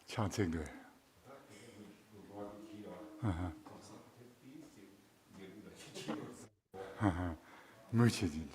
Chanting. Muchidin.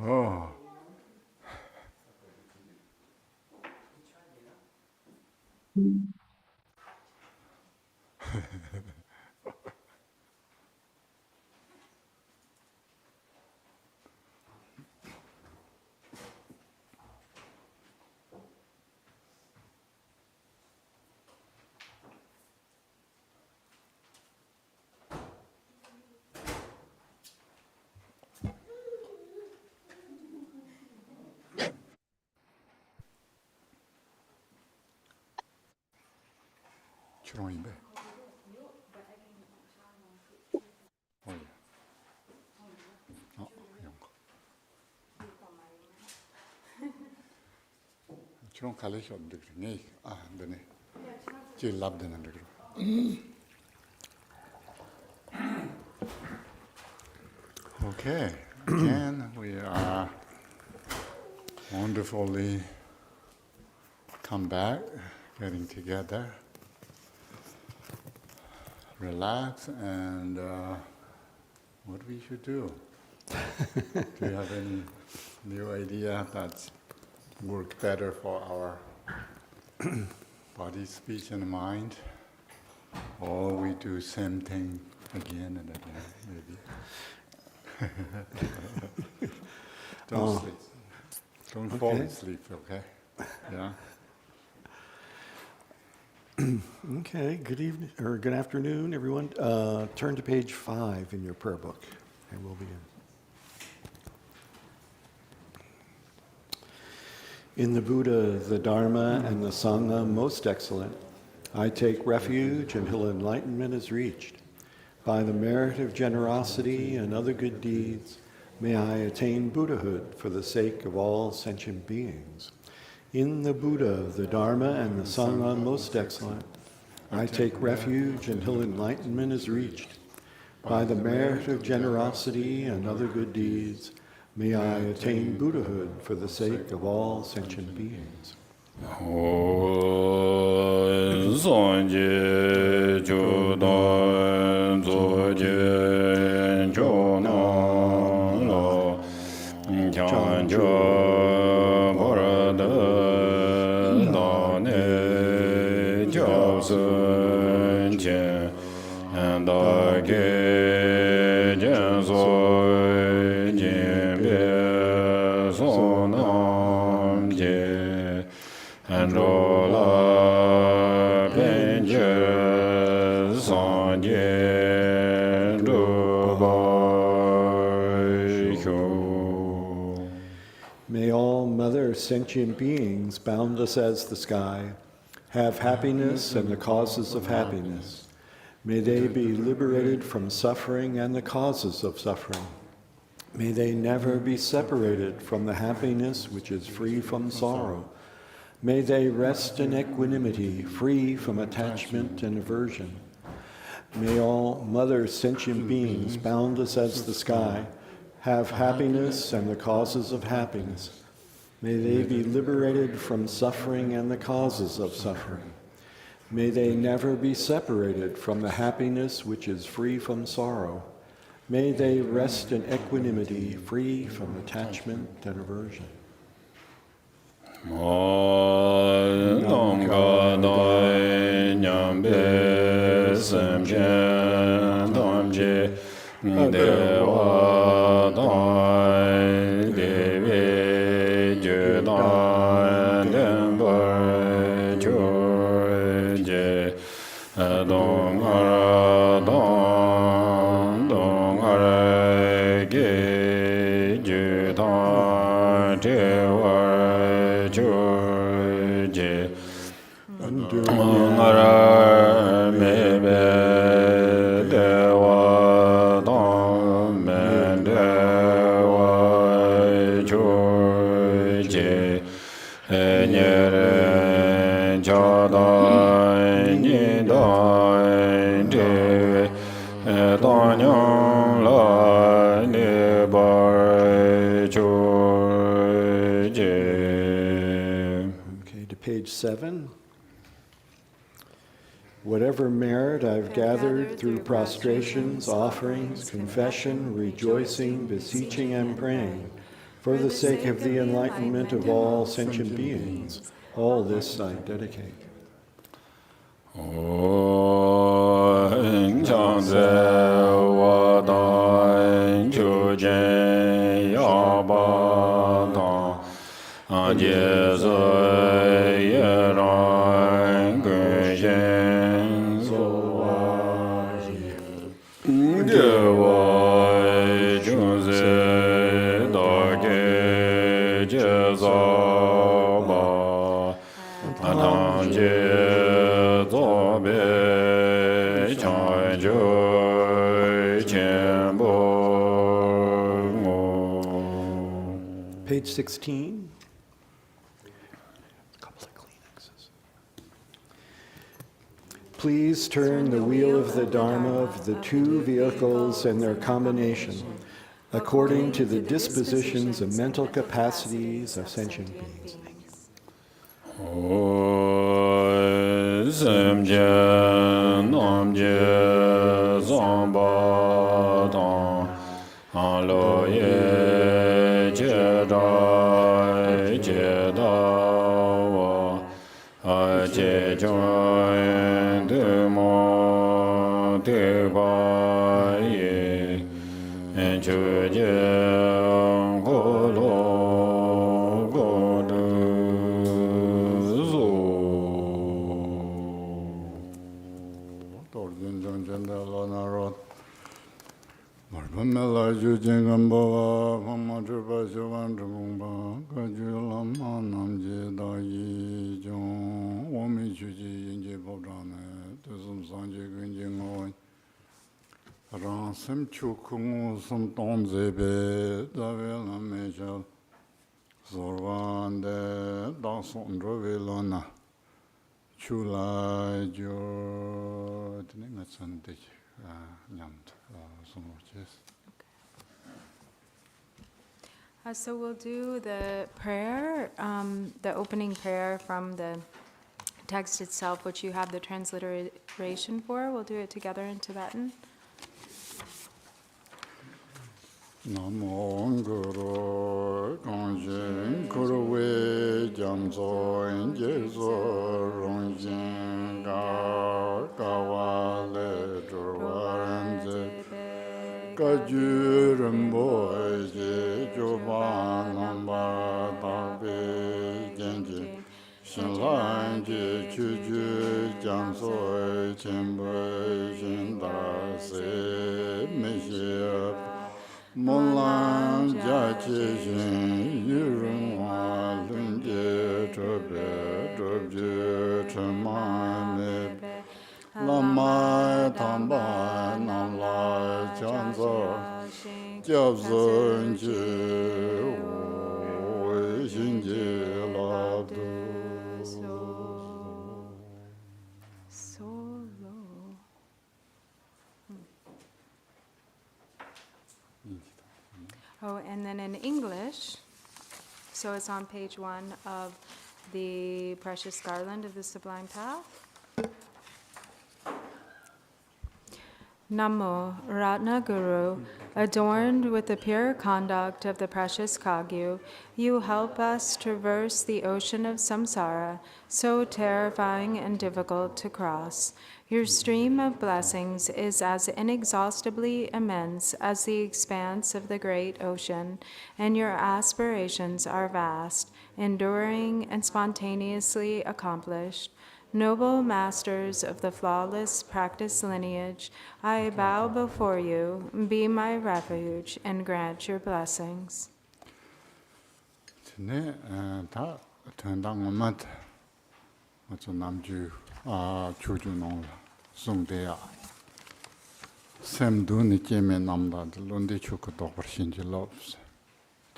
Oh. 주렁인데. 이런 거. 주렁 갈래셨는데 그러네. 안 되네. 제일 랍되는데 그럼. Okay, again we are wonderfully come back, getting together. Relax and what we should do? Do you have any new idea that work better for our body, speech, and mind? Or we do same thing again and again, maybe. Don't sleep. Don't fall asleep, okay? Yeah. Okay, good evening, or good afternoon, everyone. Turn to page 5 in your prayer book, and we'll begin. In the Buddha, the Dharma, and the Sangha most excellent, I take refuge until enlightenment is reached. By the merit of generosity and other good deeds, may I attain Buddhahood for the sake of all sentient beings. In the Buddha, the Dharma, and the Sangha most excellent, I take refuge until enlightenment is reached. By the merit of generosity and other good deeds, may I attain Buddhahood for the sake of all sentient beings. May all mother sentient beings, boundless as the sky, have happiness and the causes of happiness. May they be liberated from suffering and the causes of suffering. May they never be separated from the happiness which is free from sorrow. May they rest in equanimity, free from attachment and aversion. May all mother sentient beings, boundless as the sky, have happiness and the causes of happiness. May they be liberated from suffering and the causes of suffering. May they never be separated from the happiness which is free from sorrow. May they rest in equanimity, free from attachment and aversion. page 7. Whatever merit I've gathered through prostrations, offerings, confession, rejoicing, beseeching, and praying, for the sake of the enlightenment of all sentient beings, all this I dedicate. Page 16. A couple of Kleenexes. Please turn the wheel of the Dharma of the two vehicles and their combination according to the dispositions and mental capacities of sentient beings. So we'll do the prayer, the opening prayer from the text itself, which you have the transliteration for. We'll do it together in Tibetan. Namo Guru Gongjen Guru We Jamso Enjeso Rongjin Ga Kawale Durwaranze Kaju Rambo Je Joba Namba Tabe Genji Shinlan Je Chuju Jamso Chenpo Shinda Se Meshe Molan Jachi Shin Yurungwa Lunje Chobe Chobje Chemane Lama Tamba Namla Chanzo Jabzon Je Oe Shinje Ladu Oh, and then in English, so it's on page 1 of the Precious Garland of the Sublime Path. Namo Ratna Guru, adorned with the pure conduct of the precious Kagyu, you help us traverse the ocean of samsara, so terrifying and difficult to cross. Your stream of blessings is as inexhaustibly immense as the expanse of the great ocean, and your aspirations are vast, enduring, and spontaneously accomplished. Noble masters of the flawless practice lineage, I bow before you, be my refuge, and grant your blessings. 네, 다 전당 엄마한테 어떤 남주 주주농 송대야 샘두니 게임에 남다들 론데 추크도 훨씬지 럽스.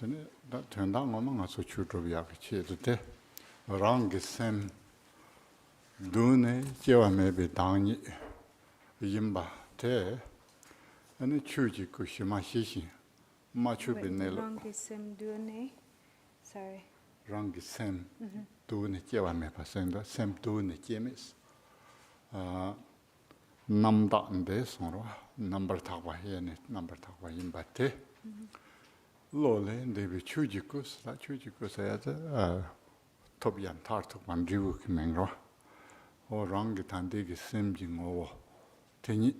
네, 다 전당 엄마가 소 주주비야 같이도 돼. 랑게 샘 두네 제와메베 당이 임바 돼. 아니 추지 그 심마시시 마추비넬 Rangi Sim Duane. Sorry. 랑게 샘 do ni jewa me pa sen da sem do ni jemis nam da nde song ro number ta wa ye ne number ta wa yin ba te lo le de bi chu ji ku sa chu ji ku sa ya top yan tar to man riu ki meng ro o rang gi tan de gi sem ji ngo te ni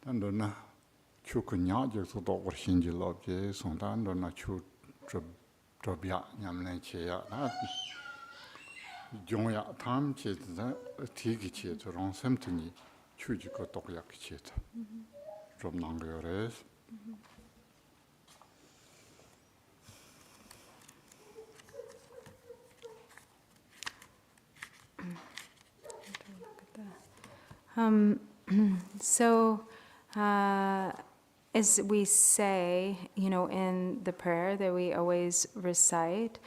dan do na chu ku nya je so do war xin ji lo je song dan do na chu bia nyam ne che ya na jong ya tham che da ti gi che to rong sem ti ni chu ji ko tok ya ki che ta 좀 nang ge re So, as we say, in the prayer that we always recite,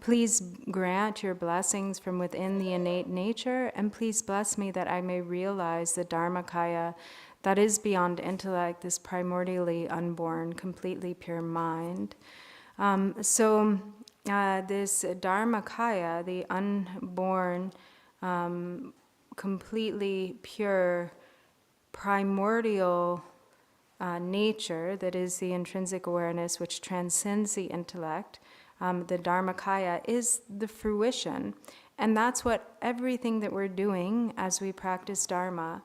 please grant your blessings from within the innate nature, and please bless me that I may realize the Dharmakaya that is beyond intellect, this primordially unborn, completely pure mind. So this Dharmakaya, the unborn, completely pure, primordial nature that is the intrinsic awareness which transcends the intellect, the Dharmakaya, is the fruition. And that's what everything that we're doing as we practice Dharma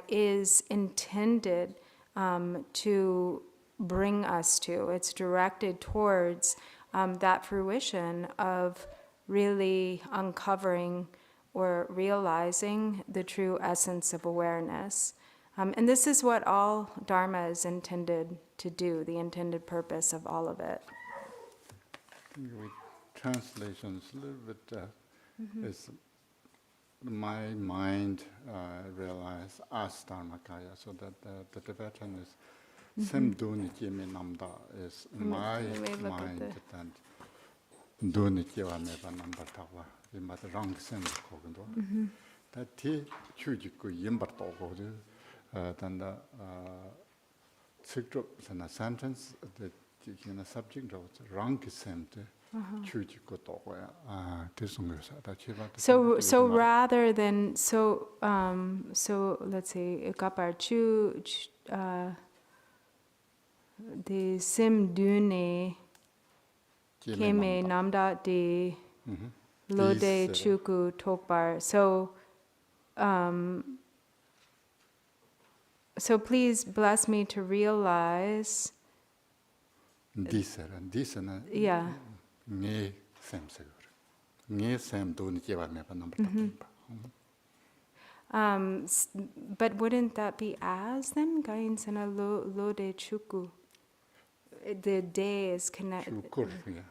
is intended to bring us to. It's directed towards that fruition of really uncovering or realizing the true essence of awareness. And this is what all Dharma is intended to do, the intended purpose of all of it. with translations a little bit is my mind realize as Dharmakaya, so that the Tibetan is Sem Duni Jimi Namda is my mind and Duni Jiwa Meba Nambar Tawa, in my wrong sense Kogando. That tea Chujiku Yimbar Togo, then the Sikdrup and a sentence that in a subject of wrong semte Chujiku Togo, So rather than so let's say kapar chu the sim dune keme namda de lode chuku tokbar. So please bless me to realize. This and Yeah. Ne sem segur. Ne sem duni jewa meba number. But wouldn't that be as then? Gain sana lo de chuku. The day is connected. Chukur, yeah.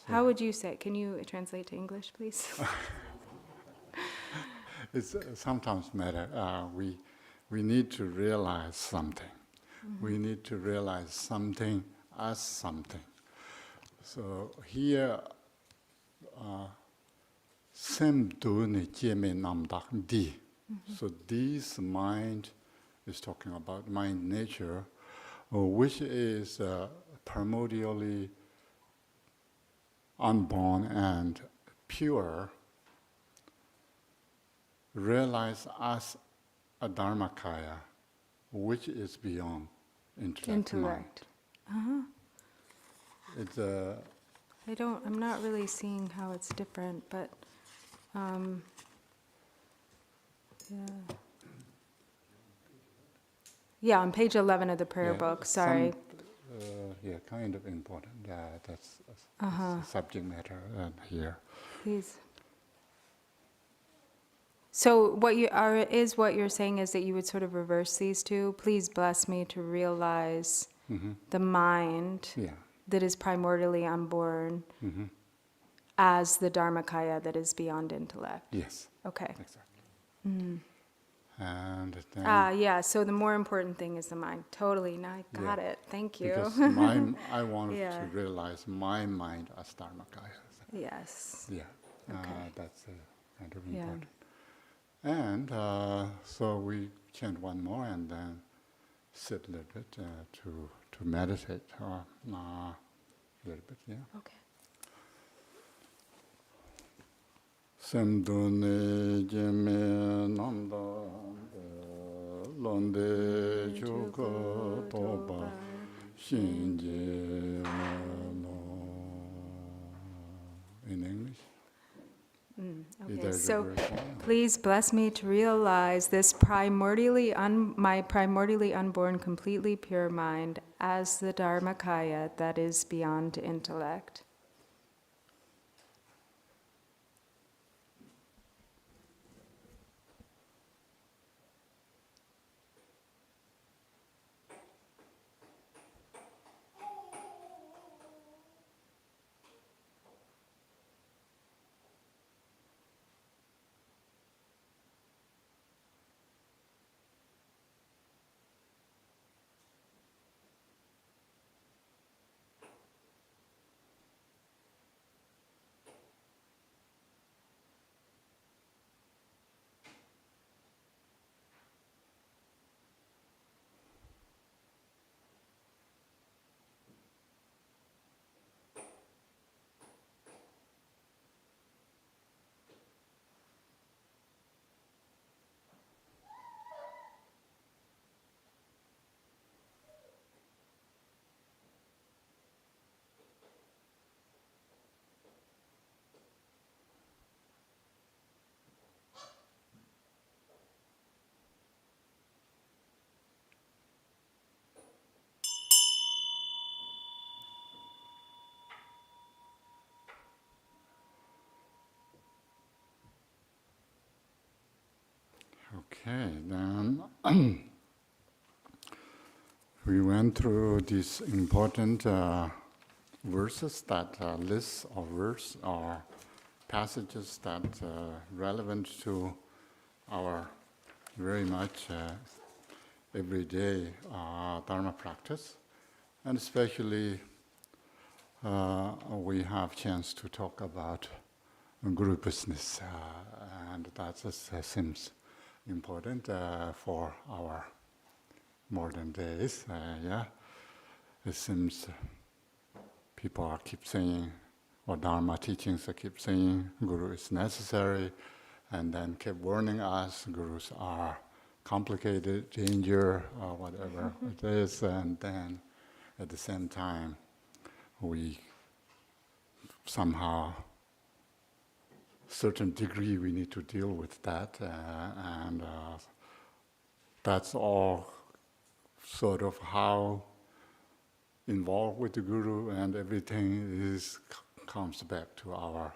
How would you say? Can you translate to English, please? It's sometimes matter. We need to realize something. We need to realize something as something. So here, sem duni jeme namdak di. So this mind is talking about mind nature, which is primordially unborn and pure, realized as a Dharmakaya, which is beyond intellect. It's I'm not really seeing how it's different, but yeah, on page 11 of the prayer book, sorry. Kind of important. That's the subject matter here. Please. So what you're saying is that you would sort of reverse these two. Please bless me to realize the mind that is primordially unborn as the Dharmakaya that is beyond intellect. Yes. Okay. Exactly. And then so the more important thing is the mind. Totally. Now I got it. Thank you. Because I wanted to realize my mind as Dharmakaya. Yes. Yeah. Okay. That's kind of important. And so we chant one more and then sit a little bit to meditate. a little bit, yeah. Okay. Semdune jeme namda londe chuka toba shinje lo. In English? Okay, There's a so verse one. please bless me to realize this my primordially unborn, completely pure mind as the Dharmakaya that is beyond intellect. Okay, then we went through these important verses that lists of verse or passages that relevant to our very much everyday Dharma practice, and especially we have chance to talk about guru business, and that seems important for our modern days. Yeah, it seems people keep saying, or Dharma teachings keep saying, guru is necessary, and then keep warning us, gurus are complicated, danger, or whatever it is, and then at the same time, we somehow, certain degree, we need to deal with that, and that's all sort of how involved with the guru, and everything comes back to our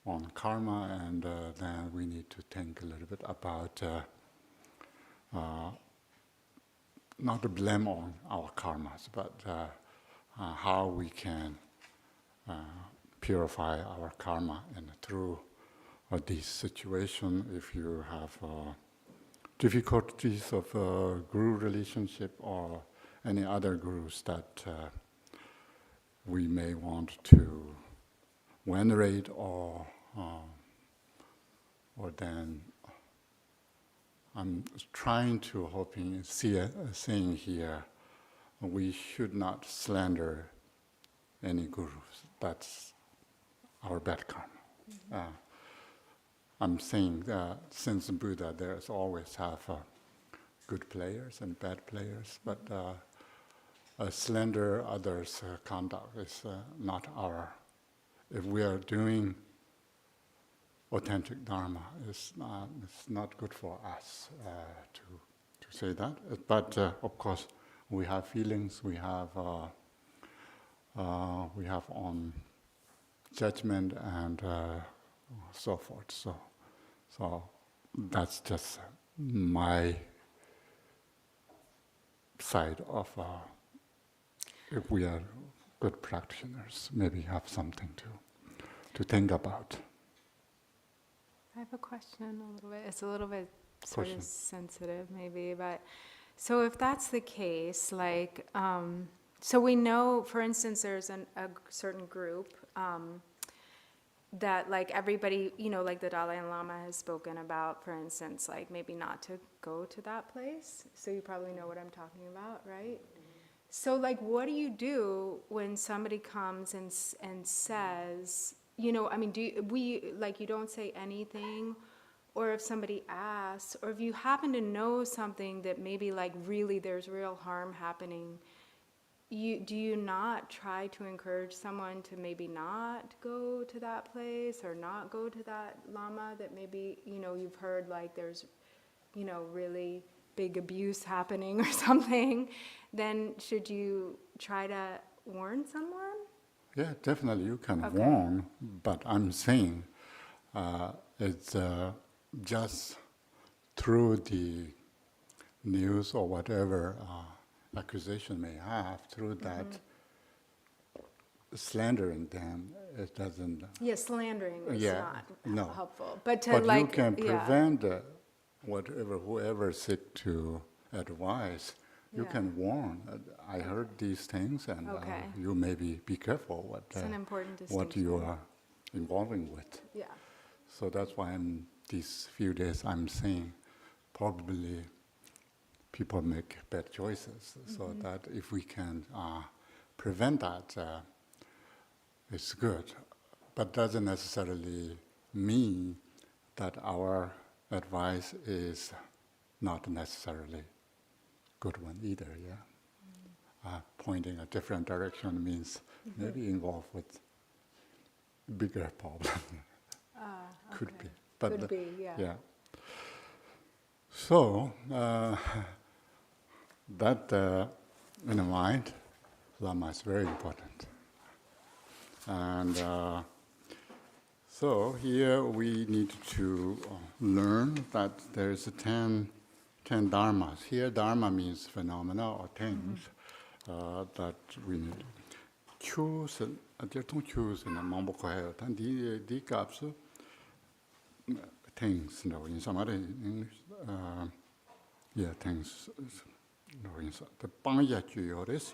own karma, and then we need to think a little bit about not to blame on our karmas, but how we can purify our karma, and through this situation, if you have difficulties of guru relationship or any other gurus that we may want to venerate, or then I'm trying to saying here, we should not slander any gurus. That's our bad karma. I'm saying since Buddha, there's always have good players and bad players, but slander others' conduct is not our. If we are doing authentic Dharma, it's not good for us to say that. But of course, we have feelings, we have on judgment and so forth. So that's just my side of. If we are good practitioners, maybe have something to think about. I have a question a little bit. It's a little bit sort Question. of sensitive maybe, but so if that's the case, like, so we know, for instance, there's a certain group that like everybody, like the Dalai Lama has spoken about, for instance, like maybe not to go to that place. So you probably know what I'm talking about, right? So, like, what do you do when somebody comes and says, I mean, you don't say anything, or if somebody asks, or if you happen to know something that maybe, like, really there's real harm happening, do you not try to encourage someone to maybe not go to that place or not go to that lama that maybe, you've heard, like, there's, really big abuse happening or something, then should you try to warn someone? Yeah, definitely you can Okay. warn, but I'm saying it's just through the news or whatever accusation may have, through that slandering them, it doesn't. Yeah, slandering is Yeah, not no. helpful. But to But you like, can yeah. prevent whoever seek to advise, you Yeah. can warn. I heard these things, and Okay. you maybe be careful It's an important what you distinction. are involving with. Yeah. So that's why these few days I'm saying probably people make bad choices. So that if we can prevent that, it's good. But doesn't necessarily mean that our advice is not necessarily good one either, yeah? Pointing a different direction means maybe involved with bigger problem. Could Okay. be. But Could be, yeah. Yeah. So, that in mind, Lama is very important. And so here we need to learn that there's 10 dharmas. Here dharma means phenomena or things that we need to choose. Don't choose in a mambo kohayo. Di kapsu things no in some other English. Things no in the pangya chuyores.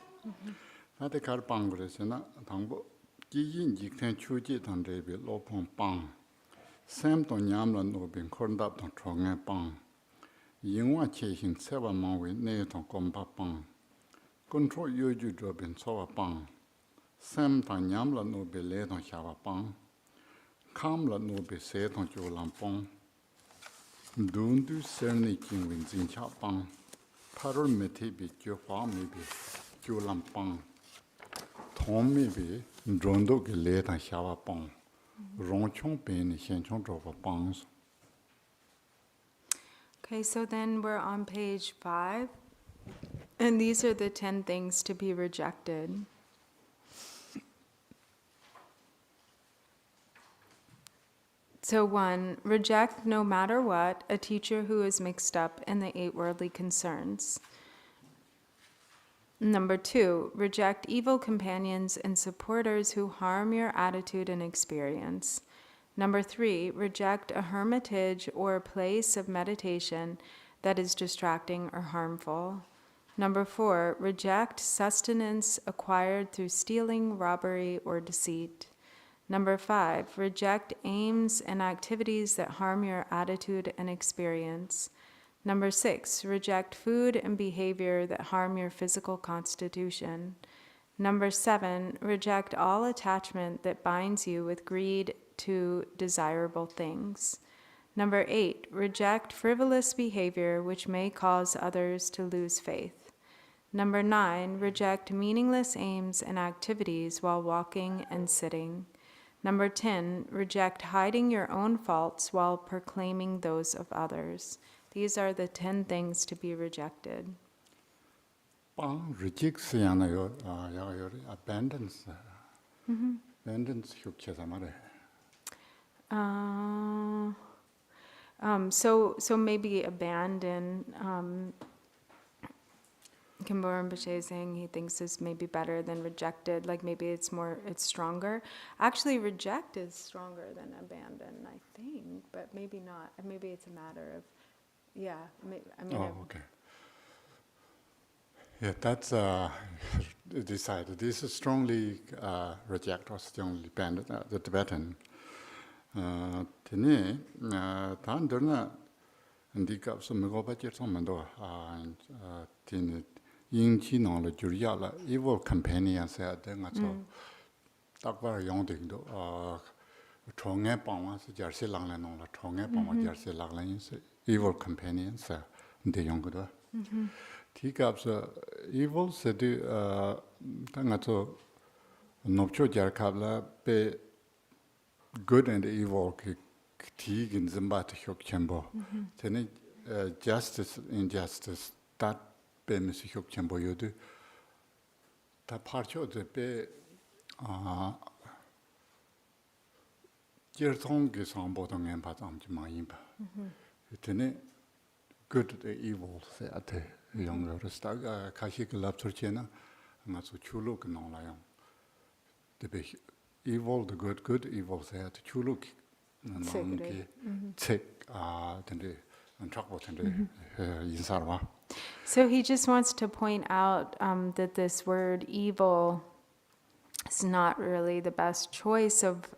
Not the car pangres and tango. Gijin jikten chuji tan rebi lopong pang. Sam to nyamla no bin corned up on tronge pang. Yingwa chasing 7 months with Nathan Compa pang. Control yuju job in soa pang. Sam to nyamla no be laid on shava pang. Kamla no be set on jolam pang. Dundu cerny king wins in chap pang. Parol mete be jofa maybe jolam pang. Tom maybe drondo ge laid on shava pang. Ronchong pen shenchong drova pangs. Okay, so then we're on page 5. And these are the 10 things to be rejected. So 1, reject no matter what a teacher who is mixed up in the 8 worldly concerns. Number 2, reject evil companions and supporters who harm your attitude and experience. Number 3, reject a hermitage or place of meditation that is distracting or harmful. Number 4, reject sustenance acquired through stealing, robbery, or deceit. Number 5, reject aims and activities that harm your attitude and experience. Number 6, reject food and behavior that harm your physical constitution. Number 7, reject all attachment that binds you with greed to desirable things. Number 8, reject frivolous behavior which may cause others to lose faith. Number 9, reject meaningless aims and activities while walking and sitting. Number 10, reject hiding your own faults while proclaiming those of others. These are the 10 things to be rejected. Pang rejects abandons. Abandons hukchesamare. So maybe abandon. Kimbo Rinpoche is saying he thinks this may be better than rejected, like maybe it's stronger. Actually, reject is stronger than abandon, I think, but maybe not. Maybe it's a matter of, Okay. Yeah, that's decided. This is strongly reject or strongly abandon the Tibetan. Tene, Tanderna, and the cups of Megobacher Tomando, and Tine 인지 나로 줄이야라 evil companion 사야 돼 가서 딱바 용딩도 총에 방와서 저실랑래 놓라 총에 방와 저실랑래 evil companions 인데 용거도 디갑서 evil 세드 당가서 높죠 자카블라 베 good and evil tigin zimbat hyok chembo tene justice injustice that be mis hyok chembo yodu ta parcho de be jertong ge sambo dong en patam ji ma yin ba tene good and evil se ate yong ro sta kashi ke lap churchena nga su chulo ke no la yong de be evil the good evil se ate chulo So he just wants to point out that this word evil is not really the best choice of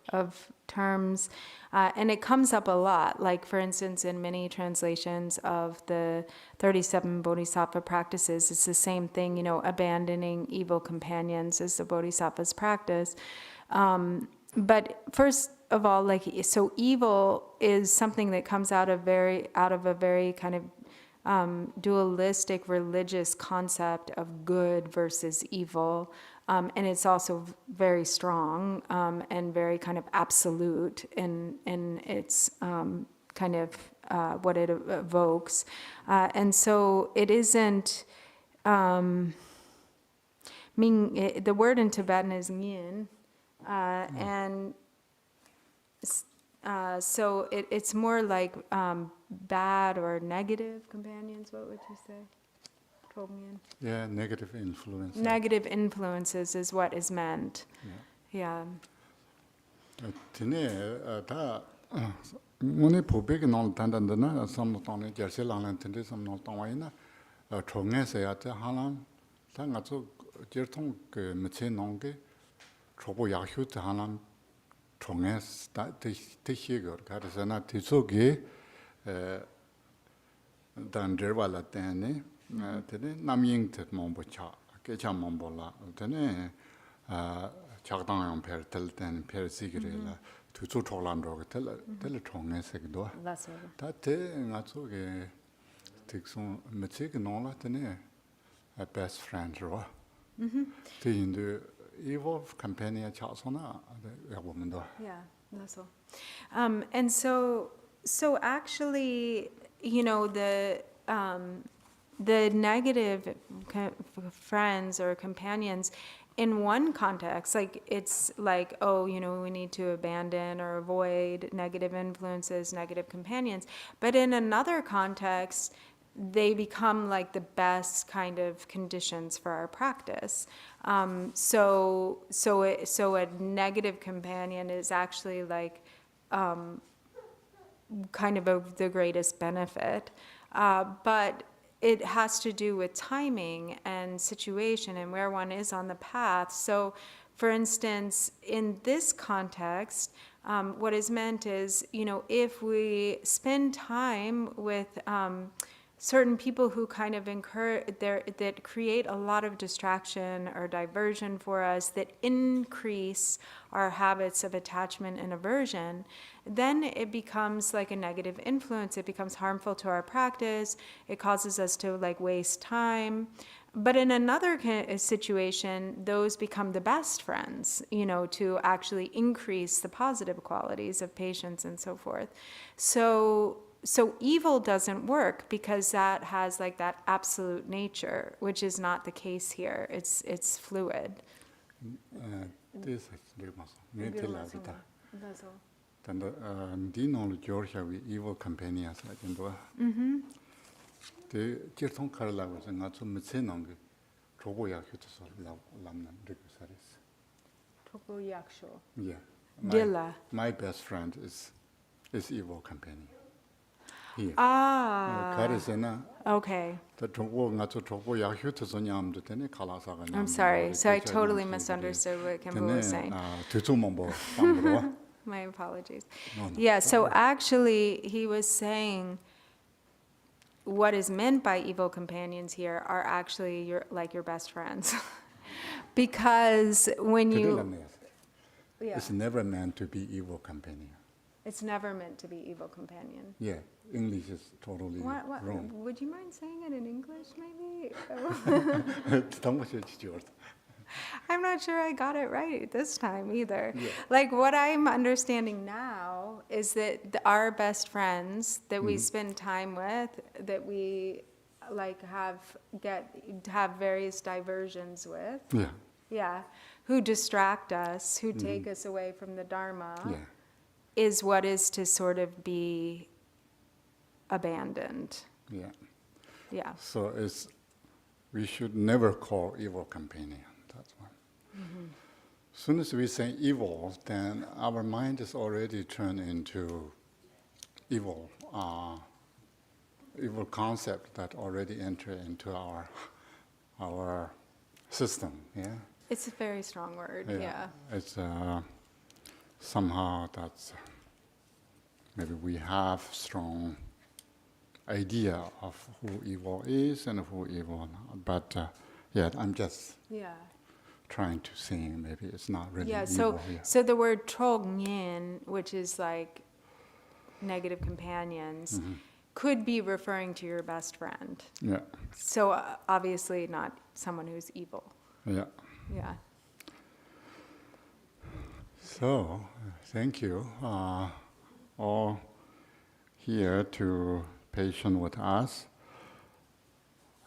terms. And it comes up a lot. Like, for instance, in many translations of the 37 Bodhisattva practices, it's the same thing, you know, abandoning evil companions is the Bodhisattva's practice. But first of all, like, so evil is something that comes out of a very kind of dualistic religious concept of good versus evil. And it's also very strong and very kind of absolute in its kind of what it evokes. And so it isn't, the word in Tibetan is ngin, and so it's more like bad or negative companions. What would you say? Yeah, negative influence. Negative influences is what is meant. Yeah. Tene ta ngone pobek non tandandana samno tane jerse lalan tende samno tawaina chonge se ya ta halan ta ngaso jertong ke mche nongge chobo yahyu ta halan chonge sta te higer karsana tisoge dan derwala tane tene namying tet mombocha kecha mombola tene chagdang per telten per sigrela tuzu cholandro tel chonge sekdo ta te ngaso ge tikson metsik nola tene a best friend ro te indu evil companion chasona ya woman do Yeah, that's all. And so actually, you know, the negative friends or companions, in one context, like it's like, oh, you know, we need to abandon or avoid negative influences, negative companions. But in another context, they become like the best kind of conditions for our practice. So a negative companion is actually like kind of the greatest benefit. But it has to do with timing and situation and where one is on the path. So, for instance, in this context, what is meant is, you know, if we spend time with certain people who kind of that create a lot of distraction or diversion for us, that increase our habits of attachment and aversion, then it becomes like a negative influence. It becomes harmful to our practice. It causes us to like waste time. But in another situation, those become the best friends, you know, to actually increase the positive qualities of patience and so forth. So evil doesn't work because that has like that absolute nature, which is not the case here. It's fluid. This is that's all. Then Dino Georgia we evil companions like in the Jirton Karla was not so Mitsenong, Troboya Hutus Lamnan Rikusaris. Yeah. My best friend is evil companion. Here. Okay. I'm sorry. So I totally misunderstood what Kempo was saying. My apologies. Yeah, so actually he was saying what is meant by evil companions here are actually your best friends. Because when you... Yeah. It's never meant to be evil companion. It's never meant to be evil companion. Yeah, English is totally What, wrong. would you mind saying it in English, maybe? I'm not sure I got it right this time either. Yeah. Like, what I'm understanding now is that our best friends that we spend time with, that we like have various diversions with, Yeah, who distract us, who take us away from the Dharma, yeah, is what is to sort of be abandoned. yeah. Yeah. So we should never call evil companion. That's one. As soon as we say evil, then our mind is already turned into evil concept that already enter into our system. Yeah. It's a very strong word. Yeah. It's somehow that's maybe we have strong idea of who evil is and who evil not. But I'm just trying to say maybe it's not really evil. So the word trognin, which is like negative companions, could be referring to your best friend. Yeah. So obviously not someone who's evil. Yeah. Yeah. So, thank you all here to patient with us.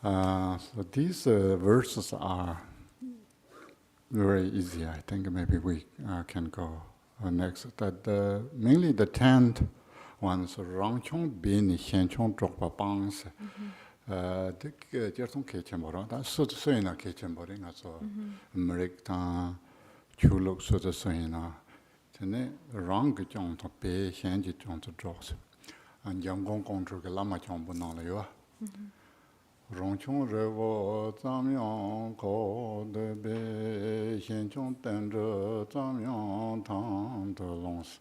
So these verses are very easy. I think maybe we can go next. That mainly the 10th ones, Rangchong Bin Xianchong Drokpa Bangs. The Jerton Kitchenboro, that's so to say in a kitchenboro, so American Chuluk so to say in a wrong John to pay Shanji John to draws. And young Gong to Lama Chong Bonalio. Rongchong Revo Zamyon Ko de Be Xianchong Tendre Zamyon Tang de Lons.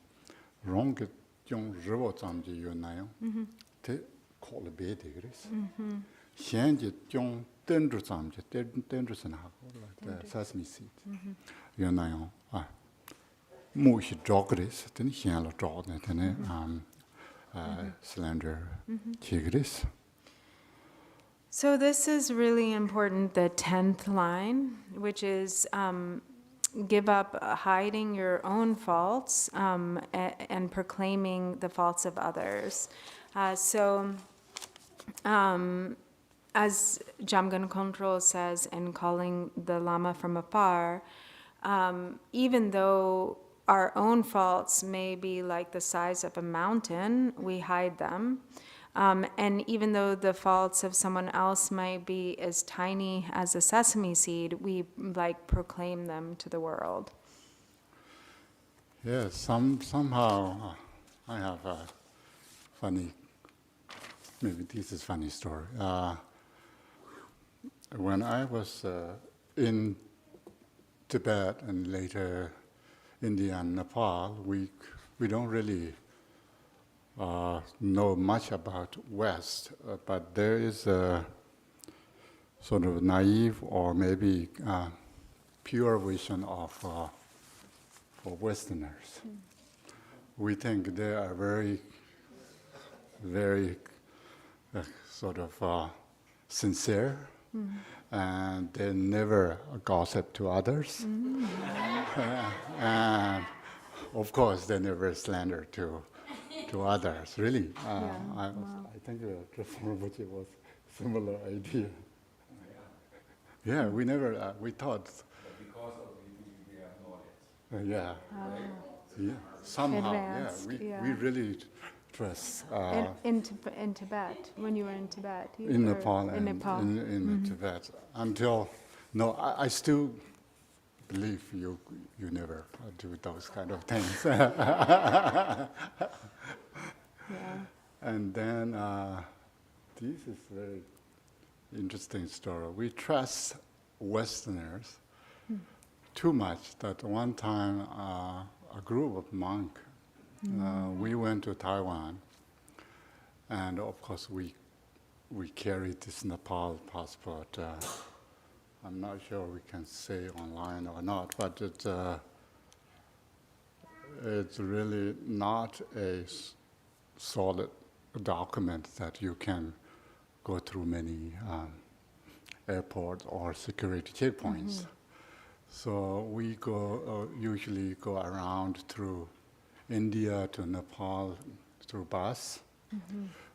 Wrong Jong Revo Zamji Yunayo. Call the bed, Shanji Jong Dendru Zamji, Dendrus and the sesame seed. You know, Mushi Jogris, then Hiala Jordan, then slender Tigris. So this is really important, the 10th line, which is give up hiding your own faults and proclaiming the faults of others. As Jamgon Control says in Calling the Lama from Afar, even though our own faults may be like the size of a mountain, we hide them. And even though the faults of someone else might be as tiny as a sesame seed, we like proclaim them to the world. Yes, somehow I have a funny, maybe this is a funny story. When I was in Tibet and later India and Nepal, we don't really know much about West, but there is a sort of naive or maybe pure vision of for Westerners. We think they are very, very sort of sincere, and they never gossip to others. And of course, they never slander to others. Really, I think Reformabuchi was similar idea. Yeah, we never we thought. Because of we have knowledge. Yeah, somehow, Advanced, we really trust. In Tibet, when you were in Tibet? In Nepal and in Tibet. Until, no, I still believe you never do those kind of things. And then, this is a very interesting story. We trust Westerners too much that one time a group of monks, we went to Taiwan, and of course we we carry this Nepal passport. I'm not sure we can say online or not, but it's really not a solid document that you can go through many airports or security checkpoints. So we usually go around through India to Nepal through bus.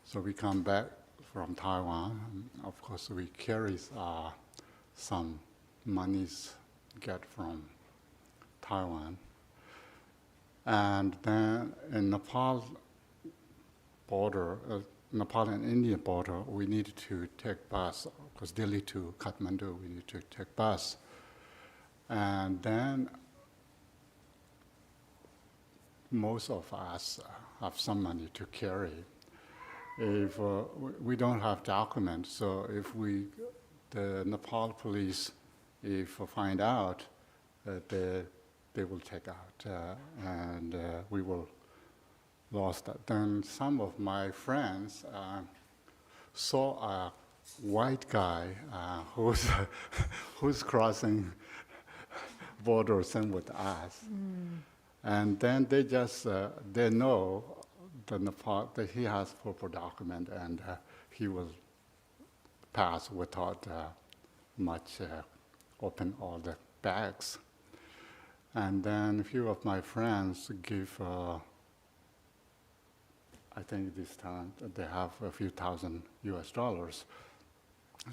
So we come back from Taiwan. Of course, we carry some monies get from Taiwan. And then in Nepal border, Nepal and India border, we need to take bus, because Delhi to Kathmandu, we need to take bus. And then most of us have some money to carry. If we don't have documents, so if the Nepal police, if find out, they will take out, and we will lost that. Then some of my friends saw a white guy who's crossing border same with us, and then they just they know the Nepal that he has proper document, and he will pass without much open all the bags. And then a few of my friends give, I think this time they have a few thousand US, and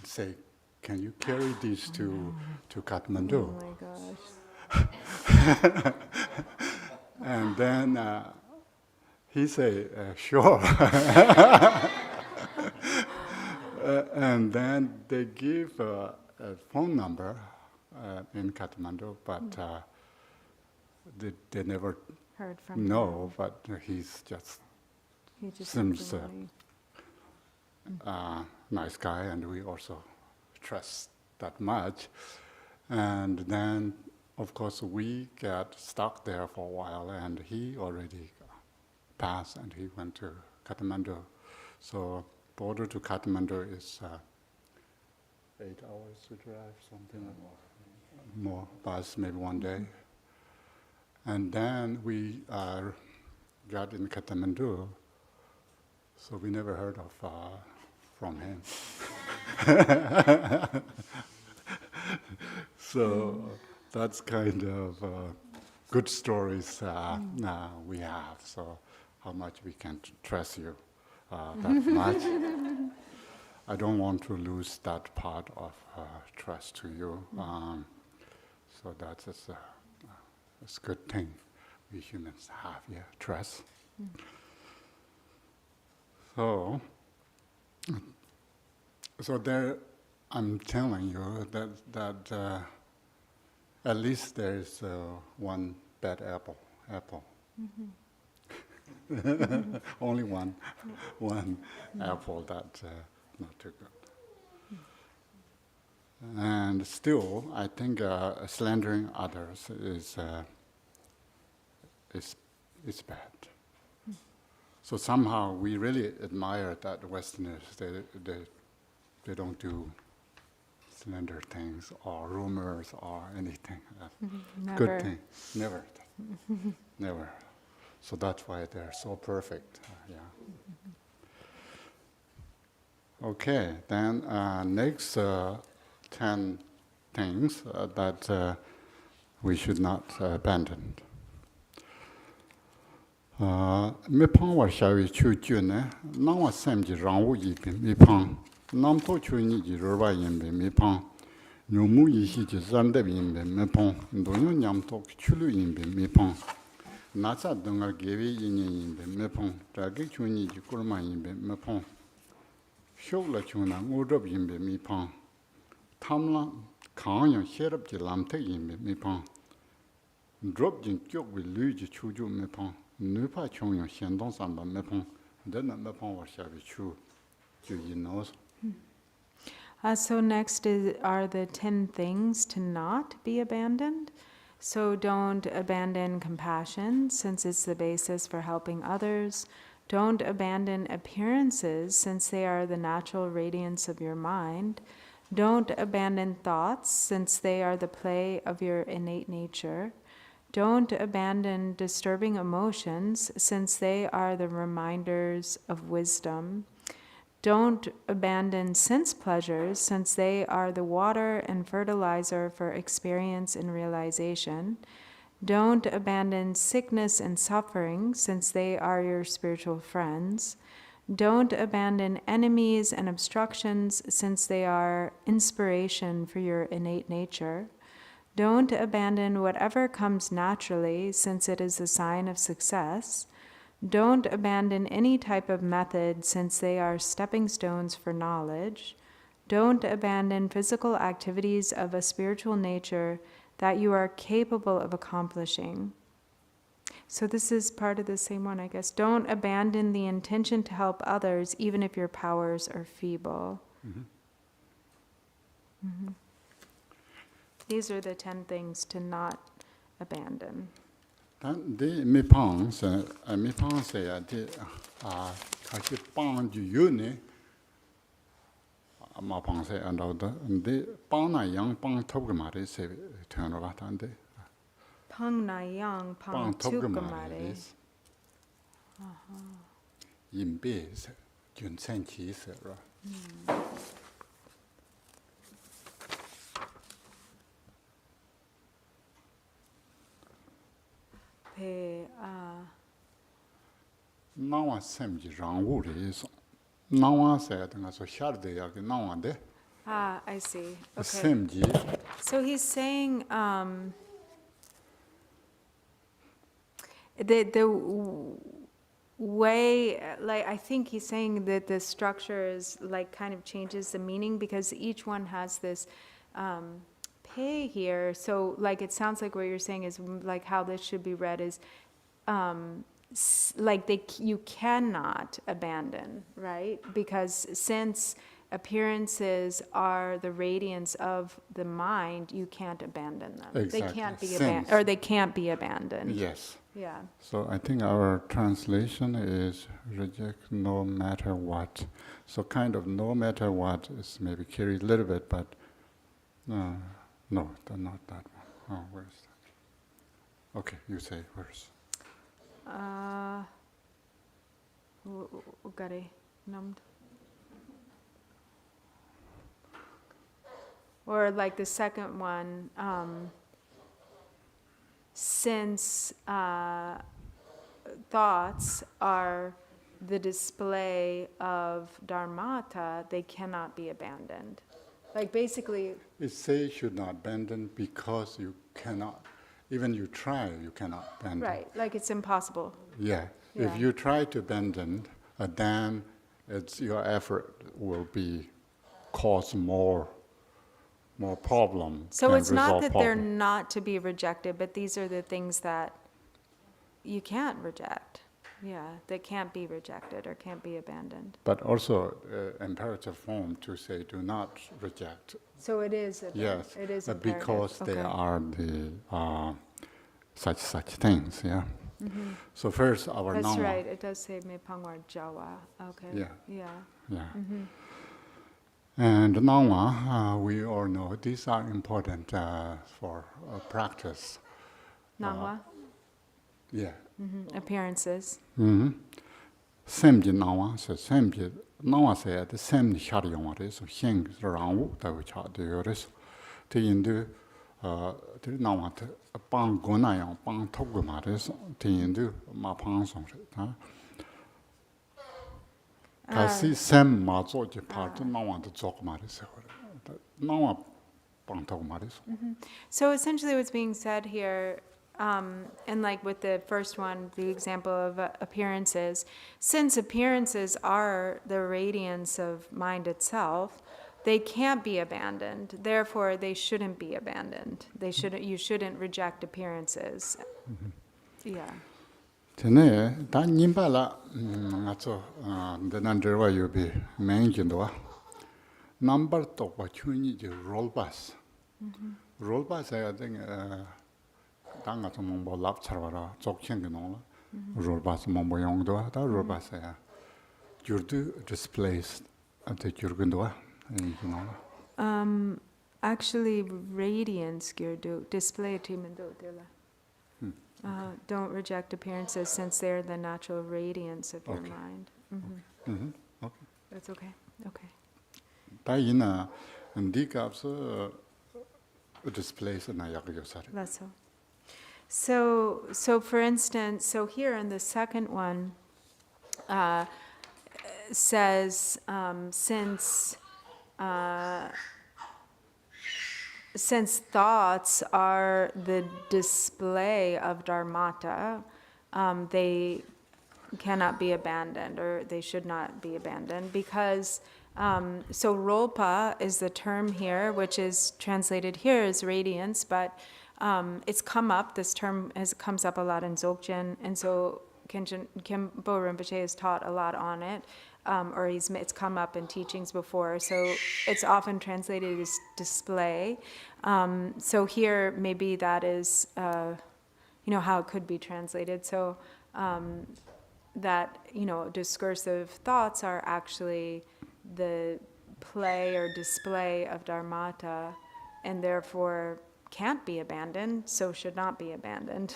say, can you carry these to Kathmandu? Oh my gosh. And then he say, sure. And then they give a phone number in Kathmandu, but they never Heard from know, but he's just He just seems absolutely- nice guy, and we also trust that much. And then, of course, we got stuck there for a while, and he already passed, and he went to Kathmandu. So border to Kathmandu is 8 hours to drive, something like more bus, maybe one day. And then we got in Kathmandu, so we never heard of from him. So that's kind of good stories we have. So how much we can trust you that much. I don't want to lose that part of trust to you. So that's a good thing we humans have, trust. So there, I'm telling you that at least there is one bad apple. Only one apple that's not too good. And still, I think slandering others is bad. So somehow we really admire that Westerners, they don't do slander things or rumors or anything. Never. Good thing. Never. Never. So that's why they're so perfect. Okay, then next 10 things that we should not abandon. Mipang war shawi chu ju ne nang wa sem ji rang wu yi bi mipang nam to chu ni ji ro ba yin bi mipang nyu mu yi shi ji zan de bi yin bi mipang ndo nyu nyam to chu lu yin bi mipang na cha dong ga ge wi yin yin bi mipang ta ge chu ni ji kur ma yin bi mipang shou la chu na ngo ro bi yin bi mipang tham la kang yang xie rab ji lam te yin bi mipang drop jin kyok bi lu ji chu ju mipang Nupa chung yung xiandong samba mepong, then mepong war shabi chu yin knows. So next are the 10 things to not be abandoned. So don't abandon compassion, since it's the basis for helping others. Don't abandon appearances, since they are the natural radiance of your mind. Don't abandon thoughts, since they are the play of your innate nature. Don't abandon disturbing emotions, since they are the reminders of wisdom. Don't abandon sense pleasures, since they are the water and fertilizer for experience and realization. Don't abandon sickness and suffering, since they are your spiritual friends. Don't abandon enemies and obstructions, since they are inspiration for your innate nature. Don't abandon whatever comes naturally, since it is a sign of success. Don't abandon any type of method, since they are stepping stones for knowledge. Don't abandon physical activities of a spiritual nature that you are capable of accomplishing. So this is part of the same one, I guess. Don't abandon the intention to help others, even if your powers are feeble. These are the 10 things to not abandon. 데 미팡세 미팡세야 데 같이 빵주유네 아마 방세 안다도 근데 빵나 양빵 톱그 말이세 되는 것 같은데 Pang na yang, pang 빵 톱그 tukamare. 말이세 임베세 균센치세라 Pe 나와 샘지 랑우리서 나와 세야든가 소 샤르데야게 나와데 I see. Okay. 샘지 So he's saying the way, like, I think he's saying that the structure is like kind of changes the meaning, because each one has this pay here. So like it sounds like what you're saying is like how this should be read is like you cannot abandon, right? Because since appearances are the radiance of the mind, you can't abandon them. Exactly. They can't be Since. abandoned, or they can't be abandoned. yes. Yeah. So I think our translation is reject no matter what. So kind of no matter what is maybe carried a little bit, but no, not that one. Oh, where is that? Okay, you say verse. Ugari, numbed. Or like the second one, since thoughts are the display of dharmata, they cannot be abandoned. Like basically, It says should not abandon because you cannot. Even you try, you cannot abandon. right, like it's impossible. Yeah. Yeah. If you try to abandon, then it's your effort will be cause more problem. So than it's not resolve that they're problem. not to be rejected, but these are the things that you can't reject. Yeah, that can't be rejected or can't be abandoned. But also imperative form to say do not reject. So it is. Yes, It is but imperative. because they Okay. are the such things. Yeah. So first our That's nawa. right. It does say me pangwar jawa. Okay. Yeah. Yeah. Yeah. And nawa, we all know these are important for practice. Nangwa. Yeah. Appearances. 샘지 나와서 샘지 나와서야 돼 샘니 샤리용아래서 행 라우 다고 차되어서 대인도 들 나와서 빵 고나요 빵 톡고 말해서 대인도 마방송을 다 다시 샘 마조지 파트 나와도 쪽 말해서 나와 빵 톡고 말해서 So essentially what's being said here, and like with the first one, the example of appearances, since appearances are the radiance of mind itself, they can't be abandoned. Therefore, they shouldn't be abandoned. You shouldn't reject appearances. Yeah. 전에 다 님발라 맞죠 내난들과 요비 맹진도와 넘버 또와 춘이지 롤바스 롤바스 해야 돼 당가 좀 몰랍 차라라 족chen genola rolbas mambo yongdo da rolbas ya jurdu displaced at the jurgundwa you know. Actually, radiance gyurdu display timendo dila. Don't reject appearances since they're the natural radiance of your mind. Okay. That's okay. Okay. Da ina ndikapso displace na yagyosar. That's so. So for instance, so here in the second one, says since thoughts are the display of dharmata, they cannot be abandoned, or they should not be abandoned, because so rolpa is the term here, which is translated here as radiance, but it's come up, this term comes up a lot in Dzogchen, and so Khenpo Rinpoche has taught a lot on it, or it's come up in teachings before, so it's often translated as display. So here, maybe that is, how it could be translated. So that, discursive thoughts are actually the play or display of dharmata, and therefore can't be abandoned, so should not be abandoned.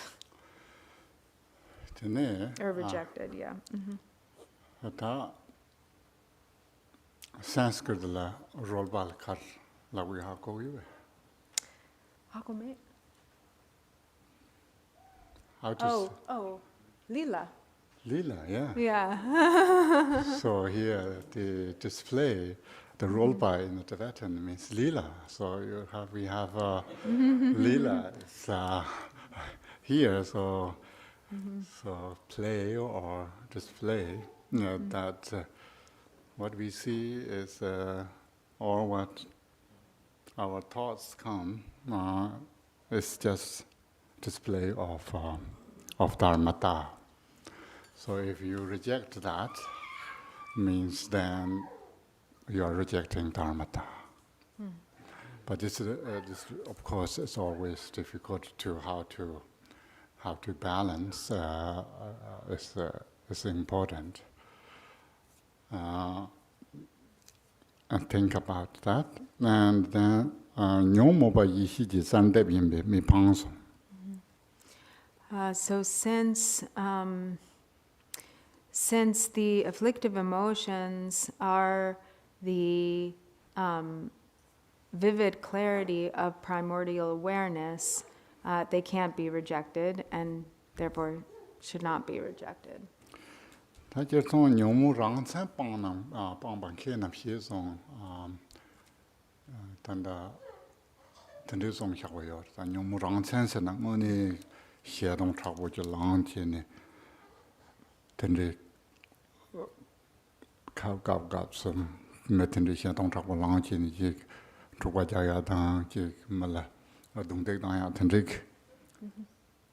Or rejected, yeah. Ta Sanskrit la rolbal kar la we ha ko yu. Hakome? How to Lila. Lila, yeah. Yeah. So here the display, the rolba in the Tibetan means lila. So we have lila here. So play or display. That what we see is or what our thoughts come is just display of dharmata. So if you reject that, means then you are rejecting dharmata. But this of course is always difficult to how to balance. Is important. And think about that. And then nyomoba yishi ji sandeb yimbe mi pangso. So since the afflictive emotions are the vivid clarity of primordial awareness, they can't be rejected and therefore should not be rejected. Ta je song nyomu rang san pang nam pang ke nam xie song tanda tanda song xia wo yo ta nyomu rang san se na ngo ni xie dong cha wo ji lang ji ni tanda ka some me tanda xie dong cha wo lang ji ni ji zhu gua jia ya dang ji ma la dong de dang ya tanda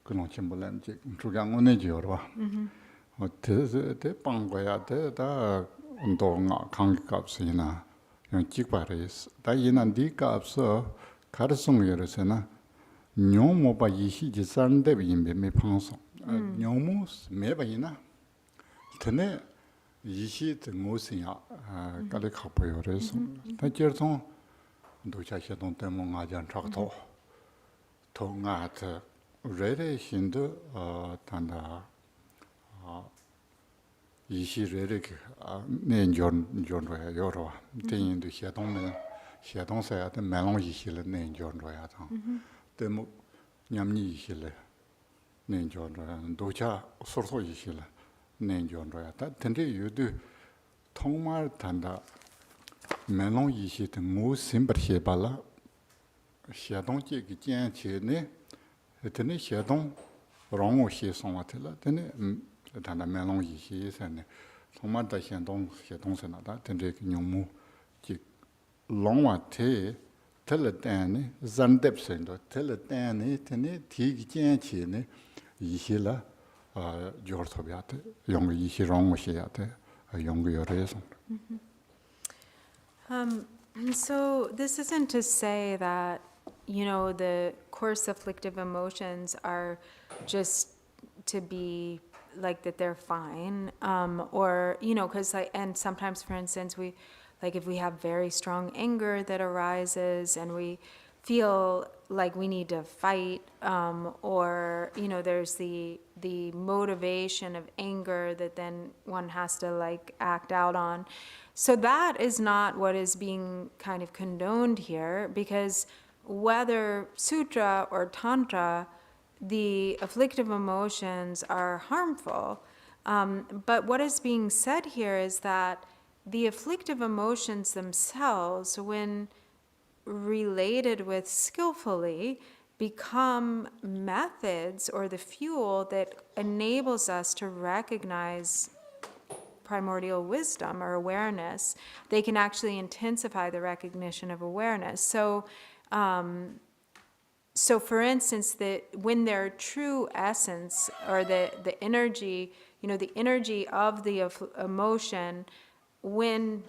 ku long chen bu len ji zhu gang ngo ne ji yo ba. 대 빵거야 대다 운동아 강값이나 용 직발이 다 이난 값서 가르송여서나 뇽모바 이시지 산데 임베미 방송 뇽모 매바이나 드네 이시 등모시야 깔리 가보여 그래서 다 저성 도자시동 때문에 아jan 작도 동아트 레레 신도 단다 이시르르 내전전로야 여러 대인도 해동서야 된 매롱 이시를 내전로야 당 때문 냠니 이시를 내전로야 도자 소소 이시를 내전로야 다 근데 유도 정말 단다 매롱 이시 등 무슨 버해발라 해동지 기견치네 했더니 해동 롱오 시송한테라 되네 단다 매롱 이시선네 정말 다 해동선하다 근데 뇽무 지 롱와테 텔레단네 잔뎁선도 텔레단네 테네 디기견치네 이시라 조르토비아테 용 이시롱오시야테 용구요레서. So this isn't to say that, the coarse afflictive emotions are just to be like that they're fine, or, you know, because and sometimes, for instance, like if we have very strong anger that arises and we feel like we need to fight, or, you know, there's the motivation of anger that then one has to like act out on. So that is not what is being kind of condoned here, because whether sutra or tantra, the afflictive emotions are harmful. But what is being said here is that the afflictive emotions themselves, when related with skillfully, become methods or the fuel that enables us to recognize primordial wisdom or awareness. They can actually intensify the recognition of awareness. So for instance, that when their true essence or the energy, you know, the energy of the emotion, when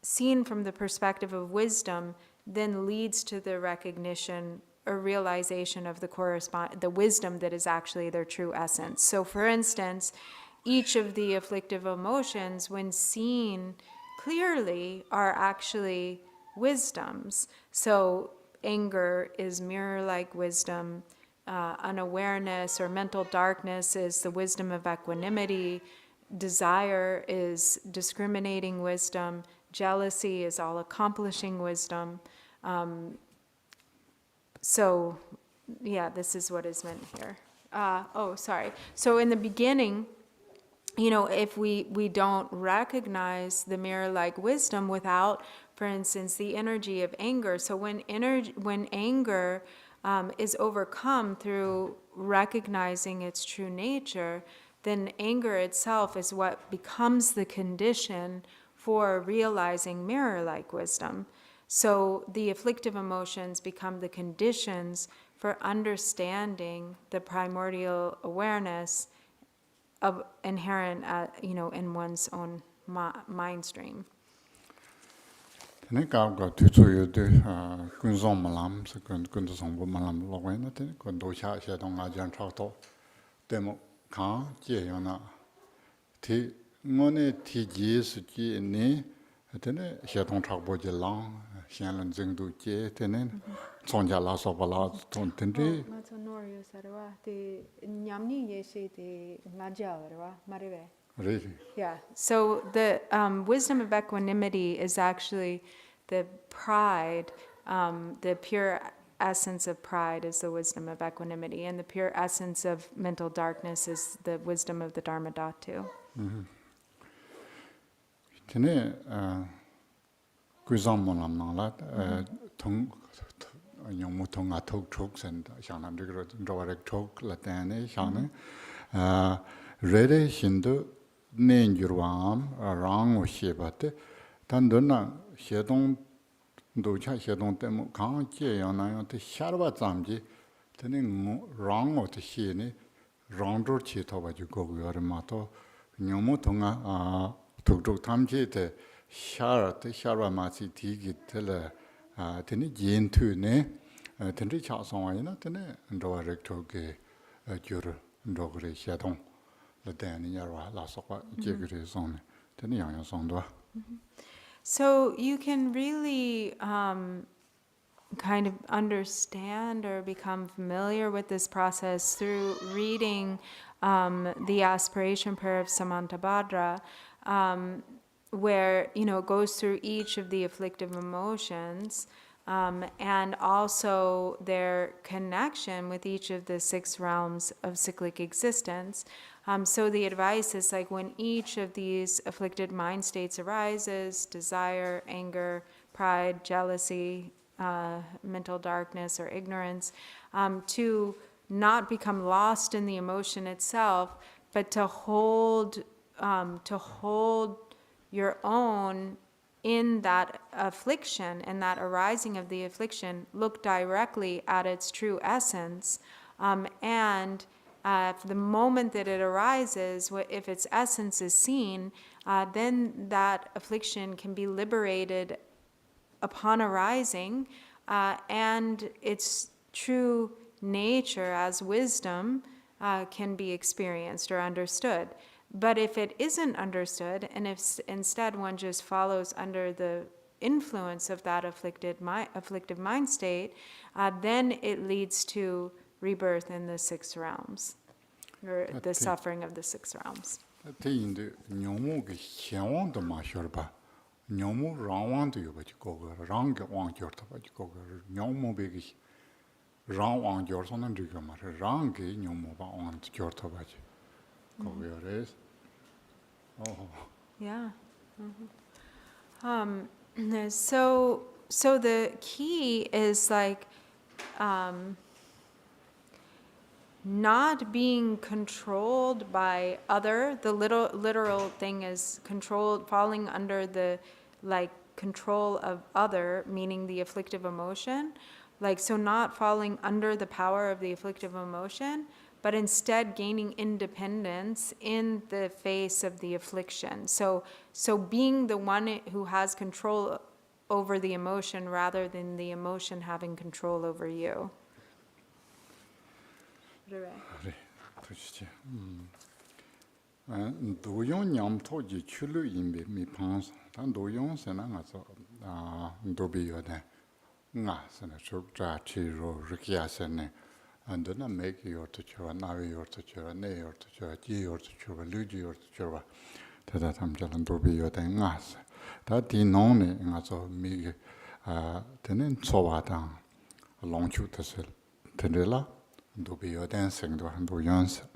seen from the perspective of wisdom, then leads to the recognition or realization of the wisdom that is actually their true essence. So for instance, each of the afflictive emotions, when seen clearly, are actually wisdoms. So anger is mirror-like wisdom. Unawareness or mental darkness is the wisdom of equanimity. Desire is discriminating wisdom. Jealousy is all-accomplishing wisdom. So, yeah, this is what is meant here. So in the beginning, you know, if we don't recognize the mirror-like wisdom without, for instance, the energy of anger. So when anger is overcome through recognizing its true nature, then anger itself is what becomes the condition for realizing mirror-like wisdom. So the afflictive emotions become the conditions for understanding the primordial awareness of inherent, you know, in one's own mind stream. Tene kaabga tuzu yudu kunzong malam, se kundu songbo malam logwe na tene kundu xa xedong nga jan chakto demo kaan jie yona ti ngone ti ji su ji ni tene xedong chakbo je lang xianlan zingdu jie tene tsongja la sopa la tong tende really. Yeah, so the wisdom of equanimity is actually the pride, the pure essence of pride is the wisdom of equanimity, and the pure essence of mental darkness is the wisdom of the Dharma Dhatu. Tene kuizang mo nam nang la tong nyong mu tong a tok chok sen xiang nam zhigro zhawa rek chok la tene xiang ne re re hindu nen yurwaam rang wo xie ba te tan do na xie dong do cha xie dong te mo kang jie yang na yang te xiar ba zam ji tene rang wo te xie ne rang zhor chi to ba ji go go yore ma to nyong mu tong a tok chok tam chi te xiar ba ma chi ti gi te le tene yin tu ne tene cha song wa ina tene zhawa rek chok ge gyur zhog re xie dong So you can really kind of understand or become familiar with this process through reading the aspiration prayer of Samantabhadra, where, you know, it goes through each of the afflictive emotions, and also their connection with each of the 6 realms of cyclic existence. So the advice is like when each of these afflicted mind states arises, desire, anger, pride, jealousy, mental darkness or ignorance, to not become lost in the emotion itself, but to hold your own in that affliction and that arising of the affliction, look directly at its true essence, and the moment that it arises, if its essence is seen, then that affliction can be liberated upon arising, and its true nature as wisdom can be experienced or understood. But if it isn't understood, and if instead one just follows under the influence of that afflictive mind state, then it leads to rebirth in the six realms, or the suffering of the six realms. 대인도 녀모게 현원도 마셔봐. 녀모 라완도 요바지 고거 랑게 왕겨도 바지 고거 녀모베기 랑 왕겨서는 지가 말해 랑게 녀모바 왕겨도 바지 고거래스. Yeah. So the key is like not being controlled by other. The literal thing is controlled, falling under the like control of other, meaning the afflictive emotion. Like, so not falling under the power of the afflictive emotion, but instead gaining independence in the face of the affliction. So being the one who has control over the emotion rather than the emotion having control over you. 그래, 그렇지. 도용 냠토지 출루 임비 미판스. 단 도용세나 가서 도비요데. 나서는 죽자 치로 르기야세네. 안드나 메기 요트쳐 나위 요트쳐 네 요트쳐 지 요트쳐 루지 요트쳐 다다 담자는 도비요데 나서. 다 디노네 가서 미 되는 소와다 롱추트슬 되려라 도비요데 생도 한도 연습.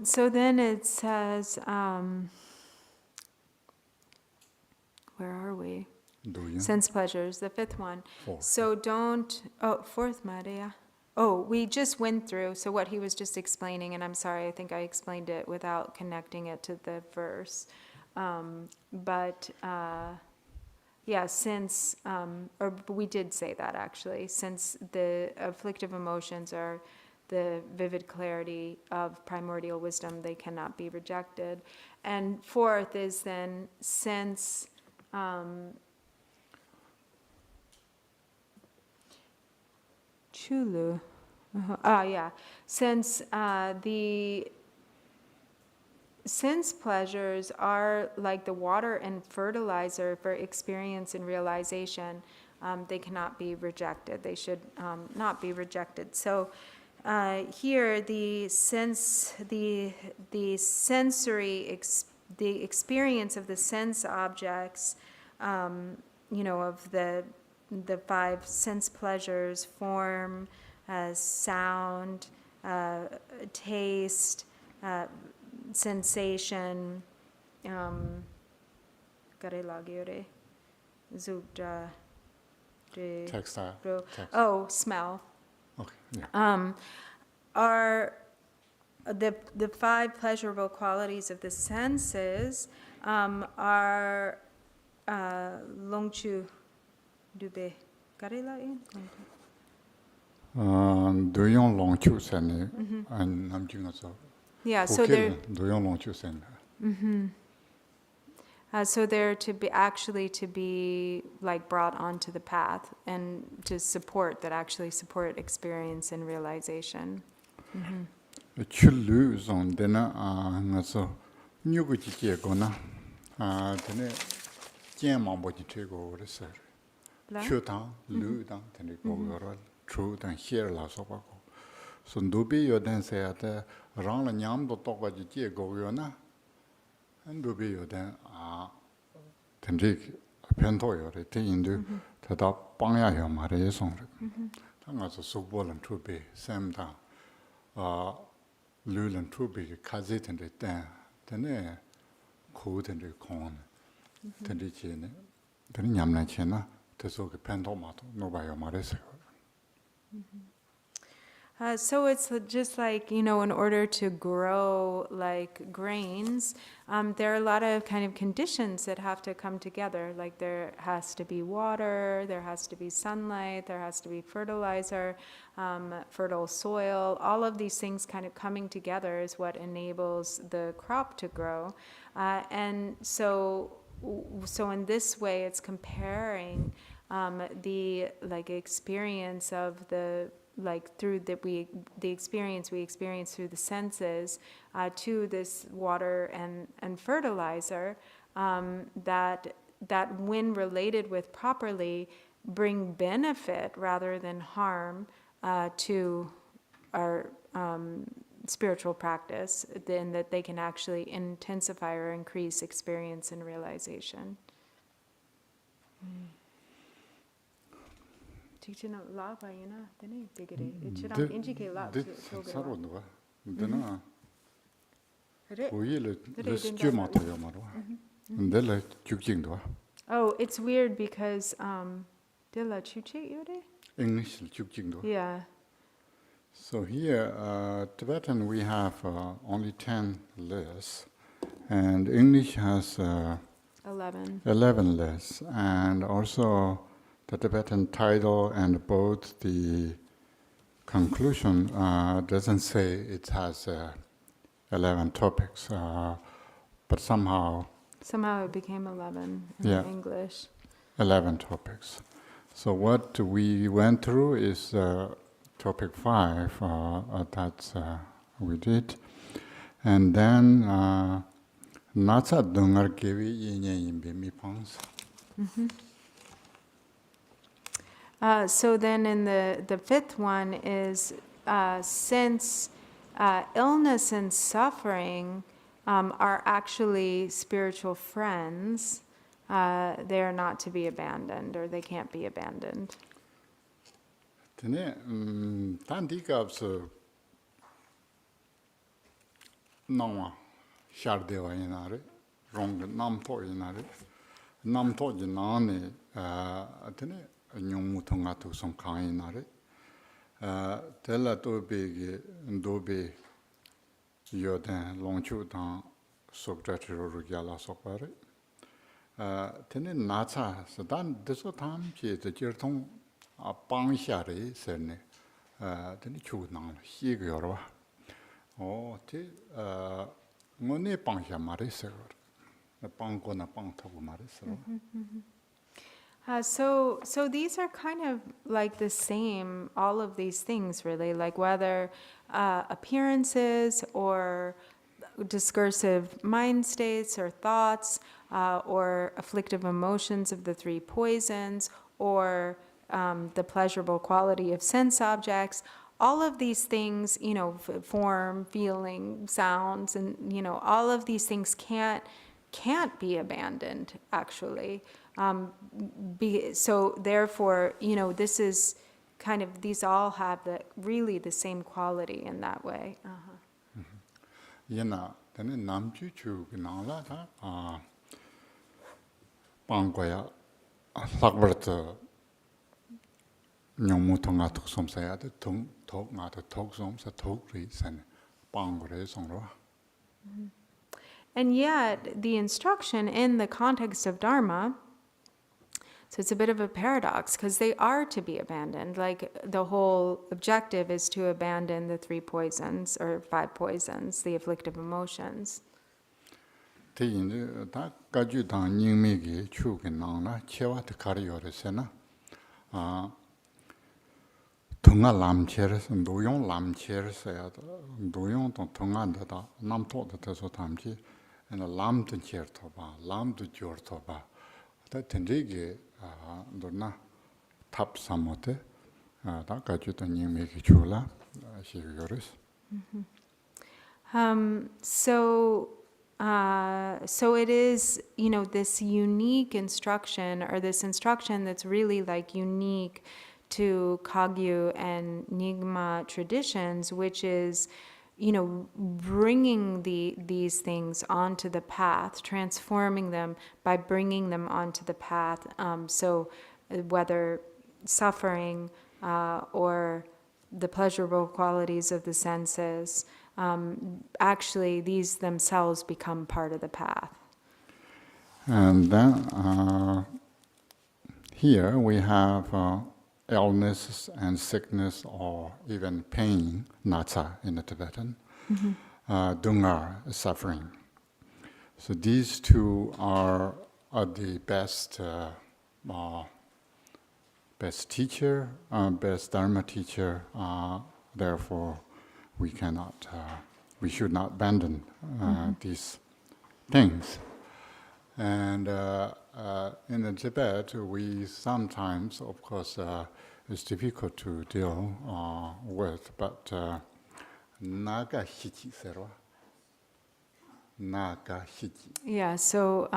So then it says, where are we? Sense pleasures, the fifth one. Fourth. So fourth, Maria. Oh, we just went through, so what he was just explaining, and I'm sorry, I think I explained it without connecting it to the verse. Since, or we did say that actually, since the afflictive emotions are the vivid clarity of primordial wisdom, they cannot be rejected. And fourth is then since Chulu. Since the sense pleasures are like the water and fertilizer for experience and realization, they cannot be rejected. They should not be rejected. So here, the experience of the sense objects, of the five sense pleasures, form, sound, taste, sensation, textile. Smell. Okay. Yeah. Are the five pleasurable qualities of the senses are longchu dube karela in 도용 롱추세네 안 남중에서. yeah, so they're 도용 롱추세네. so they're to be like brought onto the path and to support experience and realization. 출루 zon데나 가서 뉴구지게거나 되네 제마보지 되고 그랬어. 추당 루당 되네 거를 tru당 히어라서 봐고. 손도비 요된세야데 랑라 냠도 똑바지 제고요나. 안도비 요된 된지 변토요래 대인도 다다 빵야요 말해서. 당가서 속보는 투비 샘다 룰은 투비 카제텐데 때 되네 고된데 콘 된지 지네 되는 냠나체나 대소게 펜도마도 노바요 말해서. So it's just like, in order to grow like grains, there are a lot of kind of conditions that have to come together. Like there has to be water, there has to be sunlight, there has to be fertilizer, fertile soil. All of these things kind of coming together is what enables the crop to grow. And so in this way, it's comparing the like experience of the like through the experience we experience through the senses to this water and fertilizer, that when related with properly, bring benefit rather than harm to our spiritual practice, then that they can actually intensify or increase experience and realization. Oh, it's weird because English yeah. So here, Tibetan, we have only 10 lists, and English has 11 lists, and also the Tibetan title and both the conclusion doesn't say it has 11 topics, but somehow Somehow it became 11 in Yeah. English. 11 topics. So what we went through is topic 5, that's we did. And then Natsa Dungar Kevi Yinye Yimbe Mipangs. So then in the fifth one is, since illness and suffering are actually spiritual friends, they are not to be abandoned, or they can't be abandoned. Tene Tandikabs Nama Shardeva Inare, Rong Namto Inare, Namto Jinane, Tene Nyumutunga some Kainare, Tella Dobe Dobe Yoden Longchutan Subjector Rugala Sopare. Tene Natsa, so then this time she the Jirton a Bang Shari, Sene, Tene Chunan, Higura. Oh, Mone Pangsha Marisur, the Pangona Pangto Marisur. So these are kind of like the same, all of these things really, like whether appearances or discursive mind states or thoughts or afflictive emotions of the three poisons or the pleasurable quality of sense objects. All of these things, form, feeling, sounds, and, all of these things can't be abandoned, actually. So therefore, this is kind of, these all have really the same quality in that way. Yena, then Namchu Chu Gnala, Pangoya, Lakbert Nyomutonga took some say at the tongue, talk not a talk some, a talk reads and Pangore on. And yet, the instruction in the context of Dharma, so it's a bit of a paradox, because they are to be abandoned. Like, the whole objective is to abandon the 3 poisons, or 5 poisons, the afflictive emotions. That Gajudan Yimigi Chukinana, Chewa the Carrioresena, Tunga lam chairs and Doyon lam chairs, Doyon Tonga, Nam taught the Tesotamchi, and a lam to Chertoba, lam to Jortoba. That Tendigi, Dona, tap samote, that Gajudan Yimigi Chula, she yours. So it is, this unique instruction, or this instruction that's really like unique to Kagyu and Nyingma traditions, which is, bringing these things onto the path, transforming them by bringing them onto the path. So whether suffering or the pleasurable qualities of the senses, actually these themselves become part of the path. And then here we have illness and sickness or even pain, natsa in the Tibetan, dungar, suffering. So these two are the best best teacher, best Dharma teacher. Therefore, we cannot, we should not abandon these things. And in the Tibet, we sometimes, of course, it's difficult to deal with, but naga hiji serwa. Naga hiji. Yeah, so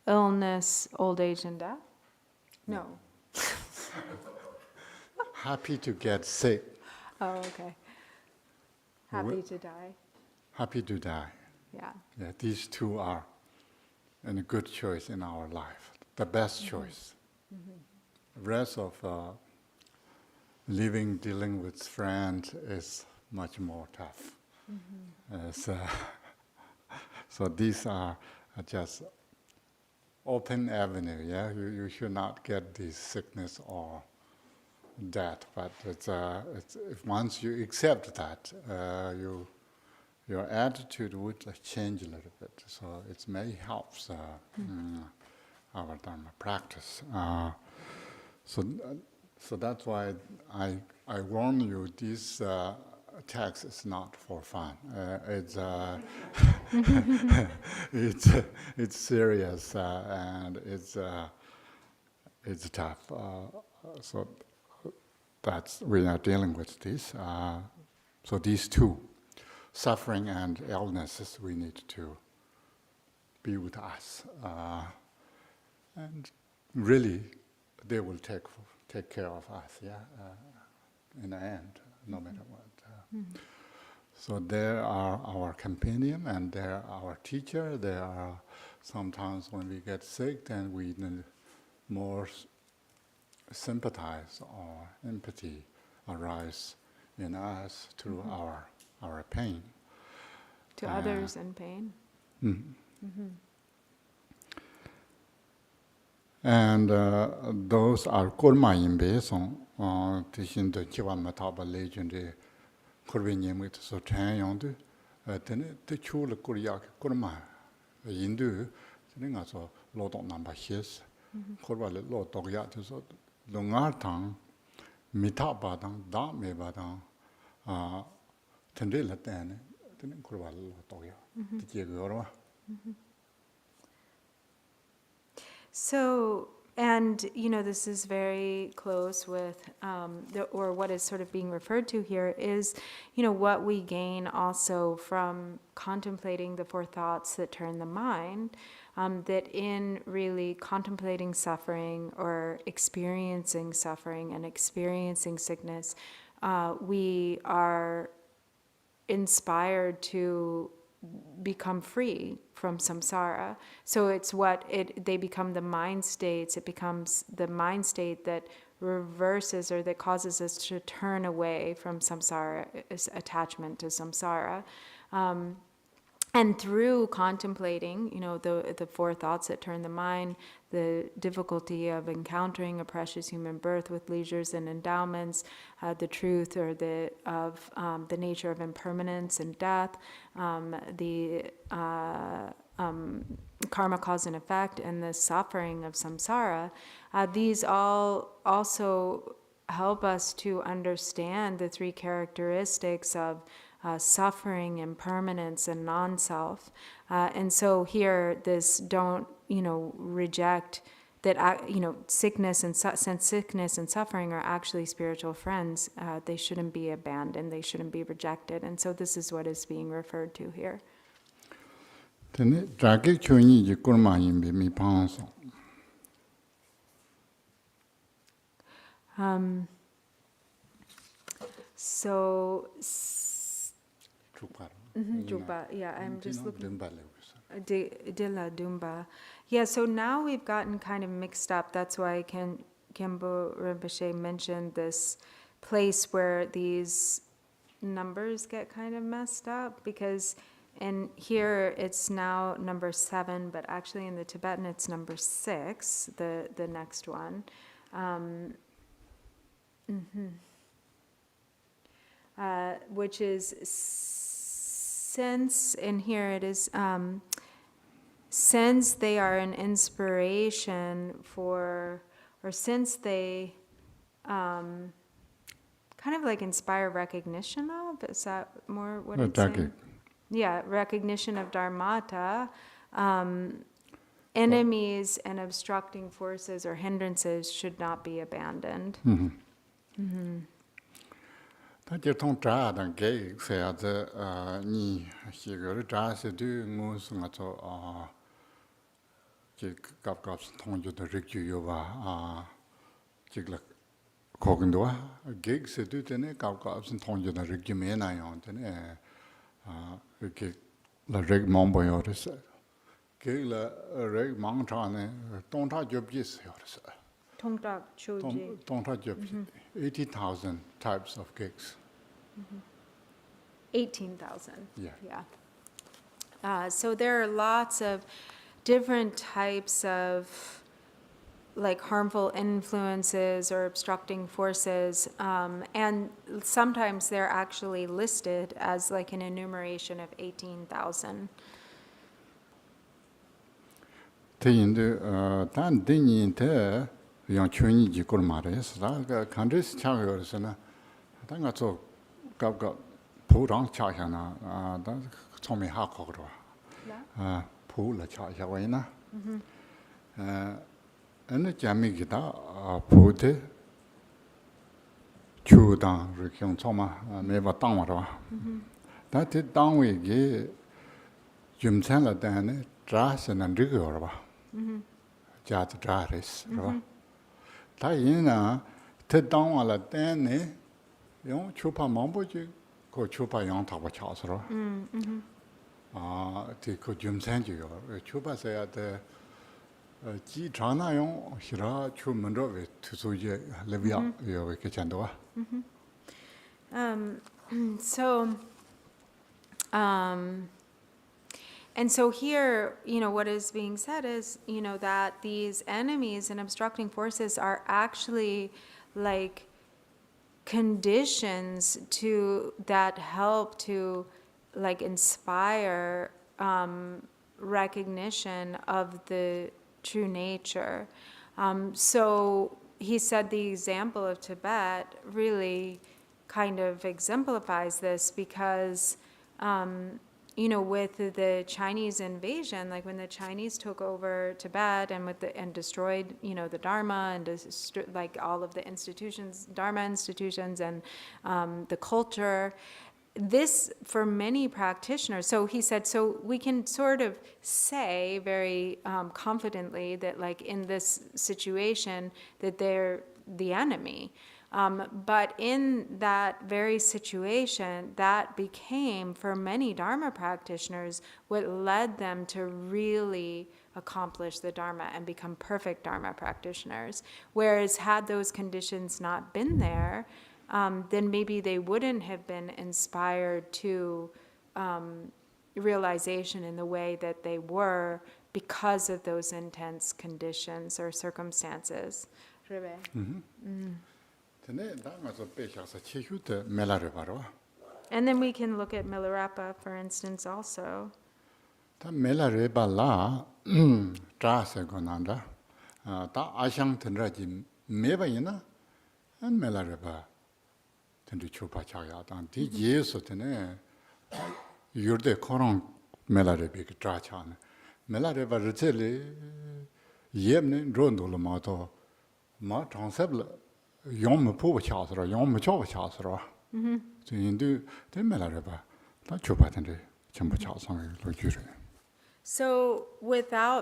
illness, old age, and death? No. Happy to get sick. Oh, okay. Happy to die. Happy to die. Yeah. Yeah, these two are a good choice in our life, the best choice. Rest of living, dealing with friends is much more tough. So these are just open avenue. Yeah, you should not get this sickness or death, but it's if once you accept that, your attitude would change a little bit. So it may help our Dharma practice. So that's why I warn you, this text is not for fun. It's serious and it's tough. So that's we are dealing with this. So these two, suffering and illnesses, we need to be with us, and really, they will take care of us. Yeah, in the end, no matter what. So they are our companion, and they are our teacher. They are sometimes when we get sick, then we need more sympathize or empathy arise in us through our pain. To others in pain. And those are kurma yinbe song. Tishin the chiwa mataba legend kurvinyem with so tan yondu. Then the chula kuryak kurma yindu. Then also lodon number his. Kurva lo dogya to so lungar tang mitaba dang da me badang tendrila then kurva lo dogya. So, and this is very close with, or what is sort of being referred to here is, what we gain also from contemplating the four thoughts that turn the mind, that in really contemplating suffering or experiencing suffering and experiencing sickness, we are inspired to become free from samsara. So it's they become the mind states. It becomes the mind state that reverses or that causes us to turn away from samsara, attachment to samsara. And through contemplating, the four thoughts that turn the mind, the difficulty of encountering a precious human birth with leisures and endowments, the truth or of the nature of impermanence and death, the karma cause and effect, and the suffering of samsara, these all also help us to understand the three characteristics of suffering, impermanence, and non-self. And so here, this don't, reject that, sickness and since sickness and suffering are actually spiritual friends, they shouldn't be abandoned, they shouldn't be rejected. And so this is what is being referred to here. So, yeah, I'm just looking. Dila Dumba. Yeah, so now we've gotten kind of mixed up. That's why Kempo Rinpoche mentioned this place where these numbers get kind of messed up, because in here it's now number 7, but actually in the Tibetan it's number 6, the next one. Which is, since, in here it is, since they are an inspiration for or since they kind of like inspire recognition of, is that more what it's saying? Yeah, recognition of dharmata, enemies and obstructing forces or hindrances should not be abandoned. 다 제통 자단 게 세야제 니 시거를 자세도 무슨가서 제 갑갑 통주도 릭주요바 지글 거긴도 객세도 되네 갑갑 통주도 릭주메나요 되네 이렇게 렉 몽보요르서 게라 렉 망차네 동타 접지스요르서 통닭 조지. 동타 접지 80,000 types of gigs. 18,000. Yeah. So there are lots of different types of like harmful influences or obstructing forces, and sometimes they're actually listed as like an enumeration of 18,000. 대인도 단 대인한테 영촌이 지걸 말해서 나 간데스 차거서나 당가 저 갑가 보랑 차잖아 다 처음에 하고 그러 보라 차야와이나 어느 잠이기다 보데 주당 이렇게 처마 매바 땅와라 다티 땅위게 좀 살았다네 자세는 리거라 봐 자도 자레스 봐 다이나 대당와라 때네 용 초파 망보지 그 초파 용 타고 차서로 그 점산지요 초파서야 돼 지장나용 싫어 주문도 왜 투소제 레비아 요 이렇게 잔도와 And so here, what is being said is, that these enemies and obstructing forces are actually like conditions that help to like inspire recognition of the true nature. So he said the example of Tibet really kind of exemplifies this because with the Chinese invasion, like when the Chinese took over Tibet and destroyed, the Dharma and like all of the institutions, Dharma institutions and the culture, this for many practitioners. So he said, so we can sort of say very confidently that like in this situation that they're the enemy. But in that very situation, that became, for many Dharma practitioners, what led them to really accomplish the Dharma and become perfect Dharma practitioners. Whereas had those conditions not been there, then maybe they wouldn't have been inspired to realization in the way that they were because of those intense conditions or circumstances. And then we can look at Milarepa, for instance, also. So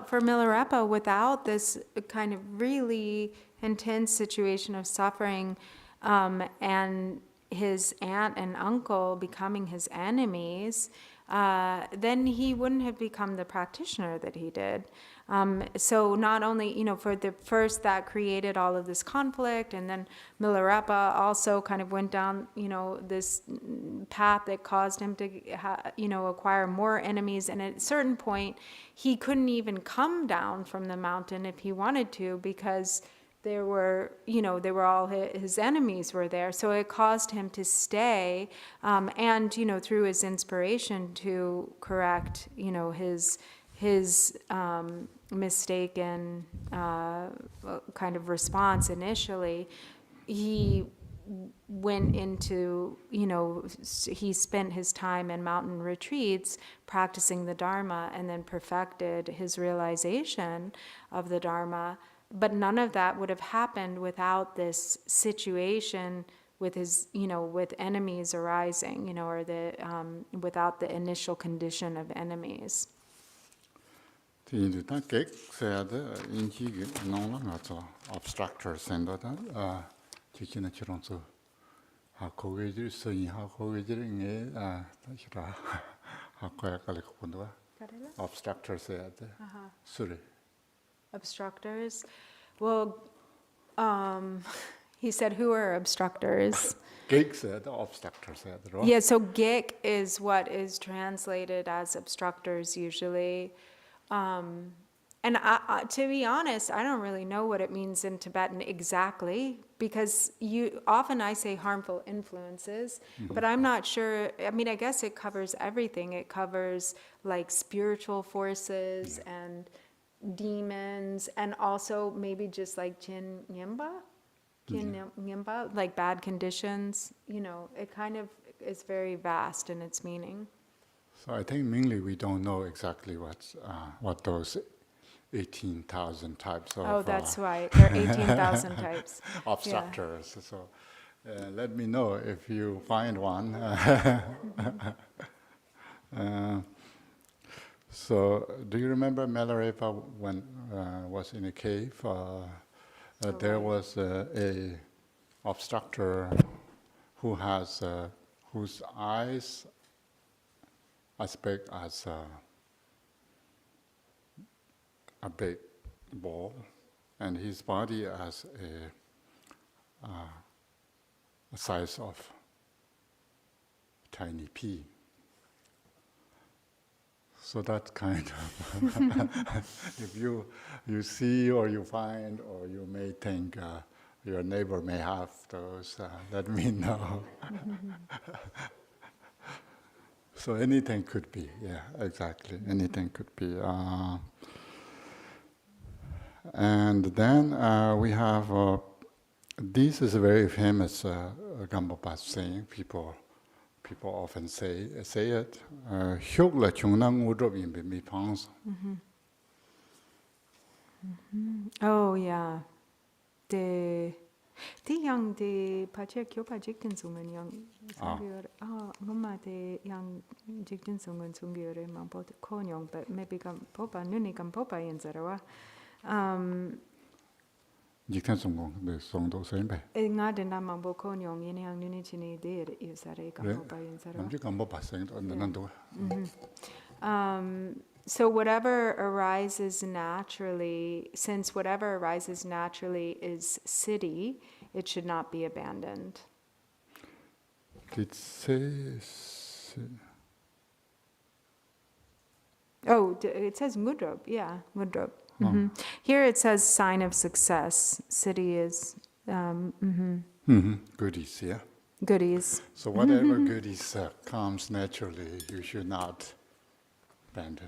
for Milarepa, without this kind of really intense situation of suffering and his aunt and uncle becoming his enemies, then he wouldn't have become the practitioner that he did. So not only, for the first that created all of this conflict, and then Milarepa also kind of went down, this path that caused him to, acquire more enemies. And at a certain point, he couldn't even come down from the mountain if he wanted to, because they were all his enemies were there. So it caused him to stay, and, through his inspiration to correct, his mistaken kind of response initially, he went into, he spent his time in mountain retreats practicing the Dharma and then perfected his realization of the Dharma. But none of that would have happened without this situation with his, with enemies arising, or without the initial condition of enemies. The cake said in Jig no longer obstructors and that chicken chironso. How courageous so in how courageous in how quiet obstructors said. Sorry. Obstructors? Well, he said, who are obstructors? Cake said obstructors said, right? Yeah, so gik is what is translated as obstructors usually. And to be honest, I don't really know what it means in Tibetan exactly, because often I say harmful influences, but I'm not sure. I mean, I guess it covers everything. It covers like spiritual forces and demons, and also maybe just like Jin Nyimba, like bad conditions. It kind of is very vast in its meaning. So I think mainly we don't know exactly what those 18,000 types of. Oh, that's right. There are 18,000 types. Obstructors. Yeah. So let me know if you find one. So do you remember Milarepa when was in a cave? There was a obstructor who has whose eyes as big as a big ball, and his body as a size of tiny pea. So that kind of, if you see or you find or you may think your neighbor may have those, let me know. So anything could be, yeah, exactly. Anything could be. And then we have, this is a very famous Gampopa saying, people often say it. Hyogla chungnang udrob yimbe mi pangs. Oh yeah, the yang the pacha kyopa jikten sungun yang sungyore. Ngoma the yang jikten sungun sungyore mampo konyong, but maybe Gampopa nuni Gampopa yenzarawa. Jikten sungung the songdo senbe. Nga dena mambo konyong yini yang nuni chini der yusare Gampopa yenzarawa. Namji Gampopa saying nanando. So whatever arises naturally, since whatever arises naturally is siddhi, it should not be abandoned. It says. Oh, it says mudrob, yeah, mudrob. Mm-hmm. Here it says sign of success. Siddhi is Goodies, yeah. Goodies. So whatever goodies comes naturally, you should not abandon.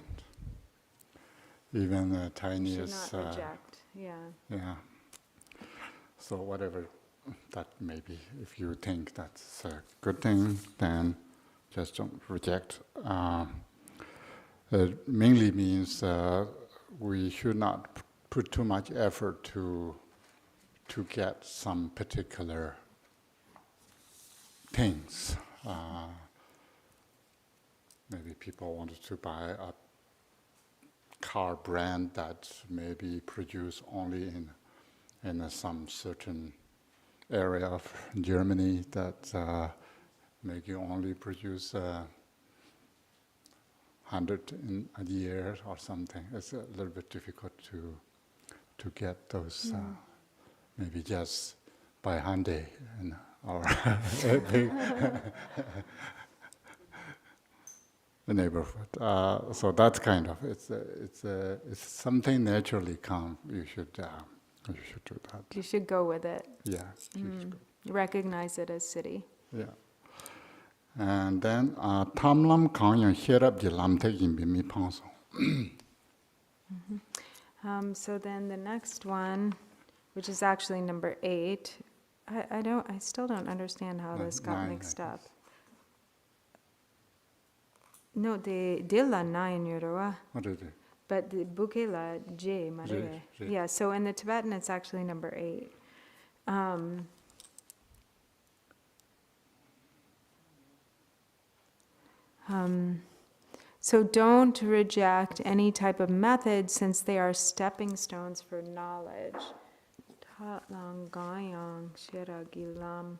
Even the tiniest. Should not reject. Yeah. Yeah. So whatever that may be, if you think that's a good thing, then just don't reject. It mainly means we should not put too much effort to get some particular things. Maybe people wanted to buy a car brand that may be produced only in some certain area of Germany that maybe only produce 100 in a year or something. It's a little bit difficult to get those. Maybe just by Hyundai or the neighborhood. So that's kind of it's something naturally come. You should do that. You should go with it. Yeah. You should go. Recognize it as siddhi. Yeah. And then tamlam kangyang herab je lamte yimbi mi pangso. So then the next one, which is actually number 8, I still don't understand how this got 9, mixed I up. guess. No, the dilla 9 yuroa, What is it? but the bukela J mare. J. Yeah, so in the Tibetan it's actually number 8. So don't reject any type of method since they are stepping stones for knowledge. Ta lang gayang shira gilam.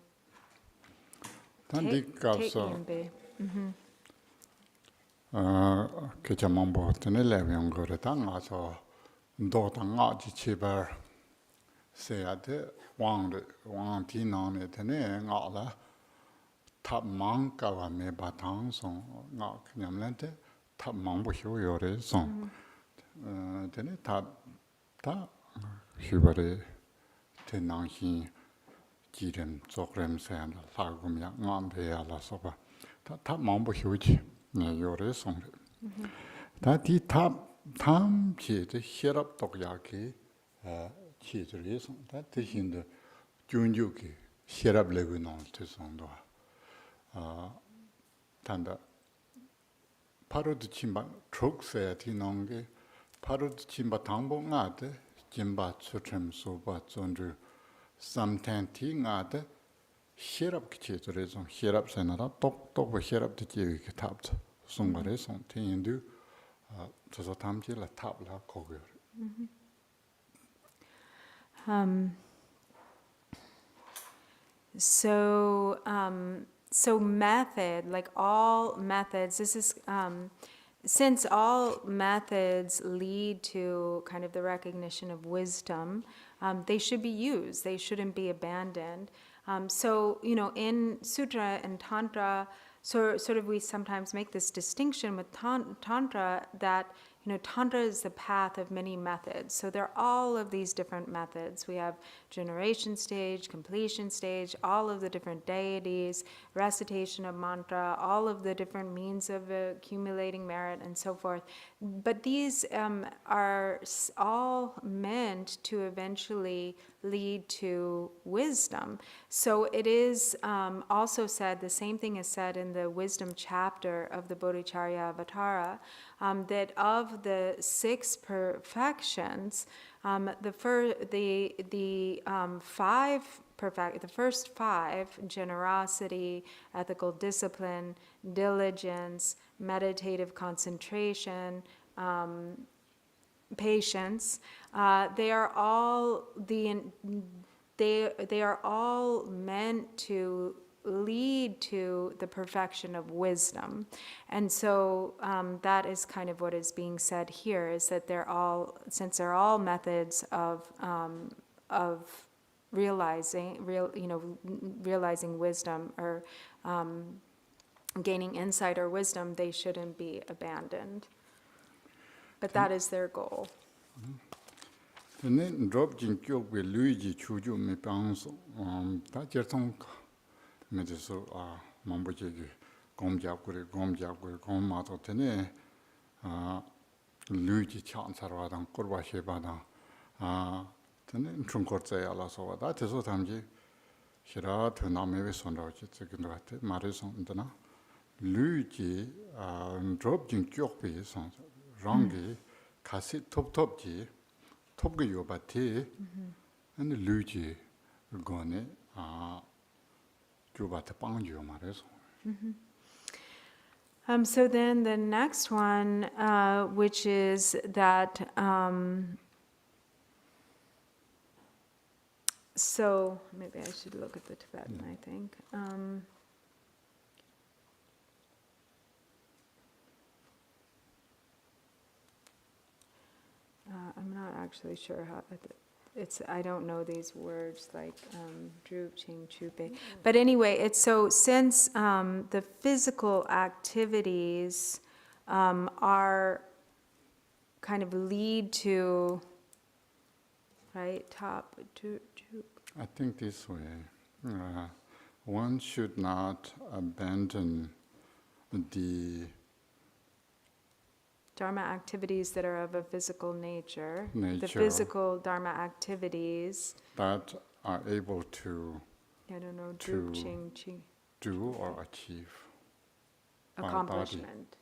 Then Take kapsa yinbe. kecha mambo tene levyang gore ta nga so do ta nga ji chibar se ya de wang ti na ne tene nga la 탑 망가와 매 바탕송 나 그냥한테 탑 망보 효요래 송 되네 다 휴버에 대낭히 기름 조그램선 사고면 안배야라서 봐다 망보 효지 네 요래 송 다디 탐지의 혈압 독약이 치즈를 다 대신도 준주기 혈압 레벨 나올 때 정도 단다 파로드 침바 촉세야 티농게 파로드 침바 당봉아데 김바 추첨소바 존주 삼텐티가데 혈압 기체들에서 혈압 세나라 똑똑 혈압 기체 탑트 송거래 송텐인도 저서 탐지라 탑라 거고 So method, like all methods, this is, since all methods lead to kind of the recognition of wisdom, they should be used, they shouldn't be abandoned. So, in Sutra and Tantra, sort of we sometimes make this distinction with Tantra that, Tantra is the path of many methods. So there are all of these different methods. We have generation stage, completion stage, all of the different deities, recitation of mantra, all of the different means of accumulating merit and so forth. But these are all meant to eventually lead to wisdom. So it is also said, the same thing is said in the wisdom chapter of the Bodhicharya Avatara, that of the 6 perfections, the first 5, generosity, ethical discipline, diligence, meditative concentration, patience, they are all meant to lead to the perfection of wisdom. And so that is kind of what is being said here, is that since they're all methods of realizing wisdom or gaining insight or wisdom, they shouldn't be abandoned. But that is their goal. 근데 드롭진 쪽에 루이지 추주 메방소 다 절통 메데서 mamboje기 곰마도 되네 루이지 찬사라당 꼴바셰바다 되네 중고자야 알아서 다 돼서 담지 히라 드나메베 손라지 저기도 같아 말해서 인더나 루이지 드롭진 쪽에 선 랑기 가시 톱톱지 톱그 요바티 근데 루이지 거네 주바트 빵지요 말해서 So then the next one, which is that, so maybe I should look at the Tibetan, I think. I'm not actually sure how I don't know these words like drup, ching, chupe. But anyway, it's so since the physical activities are kind of lead to, right, top, drup. I think this way, one should not abandon the Dharma activities that are of a physical nature. The Nature. physical Dharma activities. that are able to I don't know, To- ching, do or achieve by body. accomplishment.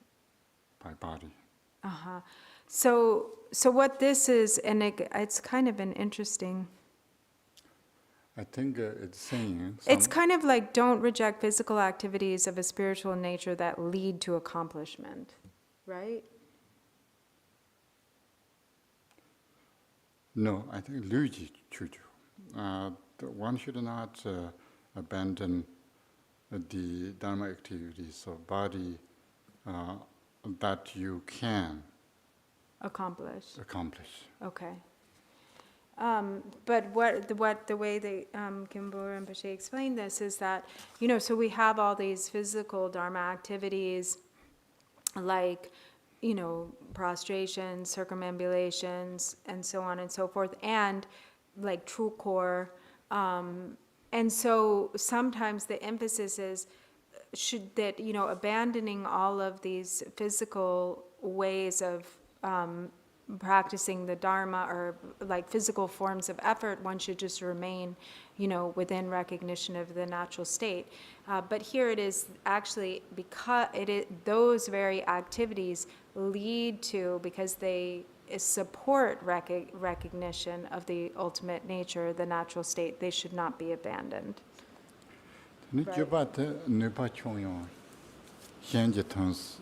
by body. Uh-huh. So what this is, and it's kind of an interesting, I think it's saying it's kind of like don't reject physical activities of a spiritual nature that lead to accomplishment, right? no, I think luji chuju. One should not abandon the Dharma activities of body that you can Accomplish. accomplish. Okay. But what the way that Kimbo Rinpoche explained this is that, so we have all these physical Dharma activities like, prostrations, circumambulations, and so on and so forth, and like true core. And so sometimes the emphasis is abandoning all of these physical ways of practicing the Dharma, or like physical forms of effort, one should just remain, within recognition of the natural state. But here it is actually, because those very activities lead to, because they support recognition of the ultimate nature, the natural state, they should not be abandoned. Nipa chongyong hienje tons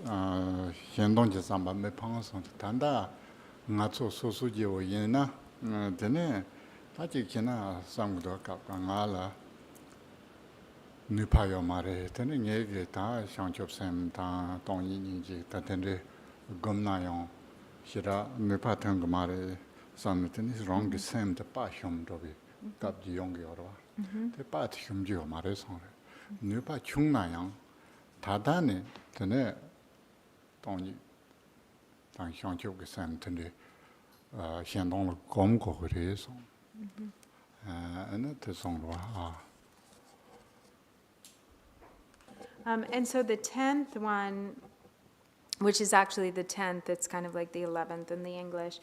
hiendongje samba me pangsong tanda nga tso sosu je wo yin na dene ta ji kina samgudo kap nga la nipa yo mare dene nge ge ta shangchop sem ta tong yin yin ji ta dene gomna yong shira nipa tang mare sam dene rong ge sem ta pa shom do bi kap ji yong ge ro te pa ti shom ji yo mare song nipa chung na yang 다다네 전에 동이 당 형쪽에 샘던데 현동을 검고 그래서 어느 대성로 And so the 10th one, which is actually the 10th, it's kind of like the 11th in the English,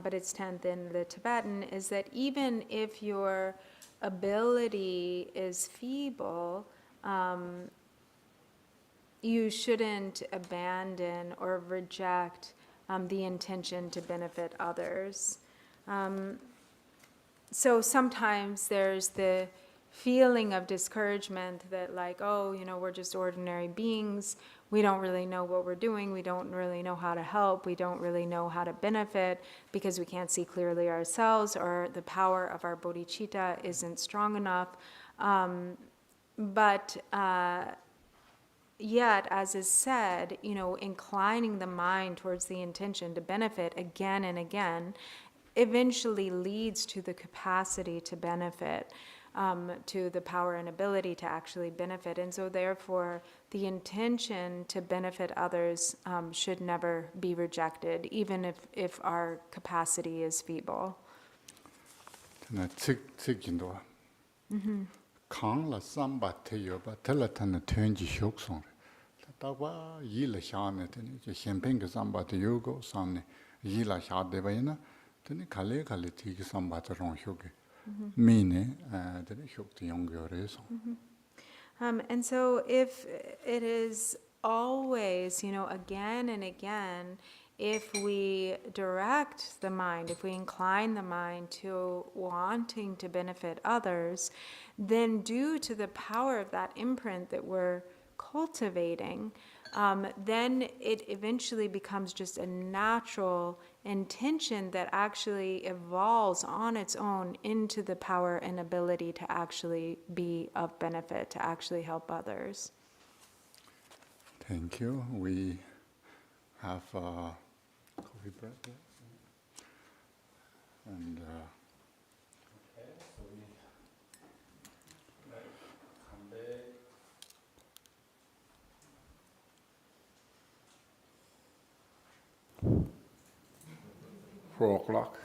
but it's 10th in the Tibetan, is that even if your ability is feeble, you shouldn't abandon or reject the intention to benefit others. So sometimes there's the feeling of discouragement that like, we're just ordinary beings. We don't really know what we're doing. We don't really know how to help. We don't really know how to benefit because we can't see clearly ourselves, or the power of our bodhicitta isn't strong enough. But yet, as is said, inclining the mind towards the intention to benefit again and again eventually leads to the capacity to benefit, to the power and ability to actually benefit. And so therefore, the intention to benefit others should never be rejected, even if our capacity is feeble. 강라 삼바테 여바 텔라탄의 텐지 효성 다바 이라 샤네 되니 샴페인게 삼바테 요고 삼네 이라 샤데바이나 되니 칼레 티기 삼바테 롱 효게 미네 되니 효트 용거래서. And so if it is always, again and again, if we direct the mind, if we incline the mind to wanting to benefit others, then due to the power of that imprint that we're cultivating, then it eventually becomes just a natural intention that actually evolves on its own into the power and ability to actually be of benefit, to actually help others. Thank you. We have coffee break there. And Okay, so we come back. 4 o'clock.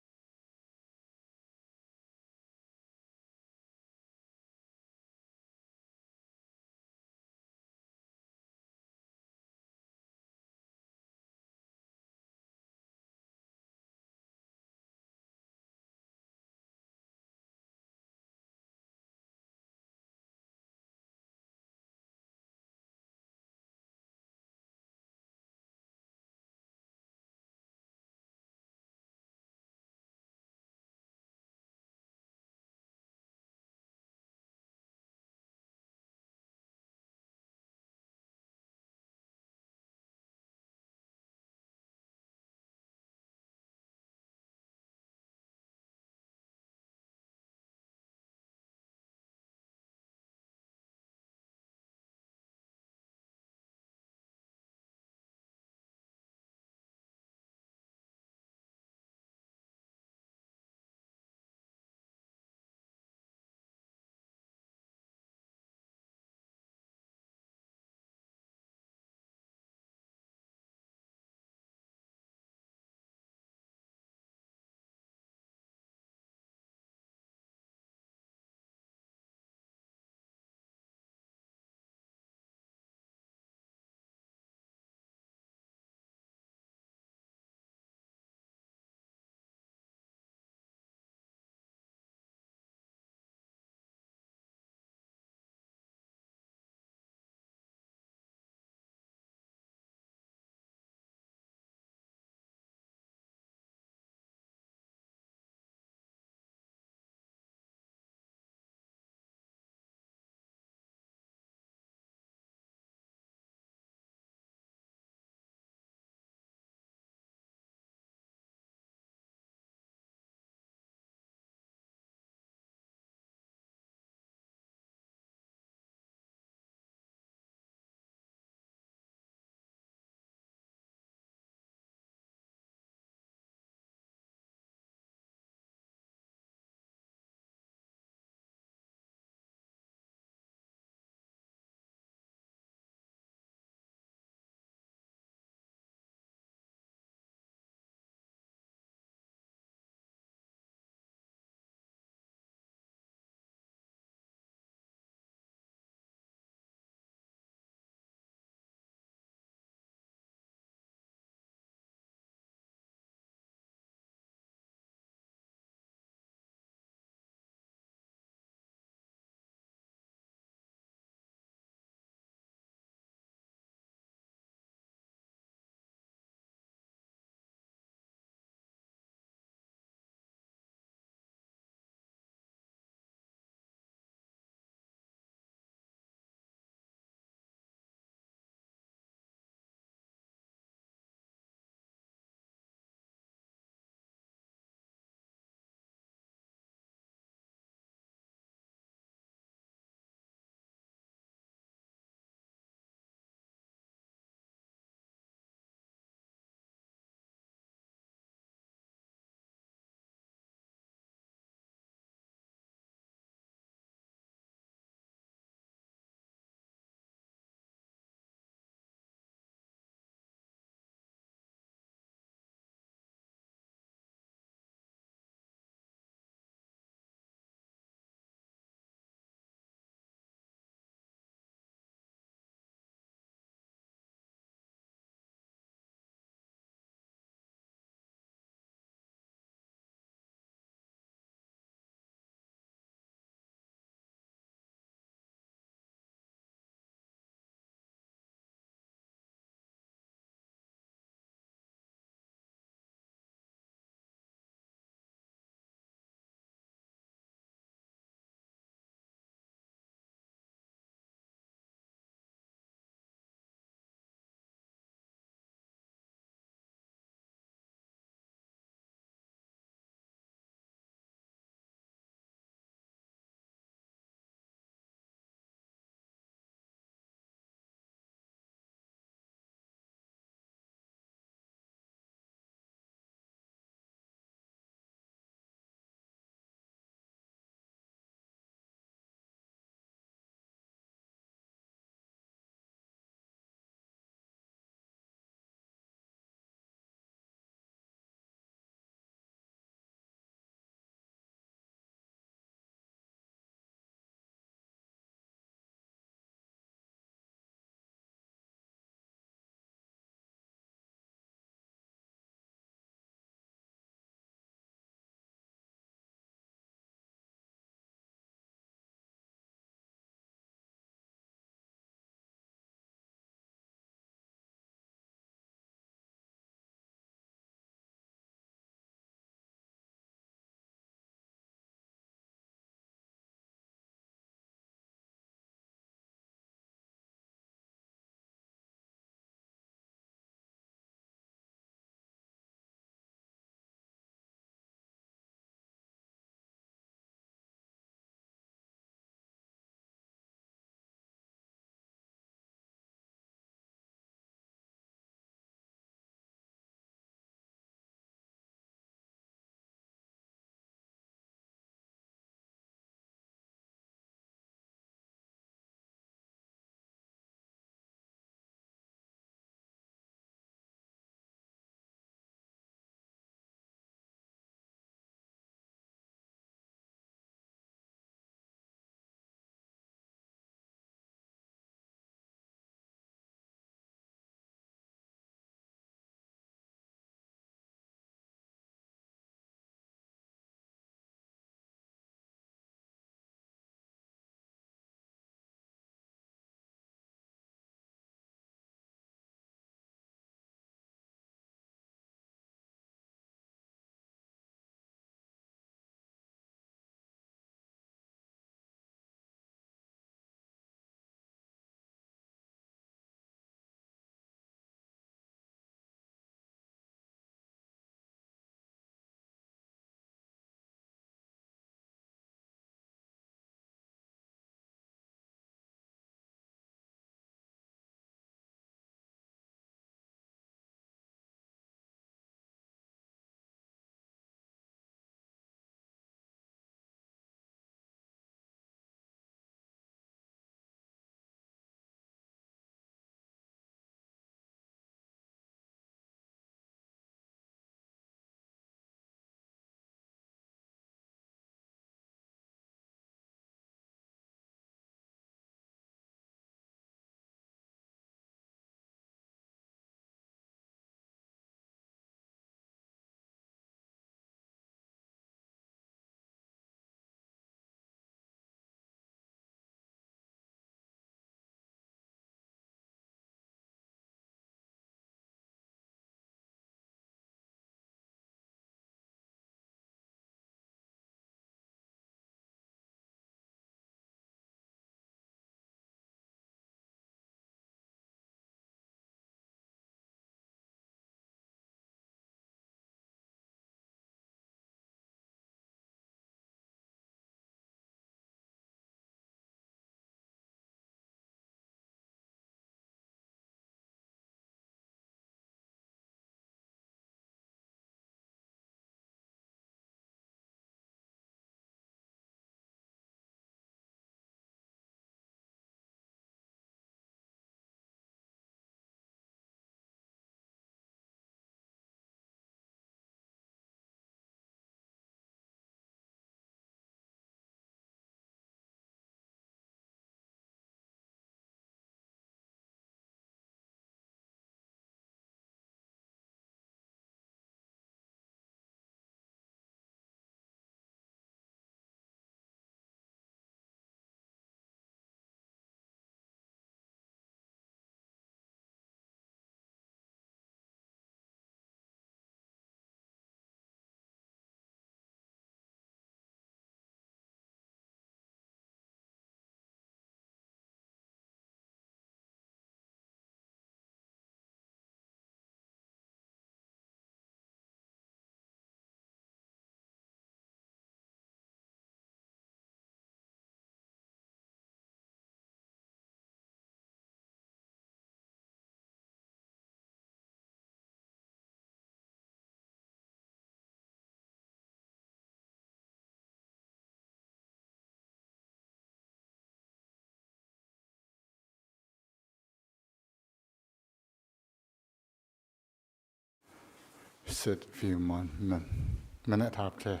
sit few minutes after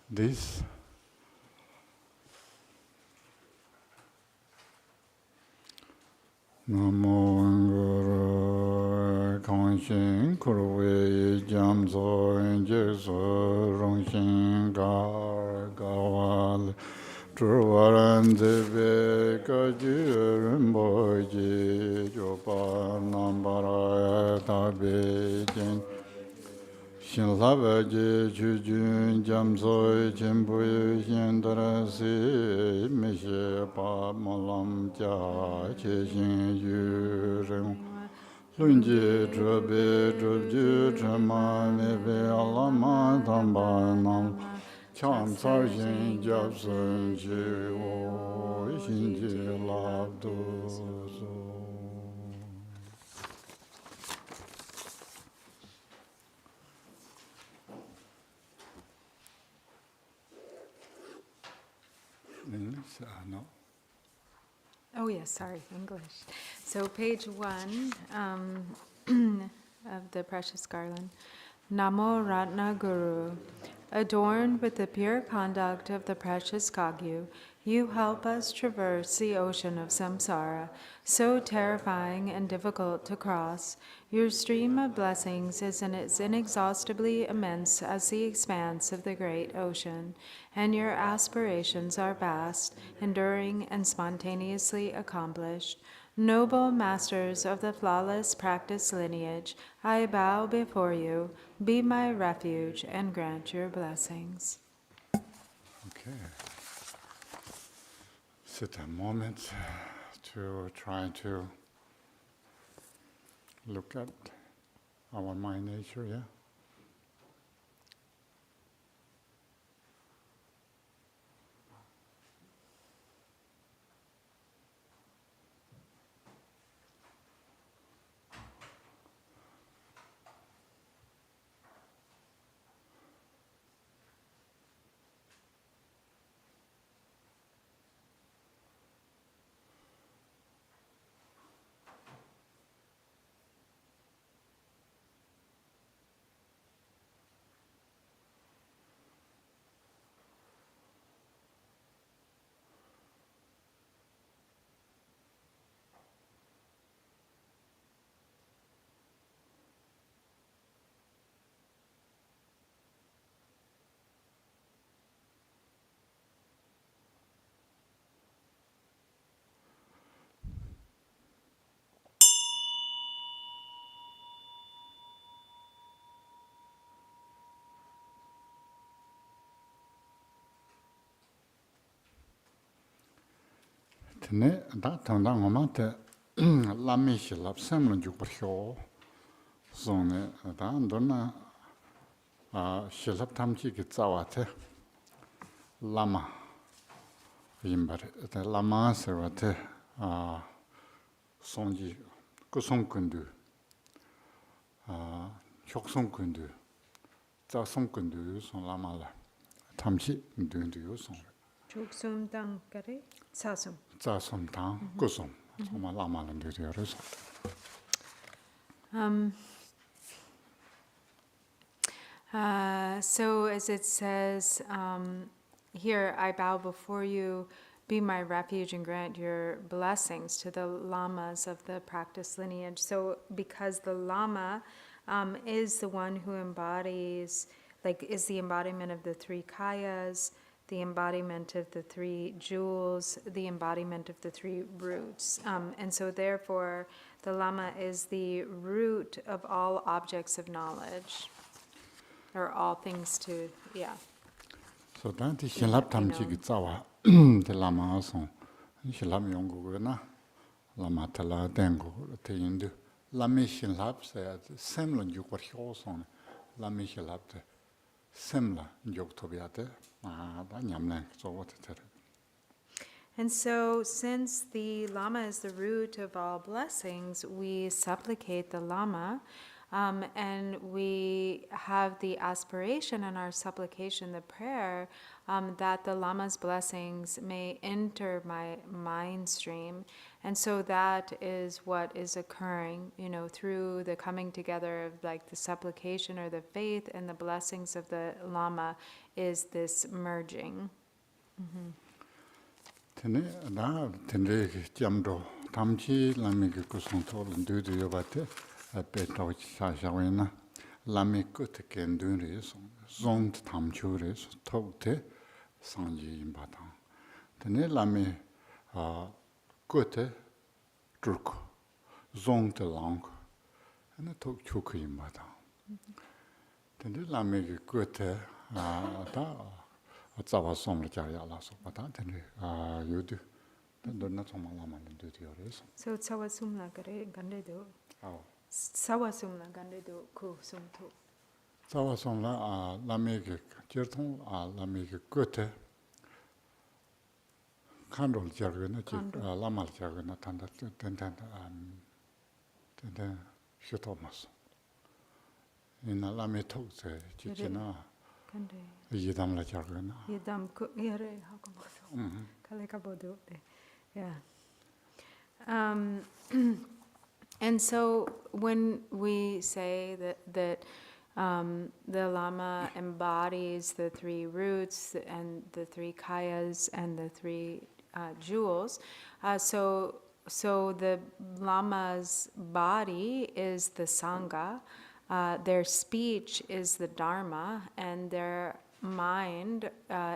this. Namo Angara Kanshin Kurwe Jamzo Jesu Rongshin Gar Gawal Truwaran Debe Kajirin Boji Jopa Nambara Tabe Jen Shinlavaji Jujun Jamzo Jimbuy Yendarasi Mishe Pa Malam Jia Chejin Yuring Lunji Drabe Drabju Drama Mebe Alama Tamba Nam Cham Sarjin Japsun Jiwo Shinji Labdu English? No. Oh, yes, sorry, English. So page 1 of the Precious Garland. Namo Ratna Guru. Adorned with the pure conduct of the precious Kagyu, you help us traverse the ocean of samsara, so terrifying and difficult to cross. Your stream of blessings is as inexhaustibly immense as the expanse of the great ocean, and your aspirations are vast, enduring, and spontaneously accomplished. Noble masters of the flawless practice lineage, I bow before you. Be my refuge and grant your blessings. Okay. Sit a moment to try to look at our mind nature, yeah? Tene da tanda ngoma te lami shilap semlun jukbar hyo zone da ndona shilap tamchi ki tsawa te lama yimbar te lama sewa te sonji kusong kundu hyok kundu tsa song kundu son lama la tamchi ndu yu song Choksum Dankare Sasum. tsa som tang kusong soma lama la ndu yu song. So as it says here, I bow before you, be my refuge and grant your blessings to the lamas of the practice lineage. So because the lama is the one who embodies, is the embodiment of the three kayas, the embodiment of the three jewels, the embodiment of the three roots. And so therefore, the lama is the root of all objects of knowledge. Or all things to, yeah. So dan ti shinlap tamchi ki tsawa te lama song shinlap yongu go na lama tala dengu te yindu lami shinlap se semla yukwar hyo song lami shinlap te semla yok tobiate da nyamne so what it. And so, since the Lama is the root of all blessings, we supplicate the Lama, and we have the aspiration and our supplication, the prayer, that the Lama's blessings may enter my mind stream. And so that is what is occurring, through the coming together of like the supplication or the faith and the blessings of the Lama is this merging. Tene na tene jamdo tamchi lami ke kusong to ndu du yobate pe to sa jawena lami ko te ken du re zong tamchu re to te sanji imbata. Tene lami ko te turko zong te lang ene to chuku imbata. Tene lami ke ko te ta 자와 somla jaya la so pata tene yudu donna somla lama ndu diores So tsawa sumla gare gande do. aw Sawa sumla gande do ku sumtu. 자와 somla lamege jerton lamege kote kanrol jargena ji lamal jargena tanda tenda tenda shotomas ina lame tokse jikena Gande. yidamla jargena Yedam ku yare hakomodo. Kalekabodo. Yeah. And so when we say that the Lama embodies the three roots and the three kayas and the three jewels, so the Lama's body is the Sangha, their speech is the Dharma, and their mind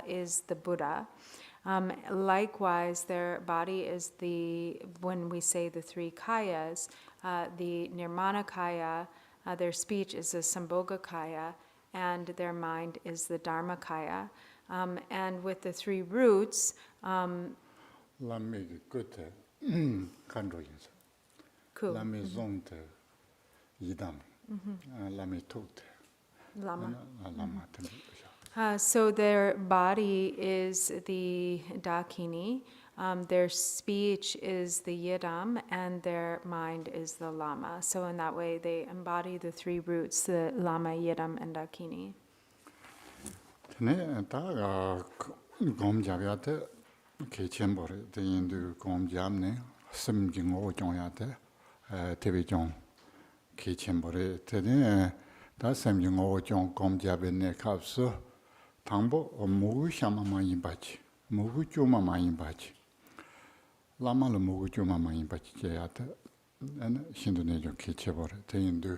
is the Buddha. Likewise, their body is when we say the three kayas, the Nirmana kaya, their speech is the Sambhoga kaya, and their mind is the Dharma kaya. And with the three roots, lamege kote kanro yinsa lame zongte yidam lame tokte Lama. lama tende So their body is the Dakini, their speech is the Yidam, and their mind is the Lama. So in that way, they embody the three roots, the Lama, Yidam, and Dakini. tene ta gom jabyate ke chembore de indu gom jamne simjing o jongyate tebe jong ke chembore tene ta simjing o jong gom jabene kapsu 당보 모구 샤마마인 바치 모구 쪼마마인 바치 라마르 모구 쪼마마인 바치 제야다 안 신도네 좀 개체버려 대인도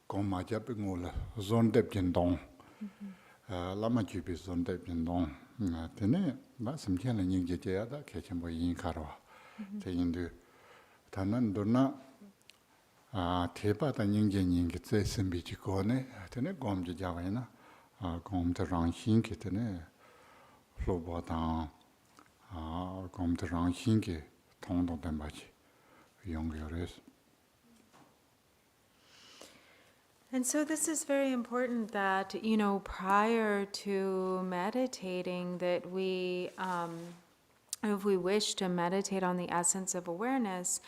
고마잡ing올라 존뎁진동 라마 주비 존뎁진동 되네 말씀전에 얘기 제야다 개체뭐 인카로 대인도 단난도나 대바다 인gen인 게 제스미지 거네 되네 검지 자와이나 gomte rangshin ke tene loba dan gomte rangshin ke tongdong den bachi yongyores. And so this is very important that, prior to meditating, that we, if we wish to meditate on the essence of awareness,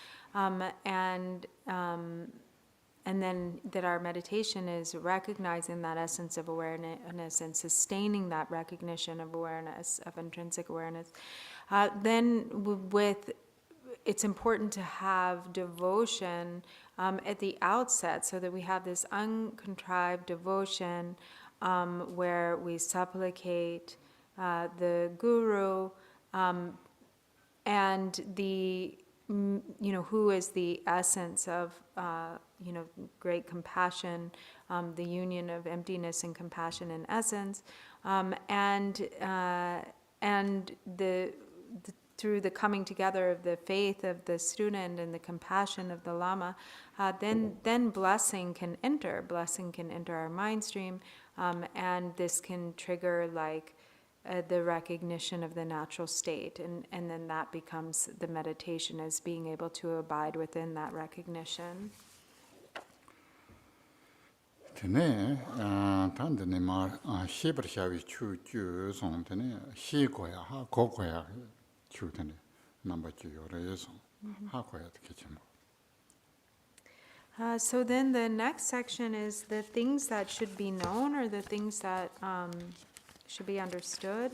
and then that our meditation is recognizing that essence of awareness and sustaining that recognition of awareness, of intrinsic awareness, then it's important to have devotion at the outset, so that we have this uncontrived devotion where we supplicate the Guru and the who is the essence of, great compassion, the union of emptiness and compassion in essence, and through the coming together of the faith of the student and the compassion of the Lama, then blessing can enter our mind stream, and this can trigger the recognition of the natural state, and then that becomes the meditation, as being able to abide within that recognition. Tene tandene mar shebar shawi chu song tene she goya ha go goya chu tene number chu yore song ha goya ke chemo. So then the next section is the things that should be known or the things that should be understood.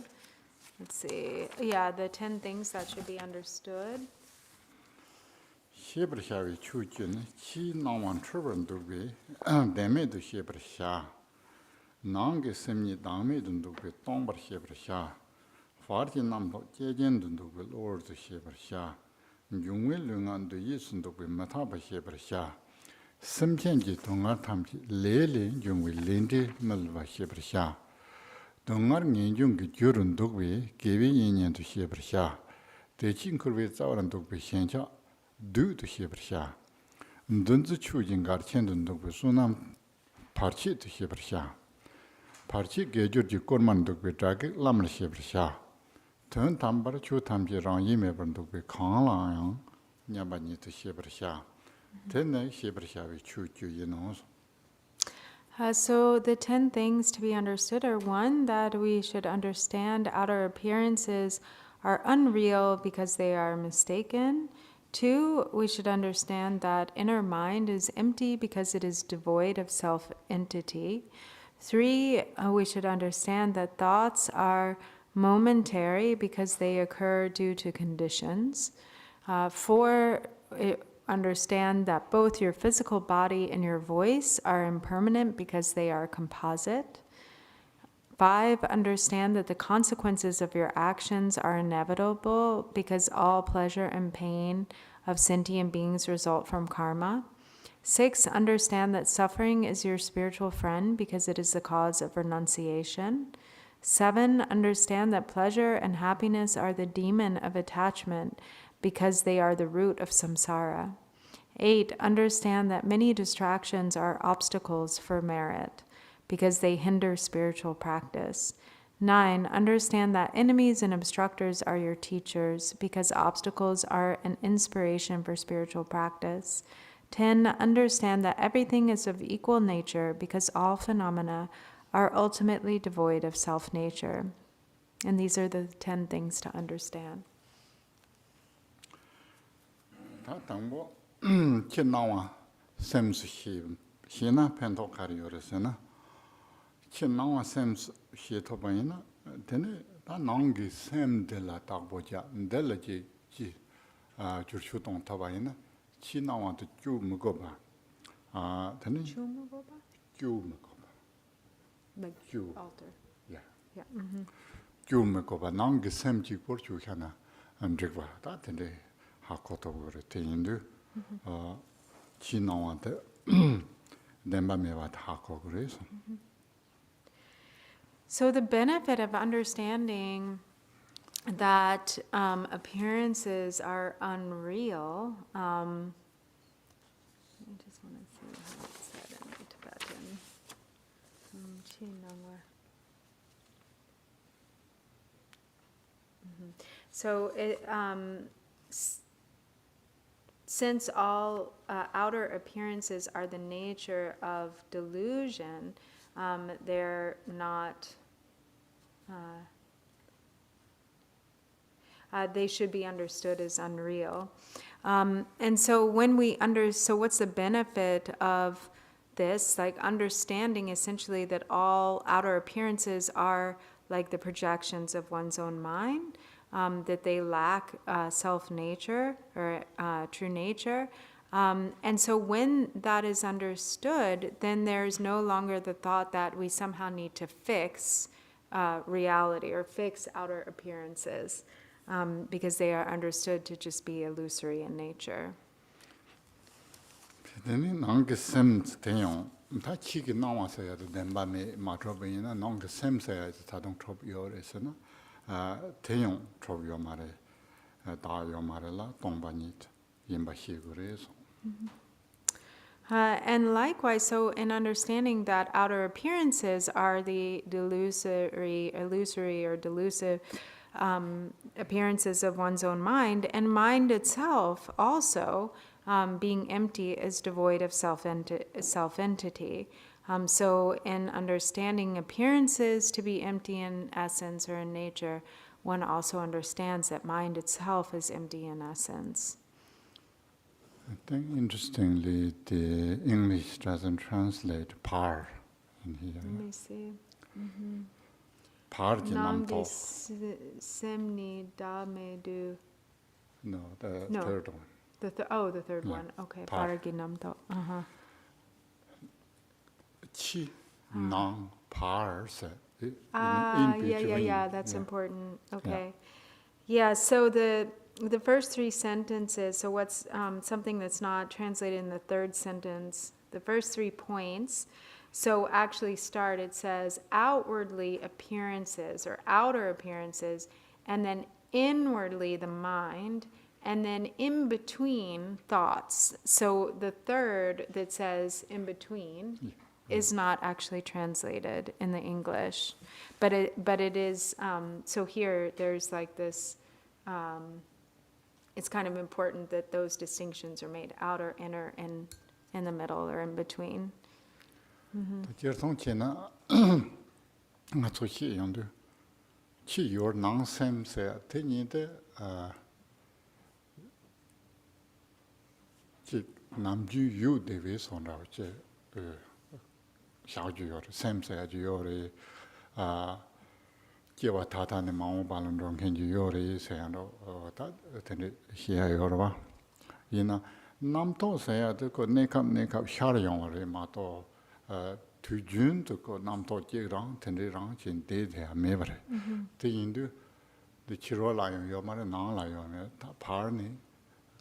Let's see. Yeah, the 10 things that should be understood. 셰브르샤위 추진 치 나완 트번도베 데메도 셰브르샤 나게 셈니 다메든도베 똥버 셰브르샤 파르티 남도 제젠든도베 로르드 셰브르샤 융웰릉안도 예순도베 마타바 셰브르샤 심켄지 동아 탐지 레레 융웰 렌데 말바 셰브르샤 동아 년중기 주른도베 개비 인연도 셰브르샤 대친크르베 자원도베 현자 do to Hebrew. Dunzu chujin gar chendun dogbe sunam parchi to Hebrew. Parchi gejurji korman dogbe dragi lamr Hebrew. Tun tambar chu tamji rang yime ban dogbe kang lang nyabani to Hebrew. Tenne Hebrew we chu ju yinos. So the 10 things to be understood are 1, that we should understand outer appearances are unreal because they are mistaken. 2, we should understand that inner mind is empty because it is devoid of self-entity. 3, we should understand that thoughts are momentary because they occur due to conditions. 4, understand that both your physical body and your voice are impermanent because they are composite. 5, understand that the consequences of your actions are inevitable because all pleasure and pain of sentient beings result from karma. 6, understand that suffering is your spiritual friend because it is the cause of renunciation. 7, understand that pleasure and happiness are the demon of attachment because they are the root of samsara. 8, understand that many distractions are obstacles for merit because they hinder spiritual practice. 9, understand that enemies and obstructors are your teachers because obstacles are an inspiration for spiritual practice. 10, understand that everything is of equal nature because all phenomena are ultimately devoid of self-nature. And these are the 10 things to understand. 당보 친나와 셈스 히나 펜토카리오르스나 친나와 셈스 히토바이나 데네 다 나응기 셈델라 딱보자 델라지 지 주슈동 타바이나 친나와도 쭉 먹어봐 데네 쭉 먹어봐 쭉 Alter. 야 Yeah. 쭉 먹어봐 나응기 셈지 porchu 하나 안적봐 다 데네 하코토고르 테인드 친나와데 덴바메와 하코 그래서 So the benefit of understanding that appearances are unreal, I just want to see how it's said in the Tibetan. So since all outer appearances are the nature of delusion, they're not, they should be understood as unreal. And so so what's the benefit of this? Like understanding essentially that all outer appearances are like the projections of one's own mind, that they lack self-nature or true nature. And so when that is understood, then there's no longer the thought that we somehow need to fix reality or fix outer appearances, because they are understood to just be illusory in nature. 데네 나응기 셈스 대용 다 치기 나와서야도 덴바메 마트로베이나 나응기 셈스야 자동 트롭이어레스나 대용 트롭이어 말에 다요 말에라 동반이트 임바시고레서 And likewise, so in understanding that outer appearances are the illusory or delusive appearances of one's own mind, and mind itself also, being empty, is devoid of self-entity. So in understanding appearances to be empty in essence or in nature, one also understands that mind itself is empty in essence. I think interestingly, the English doesn't translate par in here. Let me see. Par ki nam Namdi to. semni da me du. No, the No. third one. The third Yeah, one. Okay. par. Paragi namto. Chi nang par se. Yeah. That's important. Okay. Yeah. So the first three sentences. So what's something that's not translated in the third sentence? The first 3 points. So actually start. It says outwardly appearances or outer appearances, and then inwardly the mind, and then in between thoughts. So the third that says in between is not actually translated in the English, but it is. So here there's like this. It's kind of important that those distinctions are made: outer, inner, and in the middle or in between. Jirtong chi na nga tsu chi yondu chi yor nang sem se te ni de chi nam ju yu de we son ra che xiao ju yor sem se ju yor ji wa ta ta ne ma wo ba lon rong ken ju yor se ya no ta te ne xia yor ba yin nam to se ya de ko ne kap xia yong re ma to tu jun to ko nam to che rang ten rang chin de de me bare te yin du de chiro la yo ma na la yo me ta par ni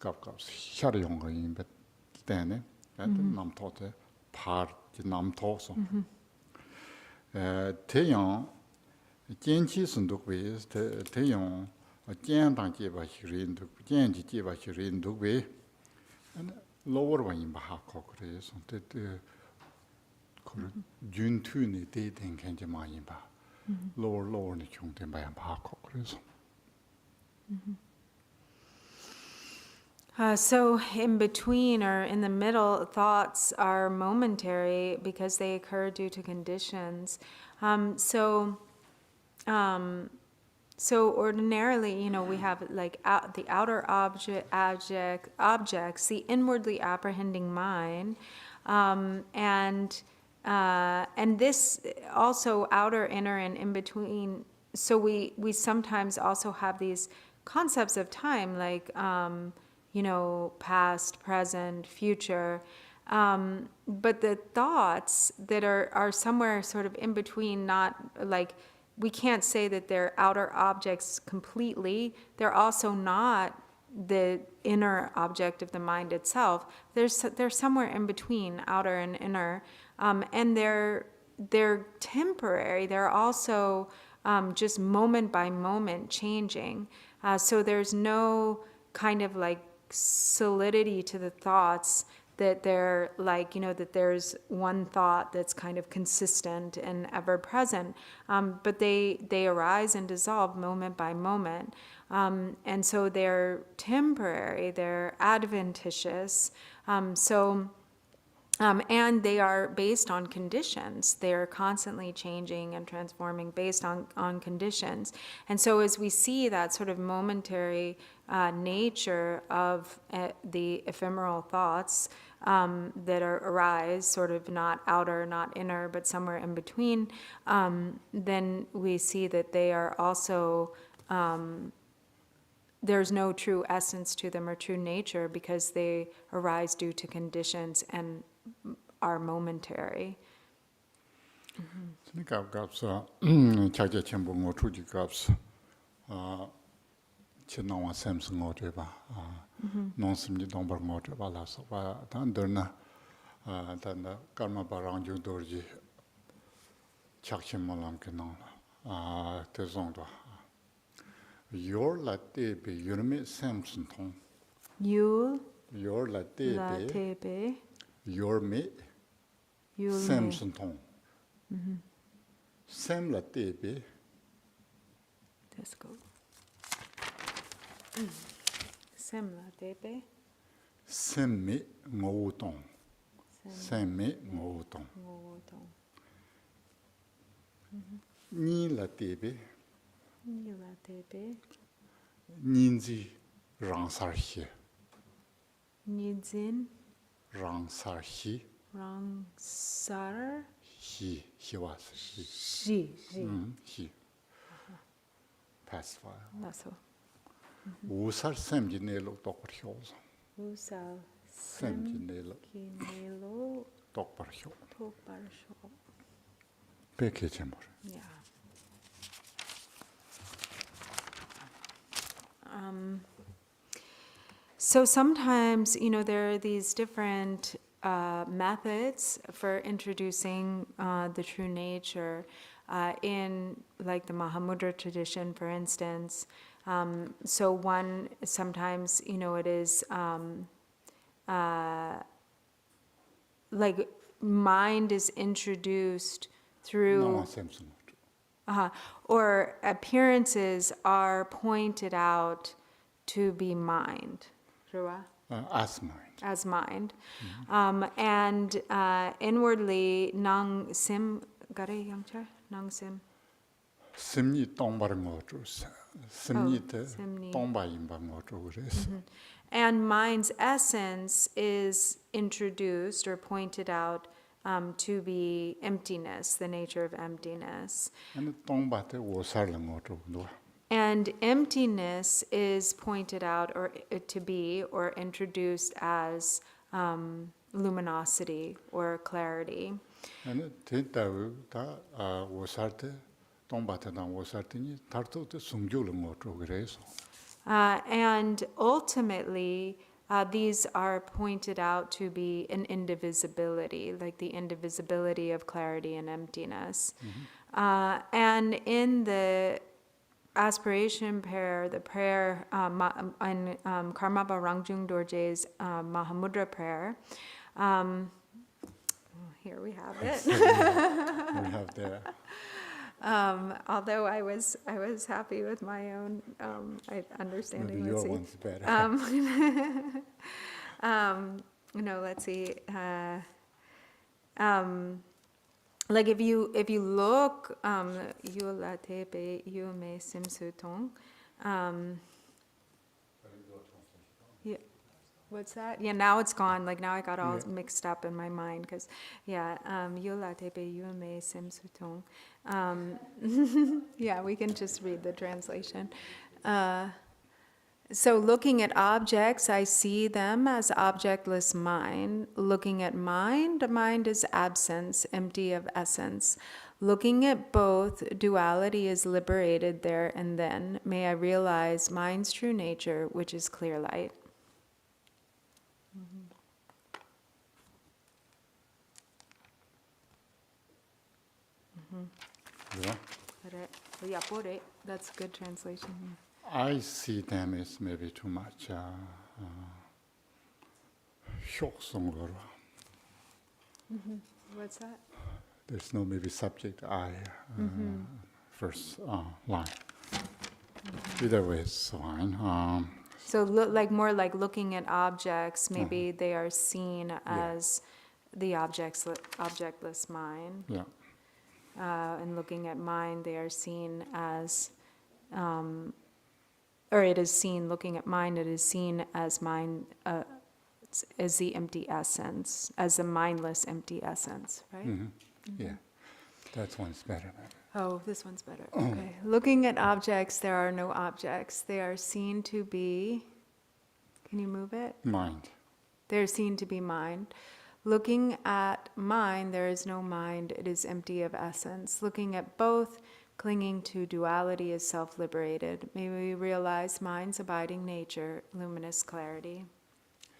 kap xia yong ge yin bet te ne nam to te par ji nam to so te yang jian qi sun du wei te yang jian dang jie ba xi rin du jian ji jie ba xi rin du wei lower wa yin ba ha ko kre so te jun tu ni de den ken je ma yin ba lower ni chung den ba ya ba ko kre so So in between or in the middle, thoughts are momentary because they occur due to conditions. So ordinarily, we have like the outer objects, the inwardly apprehending mind, and this also outer, inner, and in between. So we sometimes also have these concepts of time, like past, present, future. But the thoughts that are somewhere sort of in between, not like, we can't say that they're outer objects completely. They're also not the inner object of the mind itself. They're somewhere in between outer and inner. And they're temporary. They're also just moment by moment changing. So there's no kind of like solidity to the thoughts that they're like, that there's one thought that's kind of consistent and ever present. But they arise and dissolve moment by moment. And so they're temporary, they're adventitious. And they are based on conditions. They are constantly changing and transforming based on conditions. And so as we see that sort of momentary nature of the ephemeral thoughts that arise, sort of not outer, not inner, but somewhere in between, then we see that they are also, there's no true essence to them or true nature because they arise due to conditions and are momentary. Kapsa chaja chenpo ngo chuji kapsa che nangwa semsa ngo ba non simji dongbar ngo ba la so ba tan derna tan karma barang ju dorji chakchen molam ke nang la te zong do yor la te be yurme semsen tong Yul yor la te la be tebe yor me yul sem me. sun tong sem la te be Let's go. Sem la tebe. sem me ngo tong sem me ngo tong Ngo tong. ni la te be Ni la tebe. nin ji rang sar xie Nijin. Rang sar hi. Rang sar. He was he. Shi. He. Pacifier. Lasso. Usar semji nelo dokbar hyozo. Usal. Semji nelo Kinelo. dokbar hyo. Tokbarsho. Peke chemor. Yeah. So sometimes, there are these different methods for introducing the true nature in, like, the Mahamudra tradition, for instance. So one, sometimes, it is like mind is introduced through, or appearances are pointed out to be mind. As mind. As mind. And inwardly, nang sim, gare yangcha? Nang sim. Simni tongbar ngotus. Simni te simni. tongba imba ngotus. And mind's essence is introduced or pointed out to be emptiness, the nature of emptiness. And tongba te wosar ngotu. And emptiness is pointed out or to be or introduced as luminosity or clarity. And ta wosarte tongba te dan wosarte ni tarto te sungjul ngotu greso. And ultimately, these are pointed out to be an indivisibility, like the indivisibility of clarity and emptiness. And in the aspiration prayer, the prayer in Karmapa Rangjung Dorje's Mahamudra prayer, here we have it. We have there. Although I was happy with my own understanding. Maybe Let's your see. one's better. Let's see. Like if you look, Yula Tepe Yume Simsutong. Yeah. What's that? Yeah, now it's gone. Like now I got all mixed up in my mind because, Yula Tepe Yume Simsutong. Yeah, we can just read the translation. So looking at objects, I see them as objectless mind. Looking at mind is absence, empty of essence. Looking at both, duality is liberated there and then. May I realize mind's true nature, which is clear light. Yeah. That's a good translation. I see them as maybe too much What's that? There's no maybe subject I first line. Either way is fine. So more like looking at objects, maybe they are seen as the objectless mind. Yeah. And looking at mind, they are seen as, or it is seen, looking at mind, it is seen as mind, as the empty essence, as the mindless empty essence, right? Yeah. That one's better. Oh, this one's better. Okay. Looking at objects, there are no objects. They are seen to be, can you move it? Mind. They're seen to be mind. Looking at mind, there is no mind. It is empty of essence. Looking at both, clinging to duality is self-liberated. May we realize mind's abiding nature, luminous clarity.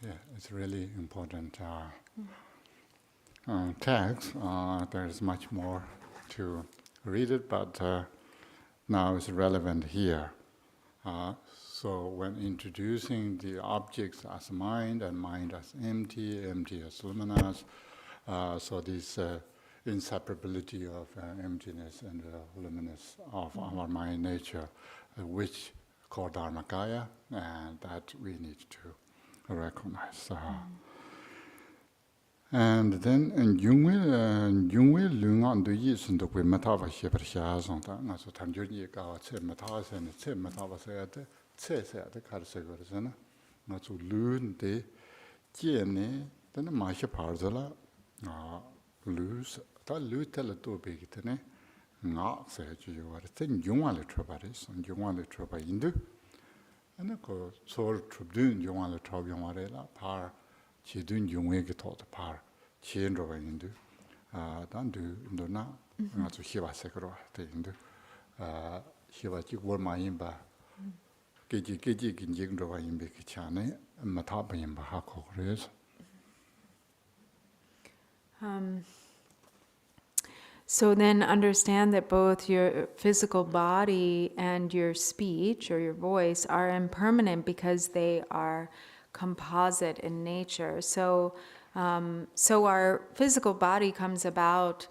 Yeah, it's really important text. There's much more to read it, but now it's relevant here. So when introducing the objects as mind and mind as empty, empty as luminous, so this inseparability of emptiness and luminous of our mind nature, which called Dharmakaya, and that we need to recognize. And then Jungwe Lungan do Yison to Matava Shepherdshazonta, Naso Tanjuni Gawa, Matas and Matava said, Cesa, the Carsegorzana, not to learn the jiene, then Masha Parzala, lose, that lutel to big tene, not said you are then Jungale Trabaris, and Jungale Traba Indu, and a co sort of doing Jungale Trabiamarella, par, Chidun Jungweg taught par, Chendrova Indu, don't do Induna, not to Shiva Sekro, the Indu, Shiva Chigwar Imba. Keji kinjing drova imbe kichane mataba imba hako res. So then understand that both your physical body and your speech or your voice are impermanent because they are composite in nature. So our physical body comes about,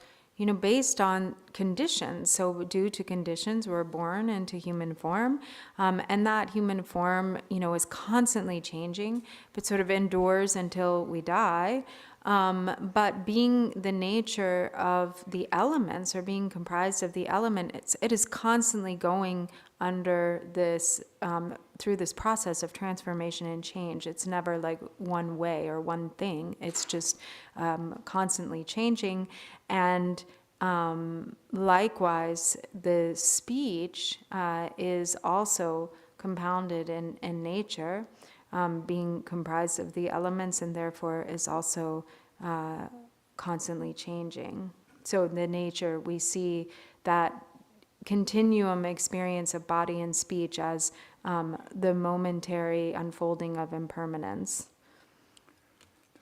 based on conditions. So due to conditions, we're born into human form, and that human form, is constantly changing, but sort of endures until we die. But being the nature of the elements, or being comprised of the element, it is constantly going under this, through this process of transformation and change. It's never like one way or one thing. It's just constantly changing. And likewise, the speech is also compounded in nature. Being comprised of the elements, and therefore is also constantly changing. So in the nature, we see that continuum experience of body and speech as the momentary unfolding of impermanence.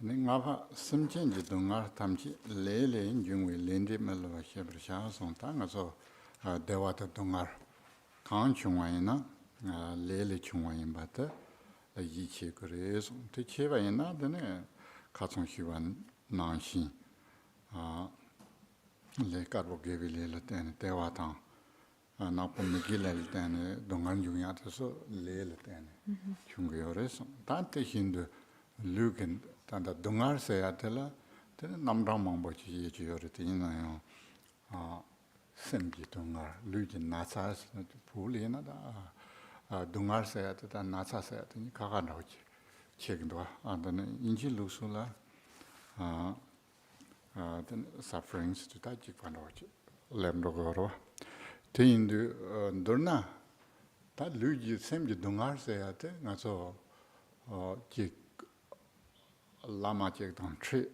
Ngava simchenji dungar tamchi lele jungwe lende melwa shebrisha son tanga so dewata dungar kan chungwaina lele chungwain bata yi che kure so te cheva ina dene katsong shiwan nanshi le karbo gevi lele tene dewata napo migile tene dungar jungya so lele tene chungyo so tante hindu lugen tanda dungar se atela tene namra mambo chi ye yore tina yo semji dungar lugen nasas pulina da dungar se ateta nasas se atini kaga nochi chegndo andane inji lusula then sufferings to that you find out lemro goro tindu dorna ta lugi semji dungar se ate ngaso chi lama chek dang tri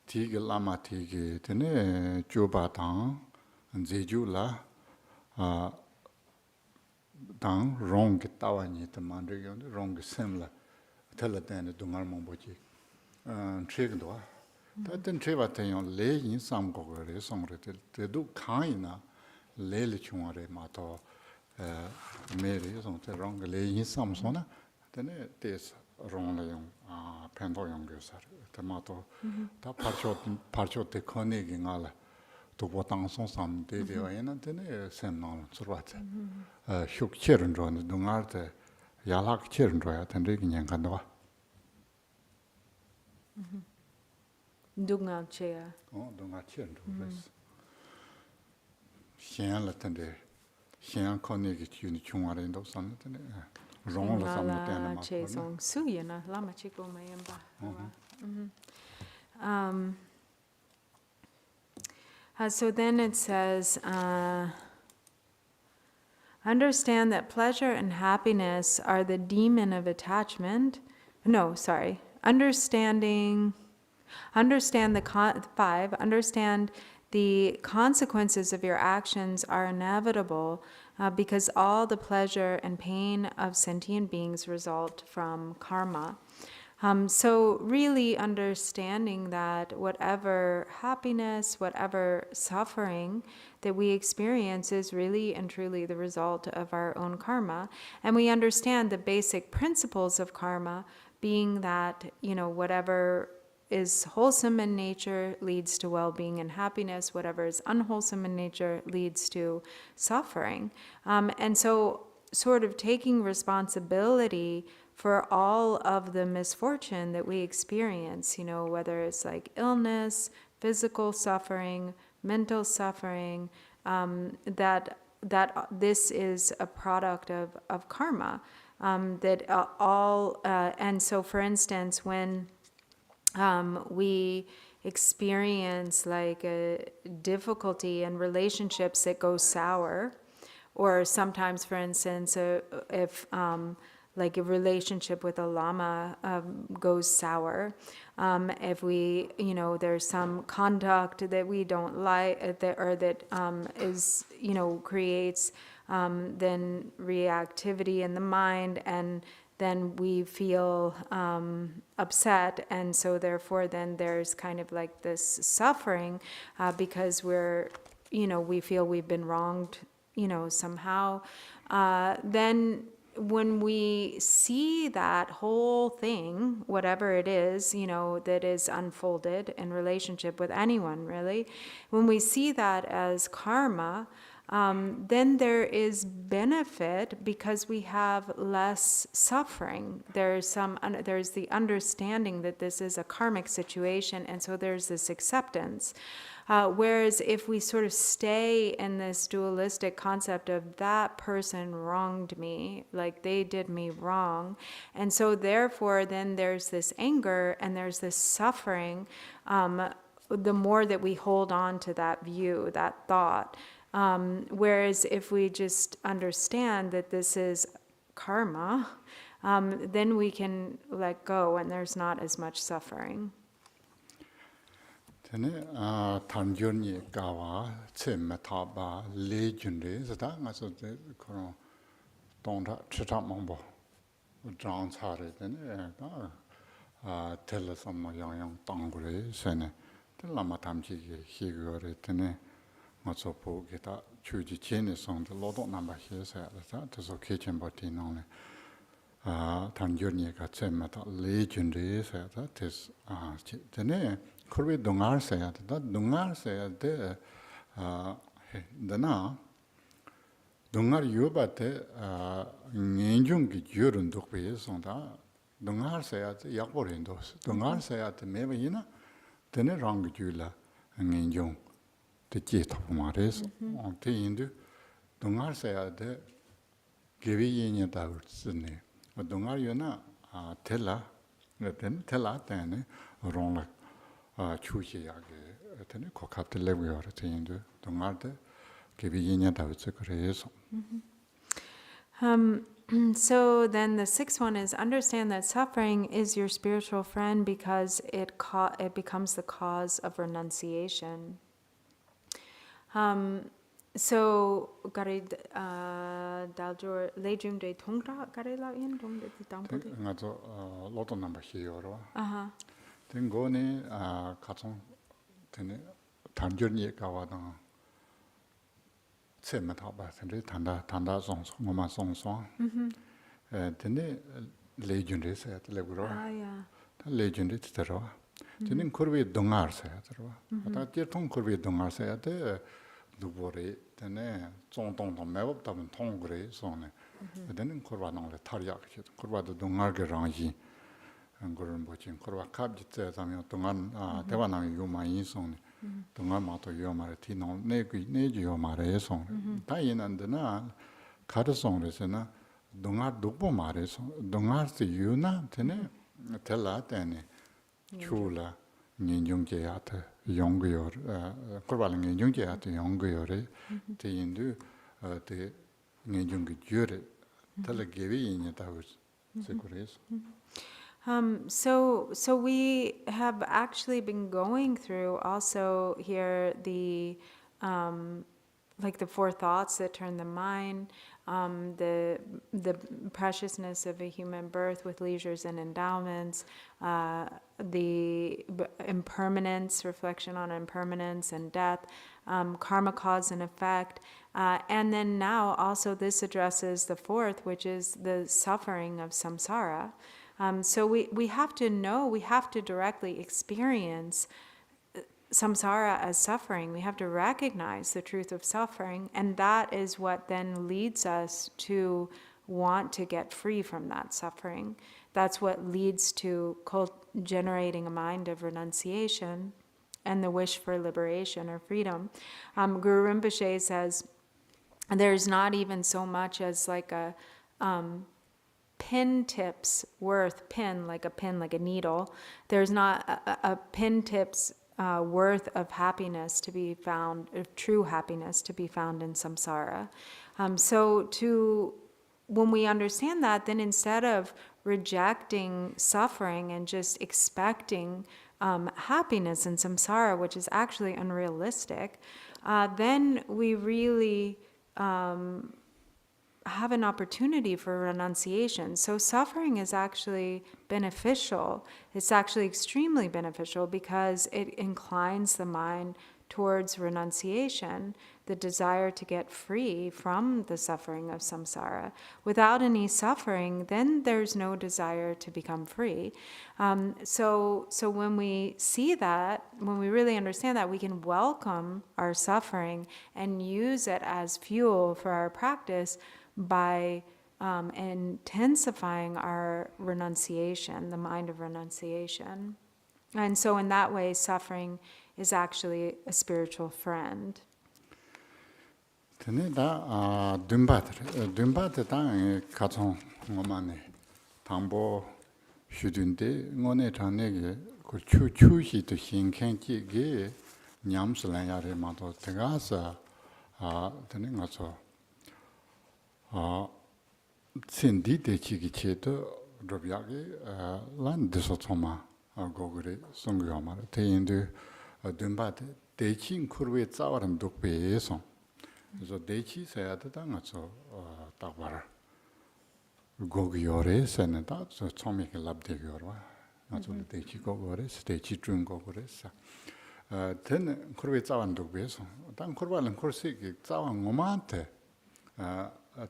tigi lama tigi tene choba tang zeju la dang rong ki tawa ni te mandri yon rong ki sem la tela tene dungar mongbo chi tri kdo ta ten tri wa ten yon le yin sam go go re song re te du kan na le le chung re ma to me re song te rong le yin sam so na tene tes rong le yon pendo yon ge sar te ma to ta parcho te kone gi ngala to bo tang song sam de de wa na tene sem na surwa te shuk cheren ro ne dungar te yalak cheren ro ya ten re gi nyang kan do Dungal chea. dungar cheren ro res xian la ten de xian kone gi chu ni chung wa re ndo san tene rong la sam no ten ma che song suyana lama chiko mayamba. So then it says, understand that pleasure and happiness are the demon of attachment. No, sorry. Understand the consequences of your actions are inevitable because all the pleasure and pain of sentient beings result from karma. So really understanding that whatever happiness, whatever suffering that we experience is really and truly the result of our own karma. And we understand the basic principles of karma being that, whatever is wholesome in nature leads to well-being and happiness. Whatever is unwholesome in nature leads to suffering. And so sort of taking responsibility for all of the misfortune that we experience, whether it's like illness, physical suffering, mental suffering, that this is a product of karma. And so, for instance, when we experience like a difficulty in relationships that go sour, or sometimes, for instance, if like a relationship with a lama goes sour, if we, there's some conduct that we don't like, that is, creates then reactivity in the mind, and then we feel upset, and so therefore then there's kind of like this suffering because we feel we've been wronged, somehow. Then when we see that whole thing, whatever it is, that is unfolded in relationship with anyone, really, when we see that as karma, then there is benefit because we have less suffering. There's the understanding that this is a karmic situation, and so there's this acceptance. Whereas if we sort of stay in this dualistic concept of that person wronged me, like they did me wrong, and so therefore then there's this anger and there's this suffering, the more that we hold on to that view, that thought. Whereas if we just understand that this is karma, then we can let go and there's not as much suffering. Tene tanjoni gawa che metaba legende zata ngaso de kono tonda chita mambo jang chare tene tell some yang tangure sene de lama tamji ge higore tene ngaso po geta chuji chene song de lodo namba he sa ta so kitchen boti nong tanjoni ga che meta legende sa ta tes tene Kurvi dungar sayat, da dungar sayat de dana dungar yubate ngenjung ki jurun dukpe sonda dungar sayat yakborin dos dungar sayat meba yina tene rang jula ngenjung te ki tapmares te indu dungar sayat de gevi yenya da urtsne dungar yuna tela tela tene rong 추시하게 되는 고갑들 레벨을 되는데 동아데 개비인야 다우스 그래서 So then the sixth one is understand that suffering is your spiritual friend because it becomes the cause of renunciation. So gari daljor lejum de tongra gari la in dong de tampo. ngazo loto number here. Den gone 가정 되네 단전이 가와다 쳔마다 바선데 단다 송송마 송송 되네 레전드에서 레고로 레전드 들어 되는 코르비 동아르서야 들어 아다 제통 코르비 동아르서야 돼 누보리 되네 종동도 매법다면 통그래 손에 되는 코르바나를 탈이야 코르바도 동아르게 랑지 그런 뭐지 그러와 갑짓에 하면 동안 대화나 요마이 손 동안 마도 요마를 티노 내지 요마를 손 다이난데나 가르송에서나 동아 독보 말에서 동아스 유나 되네 텔라테네 추라 년중제한테 용거요 그러발 년중제한테 용거요래 대인도 대 년중기 주래 텔레게비 있냐다고 세고레스 So we have actually been going through also here the like the four thoughts that turn the mind, the preciousness of a human birth with leisures and endowments, the impermanence, reflection on impermanence and death, karma, cause and effect, and then now also this addresses the fourth, which is the suffering of samsara. So we have to know, we have to directly experience samsara as suffering. We have to recognize the truth of suffering, and that is what then leads us to want to get free from that suffering. That's what leads to generating a mind of renunciation and the wish for liberation or freedom. Guru Rinpoche says there's not even so much as like pin tips worth, pin like a needle. There's not a pin tips worth of happiness to be found, of true happiness to be found in samsara. When we understand that, then instead of rejecting suffering and just expecting happiness in samsara, which is actually unrealistic, then we really have an opportunity for renunciation. So suffering is actually beneficial. It's actually extremely beneficial because it inclines the mind towards renunciation, the desire to get free from the suffering of samsara. Without any suffering, then there's no desire to become free. So when we see that, when we really understand that, we can welcome our suffering and use it as fuel for our practice by intensifying our renunciation, the mind of renunciation. And so in that way, suffering is actually a spiritual friend. Tene da dunbat da katon ngomane tambo shudunde ngone tanege ko chu hi to hinken ki ge nyamslan yare ma to tegasa tene ngaso sendi de chi gi che to robyage lan de so toma gogure songyo ma te indu dunbat de chin kurwe tsawaran dokbe so 그래서 대치 세야 되다가 저 딱바라 고기 요래서는 다 처음에 랍되고요. 아주 대치 고거래 대치 준 고거래서 된 그룹에 짜완도 그래서 단 그룹은 코스에 짜완 엄마한테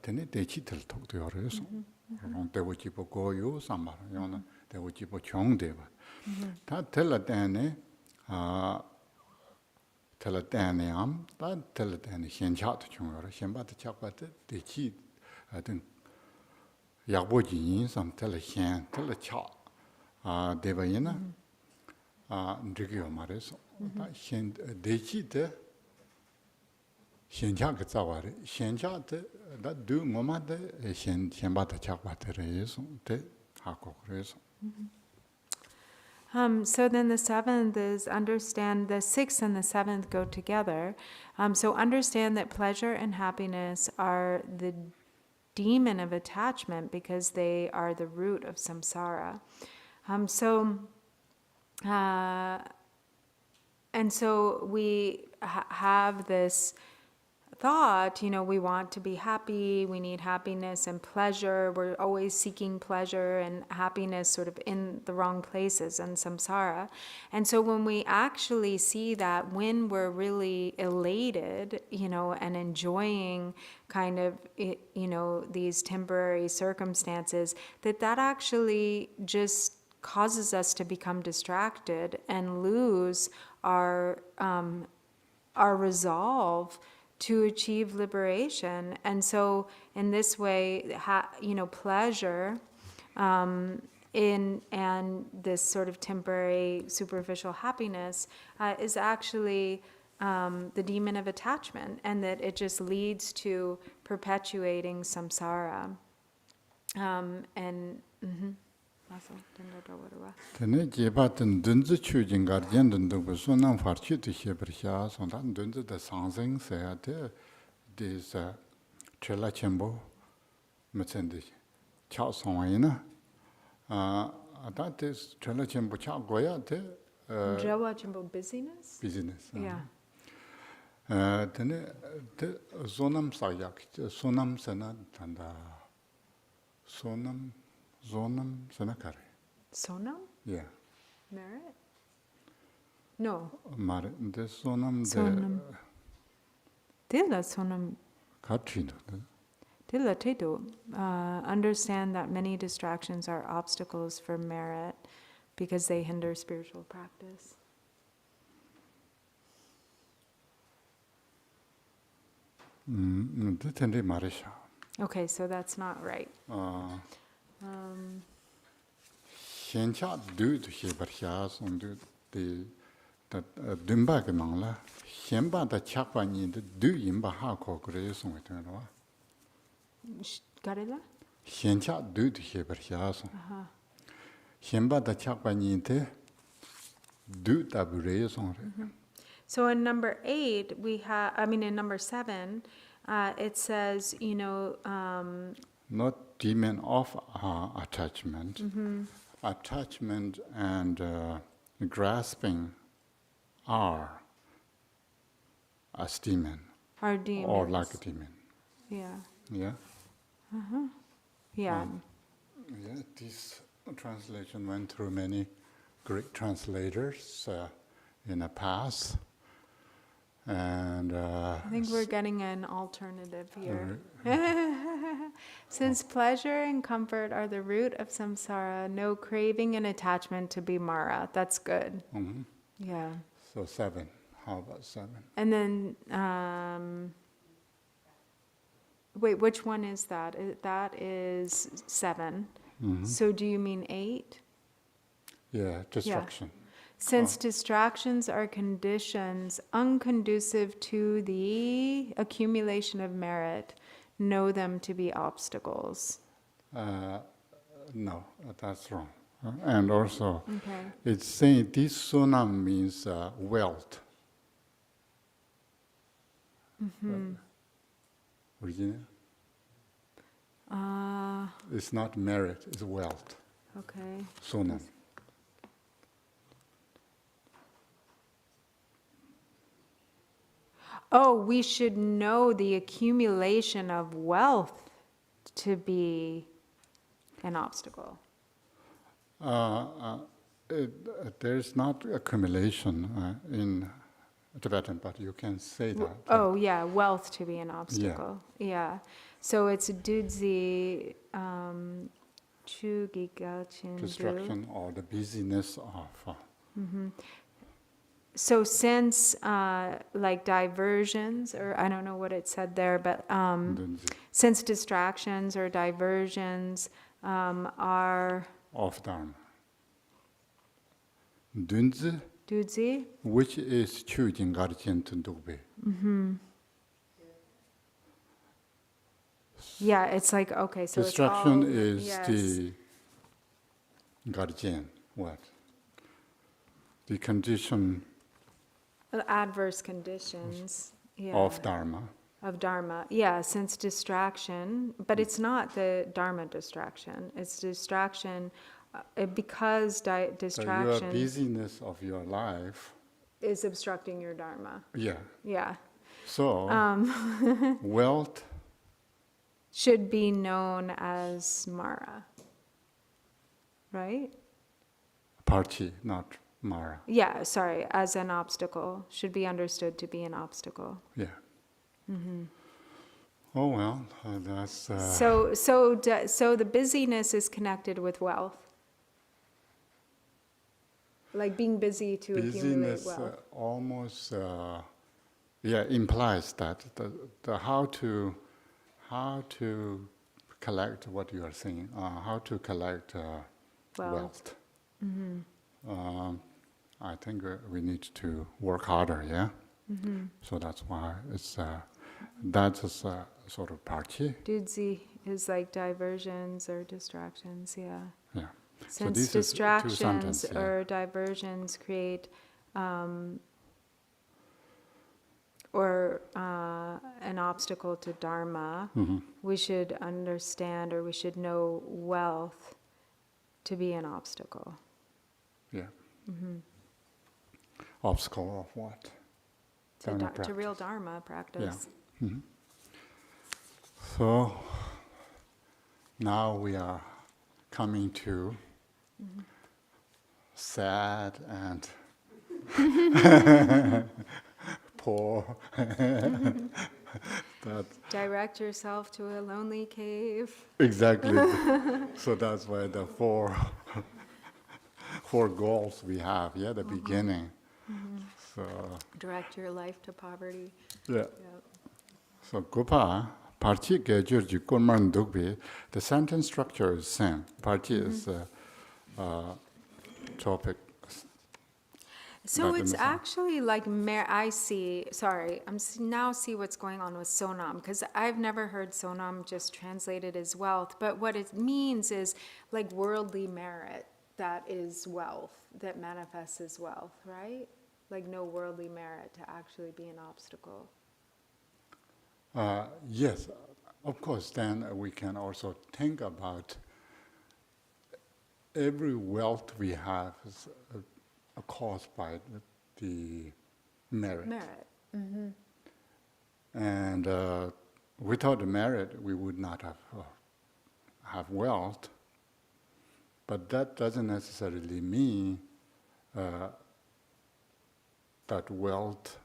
되네 대치들 톡도 요래서 그런 대고치 보고요 삼말 요는 대고치 보 정대바 다 telladane telladane 다 telladane 현자도 중요로 현바도 작바도 대치 하든 약보지 인삼 tel현 tel차 대바이나 느껴 말해서 다 대치데 현자가 자와래 현자데 나두 뭐마데 현바도 작바들에서 대 하고 그래서 So then the seventh is understand, the sixth and the seventh go together. So understand that pleasure and happiness are the demon of attachment because they are the root of samsara. And so we have this thought, we want to be happy, we need happiness and pleasure, we're always seeking pleasure and happiness sort of in the wrong places in samsara. And so when we actually see that when we're really elated, and enjoying kind of, these temporary circumstances, that actually just causes us to become distracted and lose our resolve to achieve liberation. And so in this way, pleasure and this sort of temporary superficial happiness is actually the demon of attachment, and that it just leads to perpetuating samsara. tene jebaten dunzu chujin garden dundu bu sonan farchi de shebrcha sondan dunzu da sangseng se de des chela chembo metsende cha songayina da des chela chembo cha goya de Business? business Yeah. tene de sonam sayak sonam sana tanda sonam sanakare. Sonam? Yeah. Merit? No. Mare de sonam Sonam. Tila sonam. Katrina. Tila teto. Understand that many distractions are obstacles for merit because they hinder spiritual practice. Okay, so that's not right. 현차 두도 해버샤 손도 데 듬바가 나라 현바다 착반인데 두 임바 하고 그래서 송했더라. Garela? 현차 두드 해버려서 현바다 착반인데 두다 부레서 So in number 8, in number 7, it says, not demon of attachment. Attachment and grasping are as demon our demons. or like a demon. Yeah. Yeah. Yeah. Yeah. This translation went through many great translators in the past, and I think we're getting an alternative here. Since pleasure and comfort are the root of samsara, no craving and attachment to be Mara. That's good. Yeah. so 7. How about 7? And then, wait, which one is that? That is 7. So do you mean 8? Yeah, destruction. Since distractions are conditions unconducive to the accumulation of merit, know them to be obstacles. No, that's wrong. And also, Okay. it's saying this sunam means wealth. Original? It's not merit, it's wealth. Okay. Sunam. Oh, we should know the accumulation of wealth to be an obstacle. There's not accumulation in Tibetan, but you can say that. Oh, yeah, wealth to be an obstacle. Yeah. So it's dudzi chugiga chindu. Distraction or the busyness of. So since like diversions, or I don't know what it said there, but since distractions or diversions are Of Dharma. Dunzi, dudzi. which is choosing Garchen Tundube. Yeah, it's like, okay, so Distraction it's all, is yes. the Garchen, what? The condition Adverse conditions. Yeah. of Dharma. Of Dharma. Yeah, since distraction, but it's not the Dharma distraction. It's distraction because So your distraction busyness of your life. is obstructing your Dharma. Yeah. Yeah. So, wealth, Should be known as Mara. Right? party, not Mara. Yeah, sorry, as an obstacle. Should be understood to be an obstacle. Yeah. Oh well, that's. So the busyness is connected with wealth. Like being busy to accumulate Busyness wealth. almost, implies that the how to collect what you are saying, how to collect wealth. I think we need to work harder, yeah? So that's why it's, that's a sort of party. Dudzi is like diversions or distractions, yeah. Yeah. So Since this is two distractions sentences, yeah. or diversions create or an obstacle to Dharma, we should understand or we should know wealth to be an obstacle. Yeah. Obstacle of what? Dharma To practice. real Dharma practice. So now we are coming to sad and poor. That Direct yourself to a lonely cave. exactly. So that's why the four goals we have. Yeah, the beginning. So Direct your life to poverty. yeah. Yep. So Gopa, party gejurji kurman dugbi, the sentence structure is same. Party is topic. So But it's in the- actually like I see. Sorry, now see what's going on with sonam, because I've never heard sonam just translated as wealth. But what it means is like worldly merit that is wealth, that manifests as wealth, right? Like no worldly merit to actually be an obstacle. Yes, of course. Then we can also think about every wealth we have is caused by the merit. Merit. And without the merit, we would not have wealth. But that doesn't necessarily mean that wealth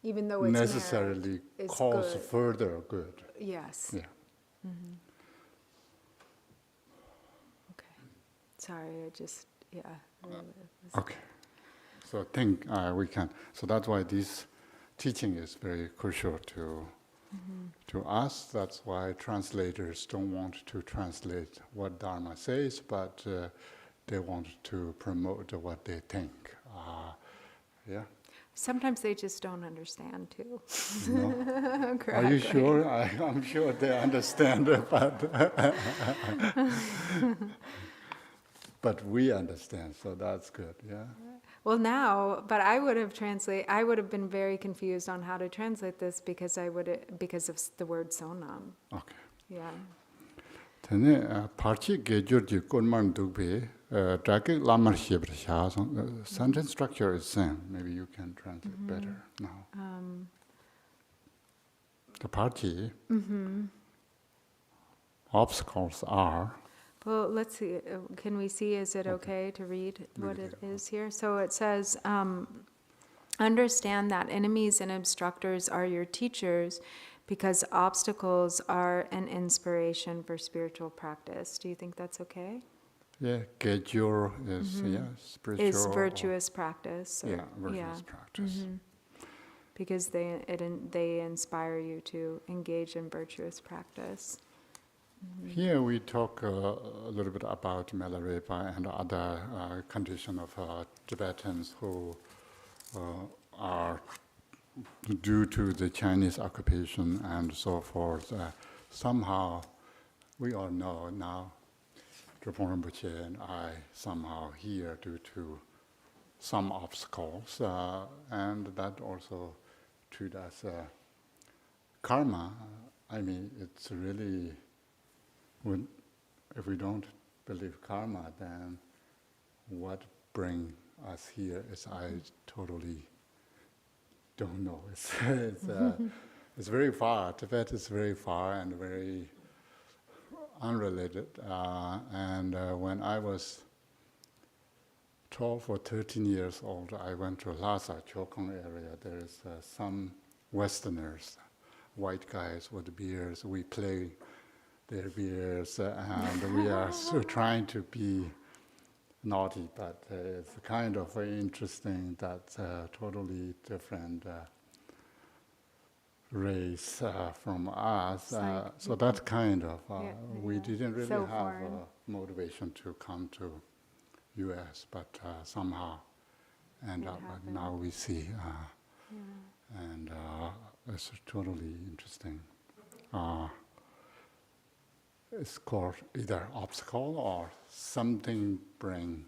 Even though it's necessarily merit is cause good. further good. Yes. Yeah. Okay. Sorry, I just really was- Okay. So I think we can. So that's why this teaching is very crucial to us. That's why translators don't want to translate what Dharma says, but they want to promote what they think. Yeah. Sometimes they just don't understand too. No. Correct, Are you right? sure? I'm sure they understand, but we understand, so that's good. Yeah. Well, now, but I would have been very confused on how to translate this because because of the word sonam. Okay. Yeah. Tene parchi gejurji konman dugbe drake lamar shibra sentence structure is same. Maybe you can translate better now. The parchi obstacles are. Well, let's see. Can we see? Is it okay to read what it is here? So it says, understand that enemies and obstructors are your teachers because obstacles are an inspiration for spiritual practice. Do you think that's okay? Yeah, gejur is spiritual. Is virtuous practice. Yeah, virtuous practice. Because they inspire you to engage in virtuous practice. Here we talk a little bit about Milarepa and other condition of Tibetans who are, due to the Chinese occupation and so forth, somehow, we all know now, Drapon Rinpoche and I somehow here due to some obstacles, and that also treat as karma. I mean, it's really, if we don't believe karma, then what bring us here is I totally don't know. It's very far. Tibet is very far and very unrelated. And when I was 12 or 13 years old, I went to Lhasa, Chokong area. There is some Westerners, white guys with beards. We play their beards, and we are trying to be naughty, but it's kind of interesting that totally different race from us. So that kind of, we didn't really So have foreign. motivation to come to US, but somehow end up, now we see, and it's totally interesting. It's called either obstacle or something bring.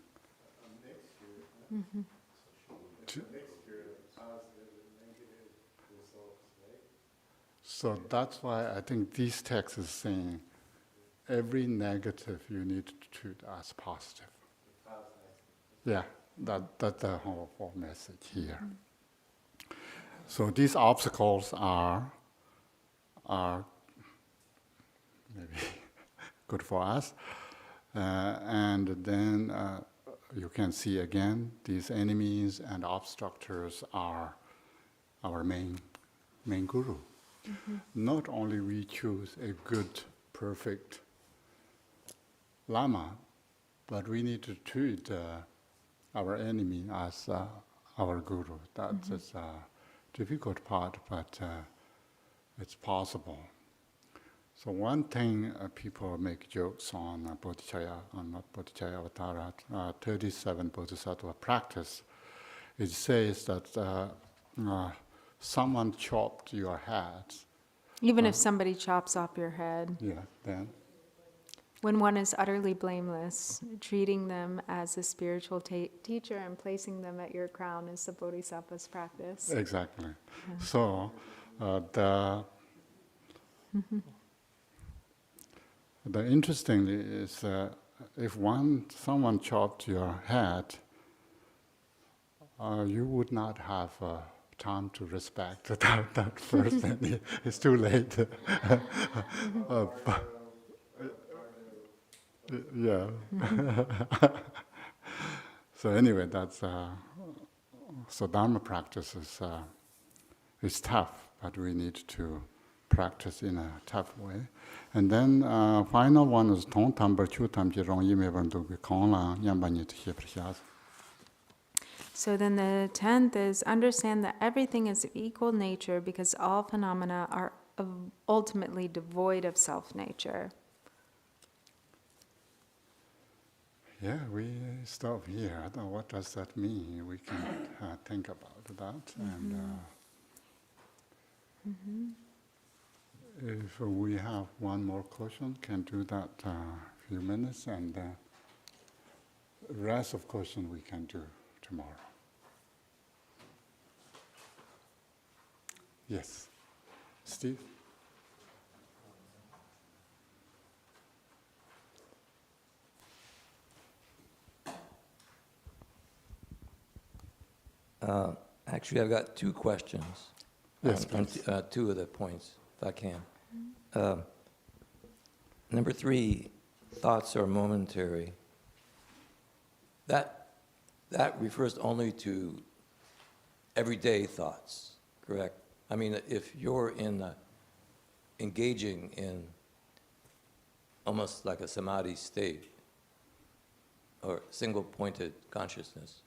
So that's why I think this text is saying every negative you need to treat as positive. Yeah, that's the whole message here. So these obstacles are maybe good for us. And then you can see again, these enemies and obstructors are our main guru. Not only we choose a good, perfect Lama, but we need to treat our enemy as our guru. That's a difficult part, but it's possible. So one thing people make jokes on Bodhicaya, not Bodhicaya Avatara, 37 Bodhisattva practice. It says that someone chopped your head. Even if somebody chops off your head, Yeah, then. when one is utterly blameless, treating them as a spiritual teacher and placing them at your crown is the Bodhisattva's practice. Exactly. Yeah. So the interestingly is if someone chopped your head, you would not have time to respect that person. It's too late. Yeah. So anyway, that's so Dharma practice is tough, but we need to practice in a tough way. And then final one is Tong Tambar Chu Tam Ji Rong Yi Me Ban Du Bi Kong La Yan Ban Yi Ti Xie Pri Xia. So then the 10th is understand that everything is of equal nature because all phenomena are ultimately devoid of self-nature. Yeah, we stop here. I don't know what does that mean. We can think about that. And if we have one more question, can do that few minutes, and rest of question we can do tomorrow. Yes, Steve. Actually, I've got two questions. Yes, on please. two of the points, if I can. Number 3, thoughts are momentary. That refers only to everyday thoughts, correct? I mean, if you're engaging in almost like a samadhi state or single-pointed consciousness.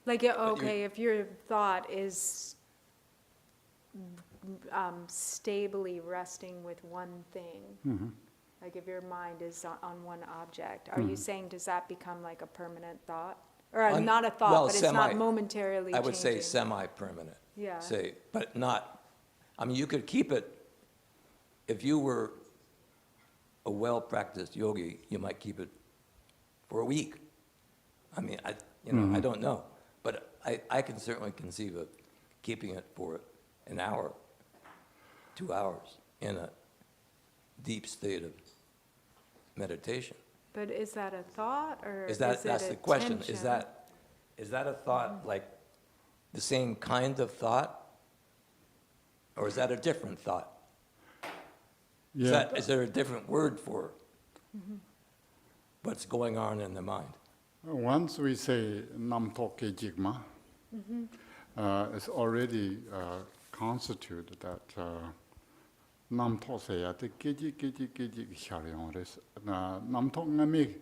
Like, if your thought is stably resting with one thing, like if your mind is on one object, are you saying does that become like a permanent thought? Or not a thought, well, but it's not momentarily I would say changing. semi-permanent. Yeah. Say, but not, I mean, you could keep it, if you were a well-practiced yogi, you might keep it for a week. I mean, I don't know. But I can certainly conceive of keeping it for an hour, 2 hours in a deep state of meditation. But is that a thought or That's the question. tension? Is that a thought like the same kind of thought? Or is that a different thought? Yeah. Is there a different word for what's going on in the mind? Once we say Nam Tok Ke Jigma, it's already constituted that Nam Tok Seya Te Keji Sharyong Res. Nam Tok Ngami,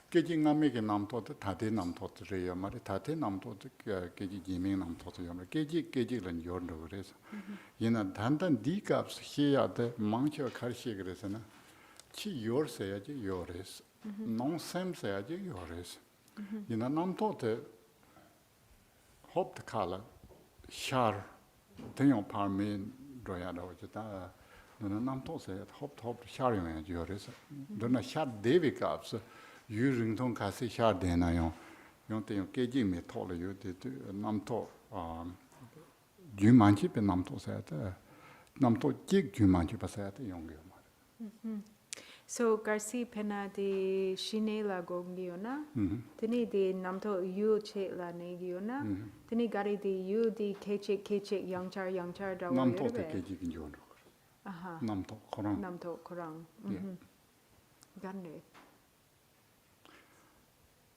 Keji Ngami Ke Nam Tok Tate Nam Tok Reya Mari, Tate Nam Tok Keji Jiming Nam Tok Yomre, Keji Lan Yordo Res. Yina Dandan Di Kaps Heya Te Mangcha Karshi Gresana, Chi Yor Seya Je Yores, Non Sem Seya Je Yores. Yina Nam Tok Te Hop the color, Shar, Tenyon Parmin Royada Vajata, Nam Tok Say, Hop Sharing Yoris, Dona Shar Devi Caps, using Ton Kasi Shar Dena Yon Keji me told you did Nam Tok Jumanchip and Nam Tok Set, Nam Tok Jig Jumanchip Set, young. So Garci Pena de Shinela Gongiona, Tini de Namto Yu Che La Negiona, Tini Gari de Yu de Kechik Yangchar Dawa Nam Tok the Keji in Yon. Nam Tok Korang. Namto Korang. Gande.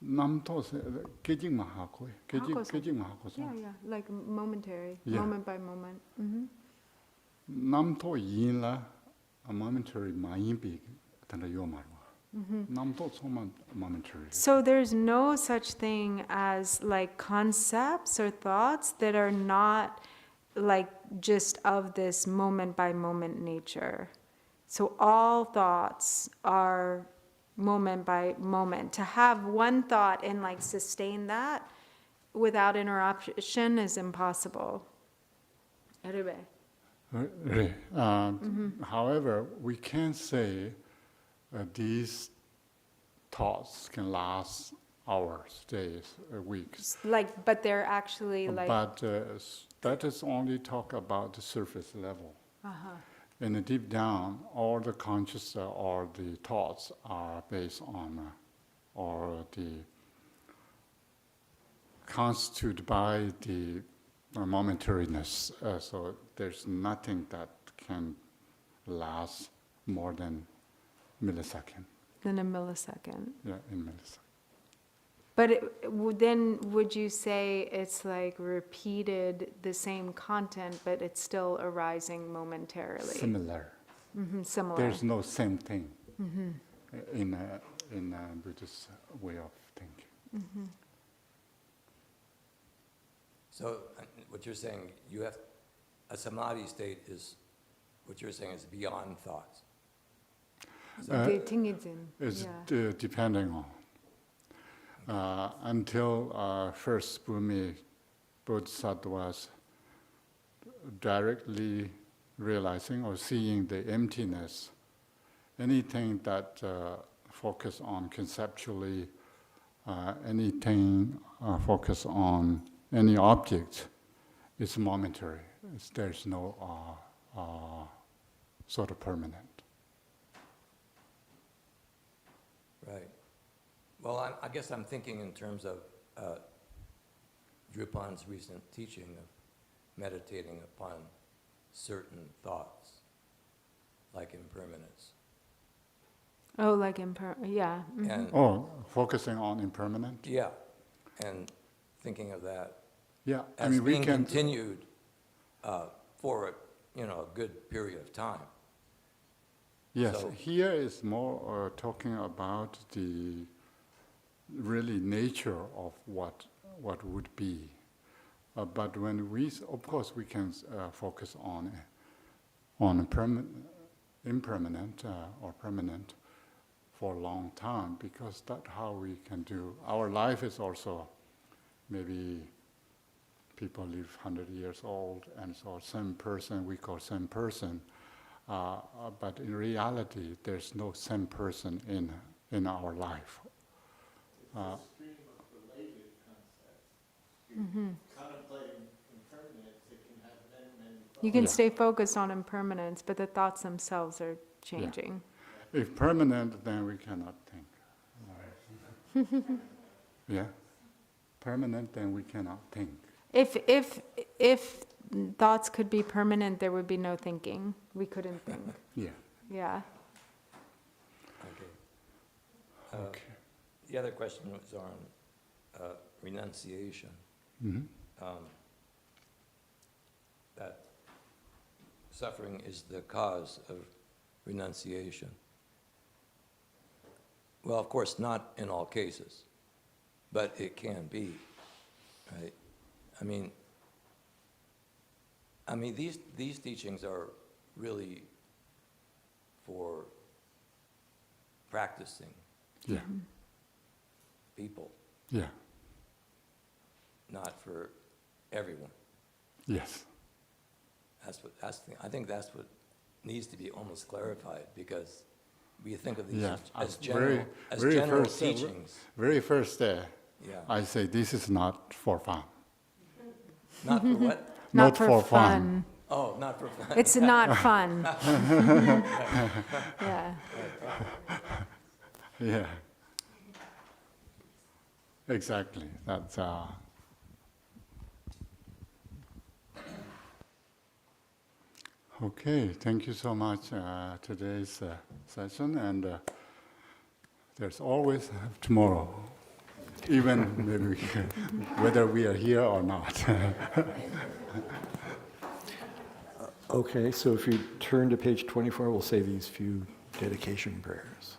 Nam Tok Keji Mahako, Keji Mahako. Yeah, like momentary, Yeah. moment by moment. Nam Tok Yin a momentary Mayin Big. So there's no such thing as like concepts or thoughts that are not like just of this moment by moment nature. So all thoughts are moment by moment. To have one thought and like sustain that without interruption is impossible. Erube. However, we can say these thoughts can last hours, days, weeks. Like, but they're actually like, But that is only talk about the surface level. In the deep down, all the conscious or the thoughts are based on or the constituted by the momentariness. So there's nothing that can last more than millisecond. in a millisecond. Yeah, in millisecond. But then would you say it's like repeated the same content, but it's still arising momentarily? Similar. Similar. There's no same thing in Buddhist way of thinking. So what you're saying, you have, a samadhi state is, what you're saying is beyond thoughts. It's Yeah. depending on. Until first Bhumi Bodhisattvas directly realizing or seeing the emptiness, anything that focus on conceptually, anything focus on any object, is momentary. There's no sort of permanent. Right. Well, I guess I'm thinking in terms of Drupan's recent teaching of meditating upon certain thoughts, like impermanence. Oh, like yeah. And Focusing on impermanent? yeah, and thinking of that Yeah, I as mean, we being can. continued for a good period of time. Yes, So- here is more talking about the really nature of what would be. But when of course, we can focus on impermanent or permanent for a long time, because that's how we can do. Our life is also maybe people live 100 years old, and so same person, we call same person. But in reality, there's no same person in our life. It's a stream of related concepts. Contemplating impermanence, it can have many thoughts. You can Yeah. stay focused on impermanence, but the thoughts themselves are changing. If permanent, then we cannot think. Yeah? Permanent, then we cannot think. If thoughts could be permanent, there would be no thinking. We couldn't think. Yeah. Yeah. Okay. Okay. The other question was on renunciation. Mhm. That suffering is the cause of renunciation. Well, of course, not in all cases, but it can be, right? I mean, these teachings are really for practicing Yeah. people, Yeah. not for everyone. Yes. I think that's what needs to be almost clarified, because we think of these Yeah. as Very- general, very general first, teachings. Very first day, Yeah. I say this is not for fun. Not for what? Not for fun. Oh, not for fun. It's not fun. Yeah. Yeah. Exactly. That's. Okay. Thank you so much. Today's session, and there's always tomorrow, even maybe whether we are here or not. Okay, so if you turn to page 24, we'll say these few dedication prayers.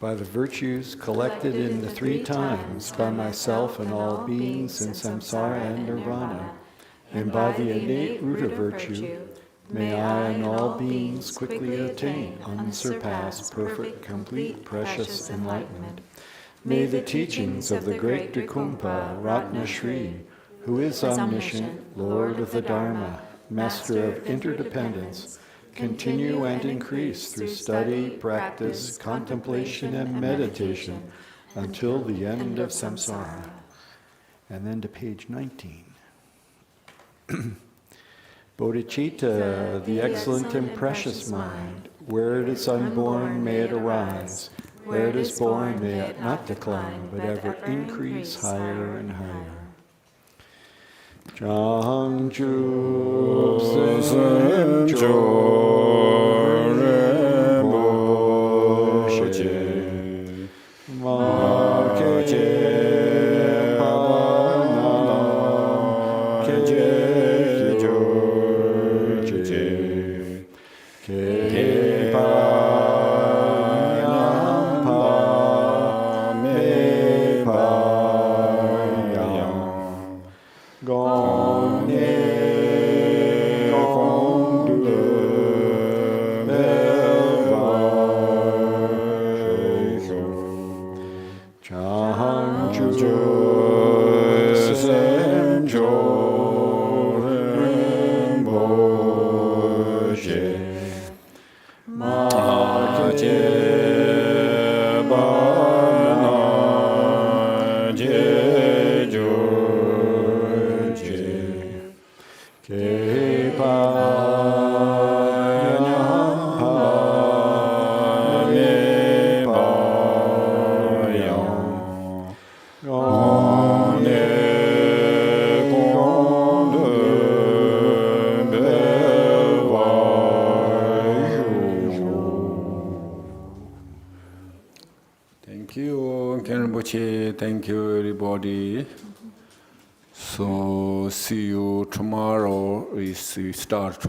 By the virtues collected in the three times by myself and all beings in samsara and nirvana, and by the innate root of virtue, may I and all beings quickly attain unsurpassed, perfect, complete, precious enlightenment. May the teachings of the great Dikumpa Ratna Shri, who is omniscient, Lord of the Dharma, Master of interdependence, continue and increase through study, practice, contemplation, and meditation until the end of samsara. And then to page 19. Bodhicitta, the excellent and precious mind, where it is unborn, may it arise. Where it is born, may it not decline, but ever increase higher and higher. Changju Sem Rinpoche Ma Keje Panam Keje Jorje Ke Panyam Pa Me Panyam Gone Thank you, everybody. So, see you tomorrow. We start